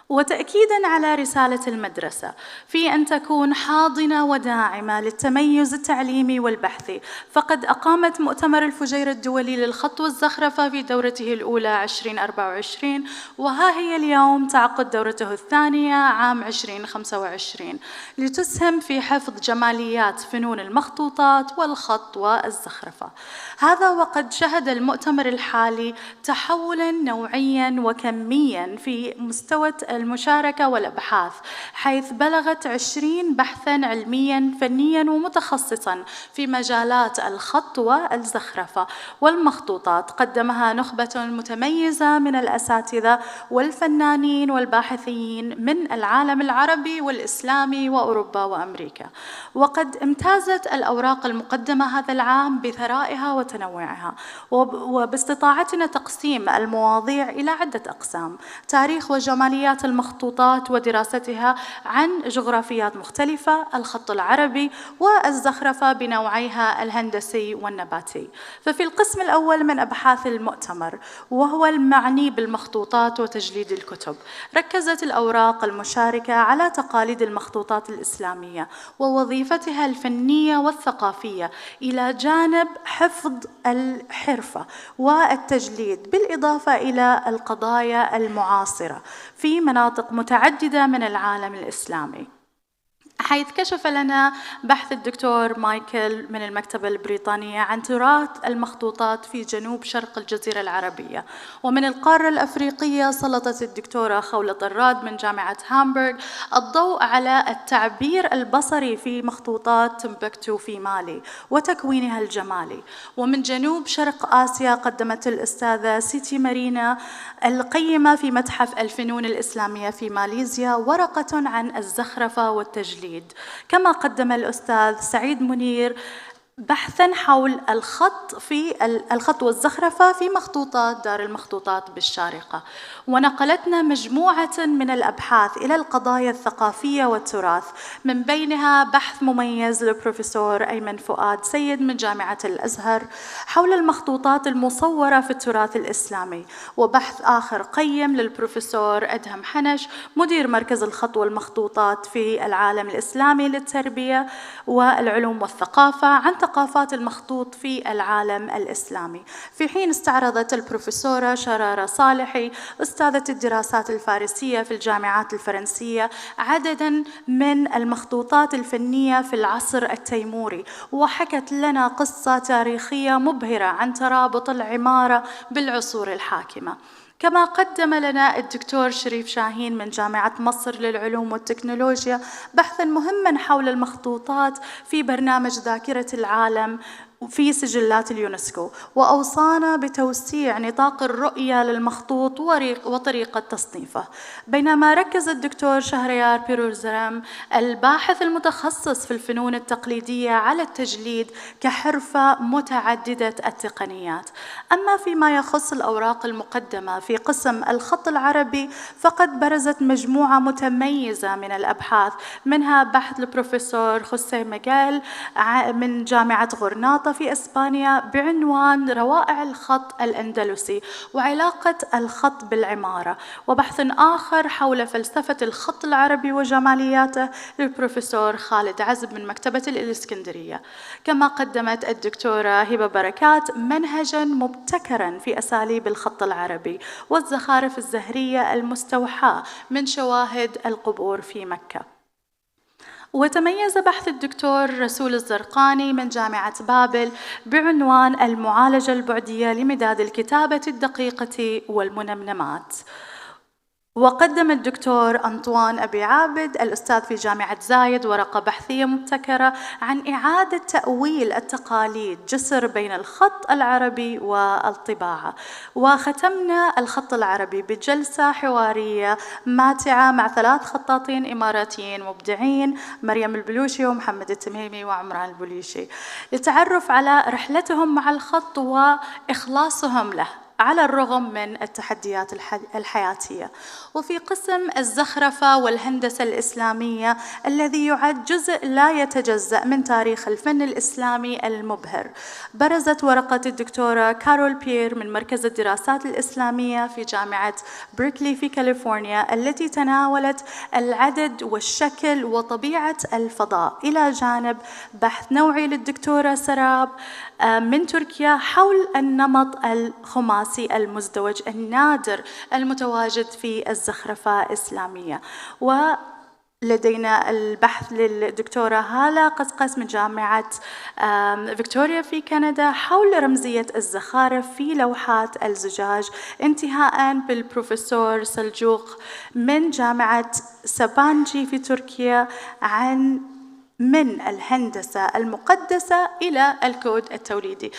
وتأكيداً على رسالة المدرسة في أن تكون حاضنة وداعمة للتميز التعليمي والبحثي، فقد أقامت مؤتمر الفجيرة الدولي للخط والزخرفة في دورته الأولى 2024، وها هي اليوم تعقد دورته الثانية عام 2025 لتسهم في حفظ جماليات فنون المخطوطات والخط والزخرفة. هذا وقد شهد المؤتمر الحالي تحولاً نوعياً وكمياً في مستوى المشاركة والأبحاث، حيث بلغت 20 بحثاً علمياً فنياً ومتخصصاً في مجالات الخط والزخرفة والمخطوطات، قدمها نخبة متميزة من الأساتذة والفنانين والباحثين من العالم العربي والإسلامي وأوروبا وأمريكا. وقد امتازت الأوراق المقدمة هذا العام بثرائها وتنوعها، وباستطاعتنا تقسيم المواضيع إلى عدة أقسام: تاريخ وجماليات المخطوطات ودراستها عن جغرافيات مختلفة، الخط العربي والزخرفة بنوعيها الهندسي والنباتي. ففي القسم الأول من أبحاث المؤتمر، وهو المعني بالمخطوطات وتجليد الكتب، ركزت الأوراق المشاركة على تقاليد المخطوطات الإسلامية ووظيفتها الفنية والثقافية، إلى جانب حفظ الحرفة والتجليد، بالإضافة إلى القضايا المعاصرة في مناطق متعددة من العالم الإسلامي. حيث كشف لنا بحث الدكتور مايكل من المكتبة البريطانية عن تراث المخطوطات في جنوب شرق الجزيرة العربية. ومن القارة الأفريقية سلطت الدكتورة خولة الراد من جامعة هامبورغ الضوء على التعبير البصري في مخطوطات تمبكتو في مالي وتكوينها الجمالي. ومن جنوب شرق آسيا قدمت الأستاذة سيتي مارينا القيمة في متحف الفنون الإسلامية في ماليزيا ورقة عن الزخرفة والتجليد. كما قدم الأستاذ سعيد منير بحثاً حول الخط والزخرفة في مخطوطات دار المخطوطات بالشارقة. ونقلتنا مجموعة من الأبحاث إلى القضايا الثقافية والتراث، من بينها بحث مميز للبروفيسور أيمن فؤاد سيد من جامعة الأزهر حول المخطوطات المصورة في التراث الإسلامي، وبحث آخر قيم للبروفيسور أدهم حنش مدير مركز الخط والمخطوطات في العالم الإسلامي للتربية والعلوم والثقافة عن ثقافات المخطوط في العالم الإسلامي. في حين استعرضت البروفيسورة شرارة صالحي أستاذة الدراسات الفارسية في الجامعات الفرنسية عدداً من المخطوطات الفنية في العصر التيموري، وحكت لنا قصة تاريخية مبهرة عن ترابط العمارة بالعصور الحاكمة. كما قدم لنا الدكتور شريف شاهين من جامعة مصر للعلوم والتكنولوجيا بحثاً مهماً حول المخطوطات في برنامج ذاكرة العالم، في سجلات اليونسكو، وأوصانا بتوسيع نطاق الرؤية للمخطوط وطريقة تصنيفه. بينما ركز الدكتور شهريار بيروزرام الباحث المتخصص في الفنون التقليدية على التجليد كحرفة متعددة التقنيات. أما فيما يخص الأوراق المقدمة في قسم الخط العربي فقد برزت مجموعة متميزة من الأبحاث، منها بحث البروفيسور خوسيه ميغيل من جامعة غرناطة في إسبانيا بعنوان روائع الخط الأندلسي وعلاقة الخط بالعمارة، وبحث آخر حول فلسفة الخط العربي وجمالياته للبروفيسور خالد عزب من مكتبة الإسكندرية. كما قدمت الدكتورة هبة بركات منهجاً مبتكراً في أساليب الخط العربي والزخارف الزهرية المستوحاة من شواهد القبور في مكة. وتميز بحث الدكتور رسول الزرقاني من جامعة بابل بعنوان المعالجة البعدية لمداد الكتابة الدقيقة والمنمنمات. وقدم الدكتور أنطوان أبي عابد الأستاذ في جامعة زايد ورقة بحثية مبتكرة عن إعادة تأويل التقاليد، جسر بين الخط العربي والطباعة. وختمنا الخط العربي بجلسة حوارية ماتعة مع 3 خطاطين إماراتيين مبدعين، مريم البلوشي ومحمد التميمي وعمران البليشي، للتعرف على رحلتهم مع الخط وإخلاصهم له على الرغم من التحديات الحياتية. وفي قسم الزخرفة والهندسة الإسلامية الذي يعد جزء لا يتجزأ من تاريخ الفن الإسلامي المبهر، برزت ورقة الدكتورة كارول بير من مركز الدراسات الإسلامية في جامعة بريكلي في كاليفورنيا، التي تناولت العدد والشكل وطبيعة الفضاء، إلى جانب بحث نوعي للدكتورة سراب من تركيا حول النمط الخماسي المزدوج النادر المتواجد في الزخرفة الإسلامية. ولدينا البحث للدكتورة هالة قسقس من جامعة فيكتوريا في كندا حول رمزية الزخارف في لوحات الزجاج، انتهاء بالبروفيسور سلجوق من جامعة سبانجي في تركيا عن من الهندسة المقدسة إلى الكود التوليدي.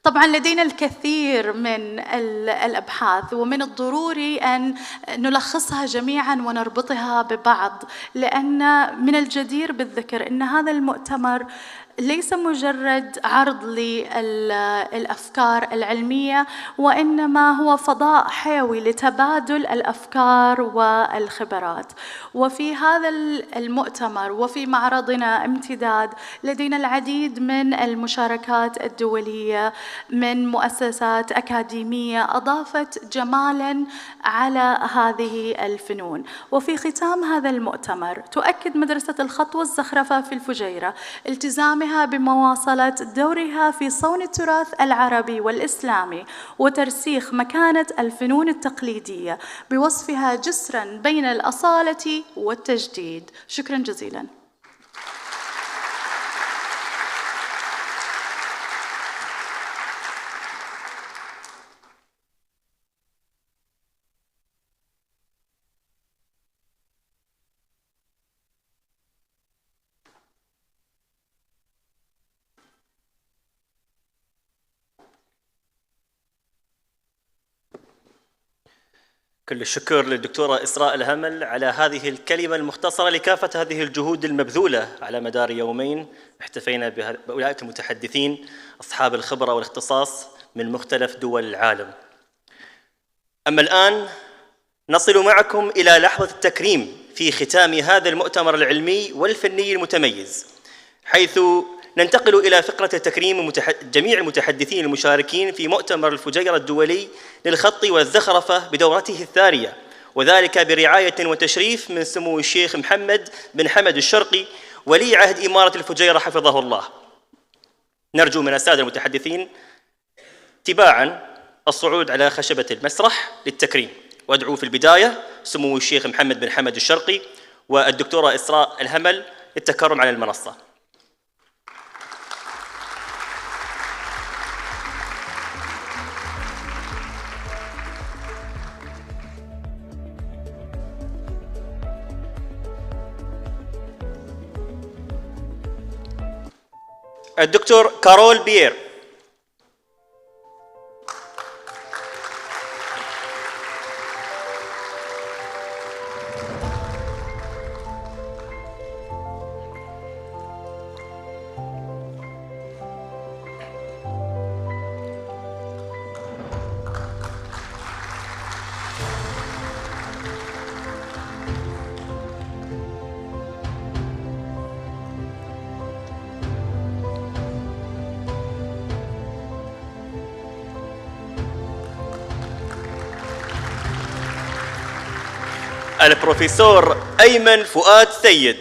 طبعاً لدينا الكثير من الأبحاث، ومن الضروري أن نلخصها جميعاً ونربطها ببعض، لأن من الجدير بالذكر أن هذا المؤتمر ليس مجرد عرض للأفكار العلمية، وإنما هو فضاء حيوي لتبادل الأفكار والخبرات. وفي هذا المؤتمر وفي معرضنا امتداد لدينا العديد من المشاركات الدولية من مؤسسات أكاديمية أضافت جمالاً على هذه الفنون. وفي ختام هذا المؤتمر تؤكد مدرسة الخط والزخرفة في الفجيرة التزامها بمواصلة دورها في صون التراث العربي والإسلامي وترسيخ مكانة الفنون التقليدية بوصفها جسراً بين الأصالة والتجديد. شكراً جزيلاً. كل الشكر للدكتورة إسراء الهمل على هذه الكلمة المختصرة لكافة هذه الجهود المبذولة على مدار يومين. احتفينا بأولئك المتحدثين أصحاب الخبرة والاختصاص من مختلف دول العالم. أما الآن نصل معكم إلى لحظة التكريم في ختام هذا المؤتمر العلمي والفني المتميز، حيث ننتقل إلى فقرة تكريم جميع المتحدثين المشاركين في مؤتمر الفجيرة الدولي للخط والزخرفة بدورته الثانية، وذلك برعاية وتشريف من سمو الشيخ محمد بن حمد الشرقي ولي عهد إمارة الفجيرة حفظه الله. نرجو من السادة المتحدثين تباعاً الصعود على خشبة المسرح للتكريم، وأدعو في البداية سمو الشيخ محمد بن حمد الشرقي والدكتورة إسراء الهمل للتكرم على المنصة. الدكتور كارول بير البروفيسور أيمن فؤاد سيد.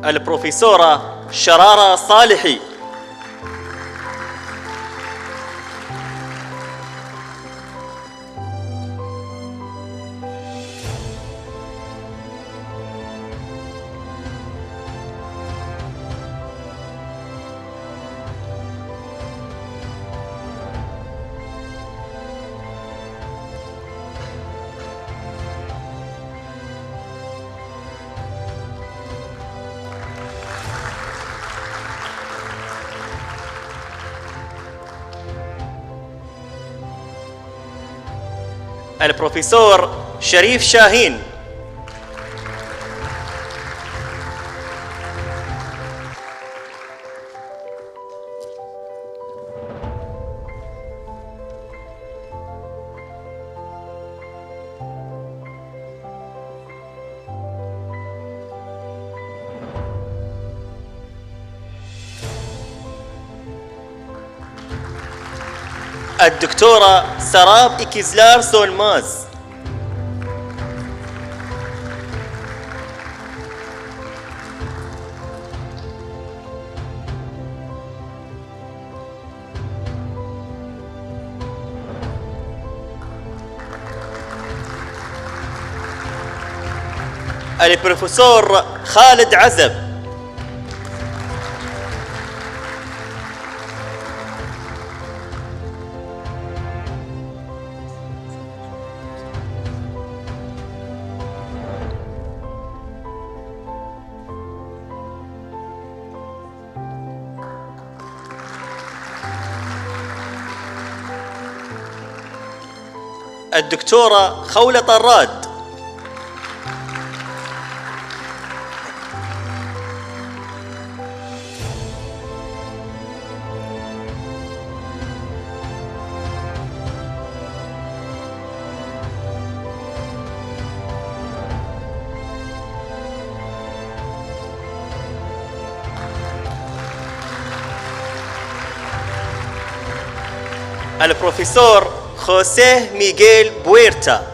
البروفيسورة شرارة صالحي. البروفيسور شريف شاهين. الدكتورة سراب إكيزلار سولماز. البروفيسور خالد عزب. الدكتورة خولة طراد. البروفيسور خوسيه ميغيل بويرتا.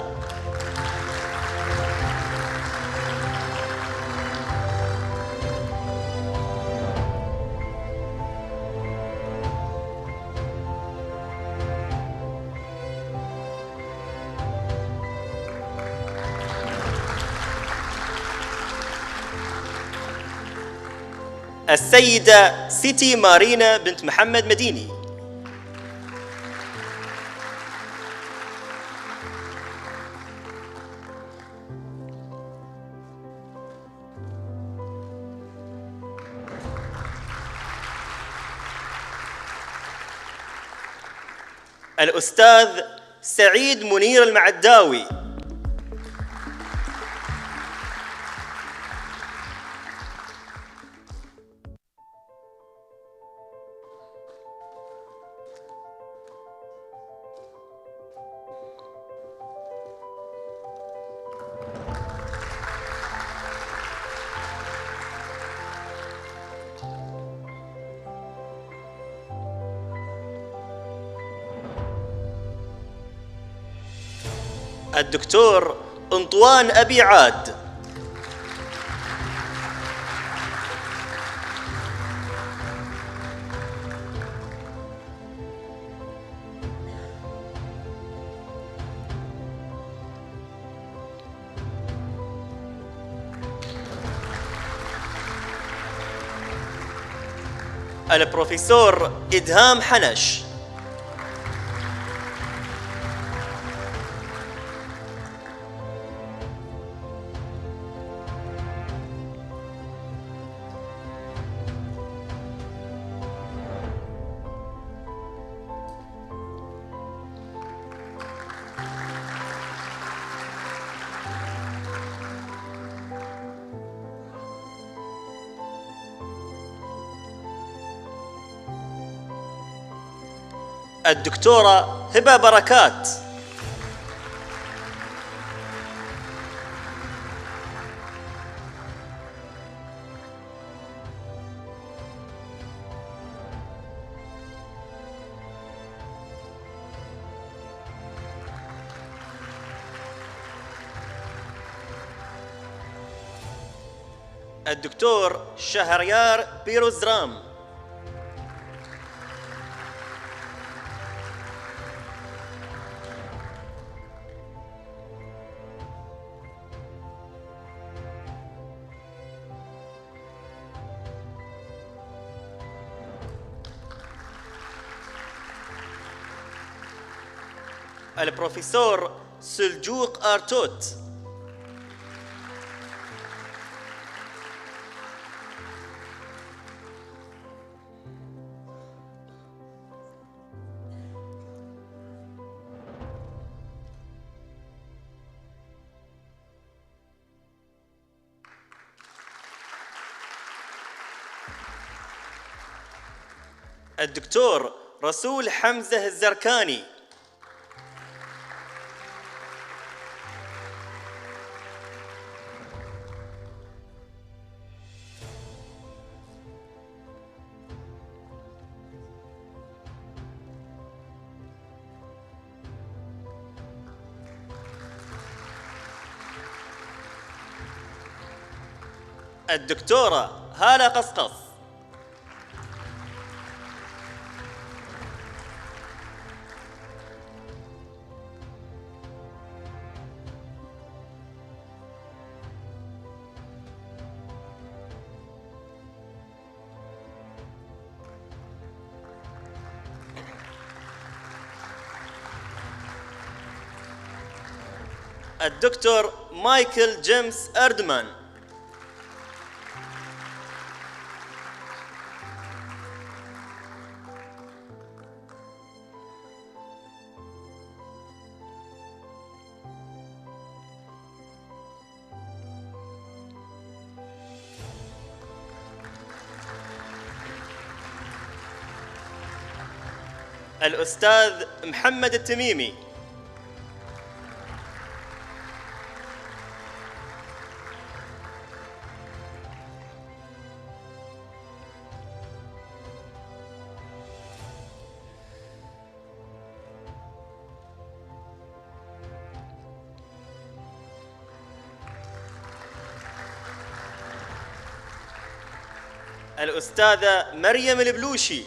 السيدة سيتي مارينا بنت محمد مديني. الأستاذ سعيد منير المعداوي. الدكتور أنطوان أبي عاد. البروفيسور إدهام حنش. الدكتورة هبة بركات. الدكتور شهريار بيروزرام. البروفيسور سلجوق آرتوت. الدكتور رسول حمزة الزركاني. الدكتورة هالة قصقص. الدكتور مايكل جيمس أردمان. الأستاذ محمد التميمي. الأستاذة مريم البلوشي.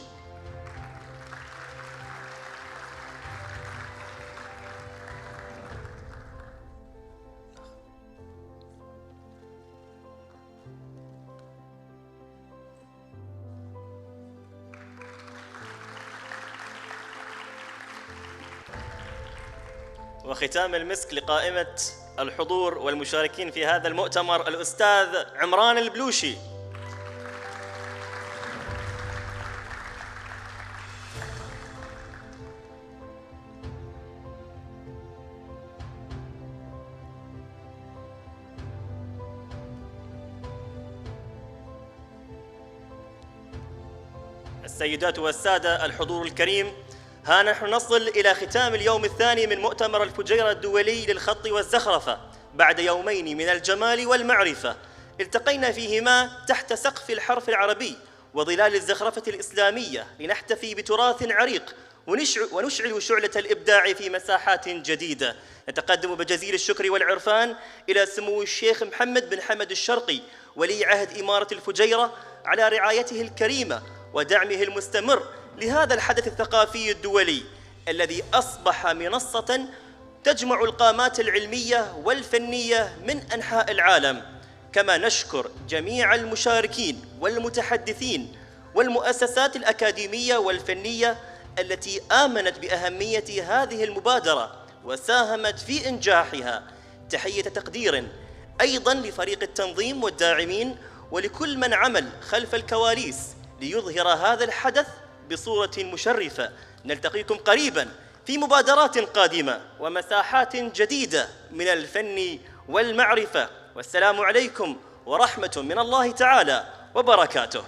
وختام المسك لقائمة الحضور والمشاركين في هذا المؤتمر الأستاذ عمران البلوشي. السيدات والسادة الحضور الكريم، ها نحن نصل إلى ختام اليوم الثاني من مؤتمر الفجيرة الدولي للخط والزخرفة بعد يومين من الجمال والمعرفة التقينا فيهما تحت سقف الحرف العربي وظلال الزخرفة الإسلامية لنحتفي بتراث عريق ونشعل شعلة الإبداع في مساحات جديدة. نتقدم بجزيل الشكر والعرفان إلى سمو الشيخ محمد بن حمد الشرقي ولي عهد إمارة الفجيرة على رعايته الكريمة ودعمه المستمر لهذا الحدث الثقافي الدولي الذي أصبح منصة تجمع القامات العلمية والفنية من أنحاء العالم. كما نشكر جميع المشاركين والمتحدثين والمؤسسات الأكاديمية والفنية التي آمنت بأهمية هذه المبادرة وساهمت في إنجاحها. تحية تقدير أيضاً لفريق التنظيم والداعمين ولكل من عمل خلف الكواليس ليظهر هذا الحدث بصورة مشرفة. نلتقيكم قريباً في مبادرات قادمة ومساحات جديدة من الفن والمعرفة، والسلام عليكم ورحمة من الله تعالى وبركاته.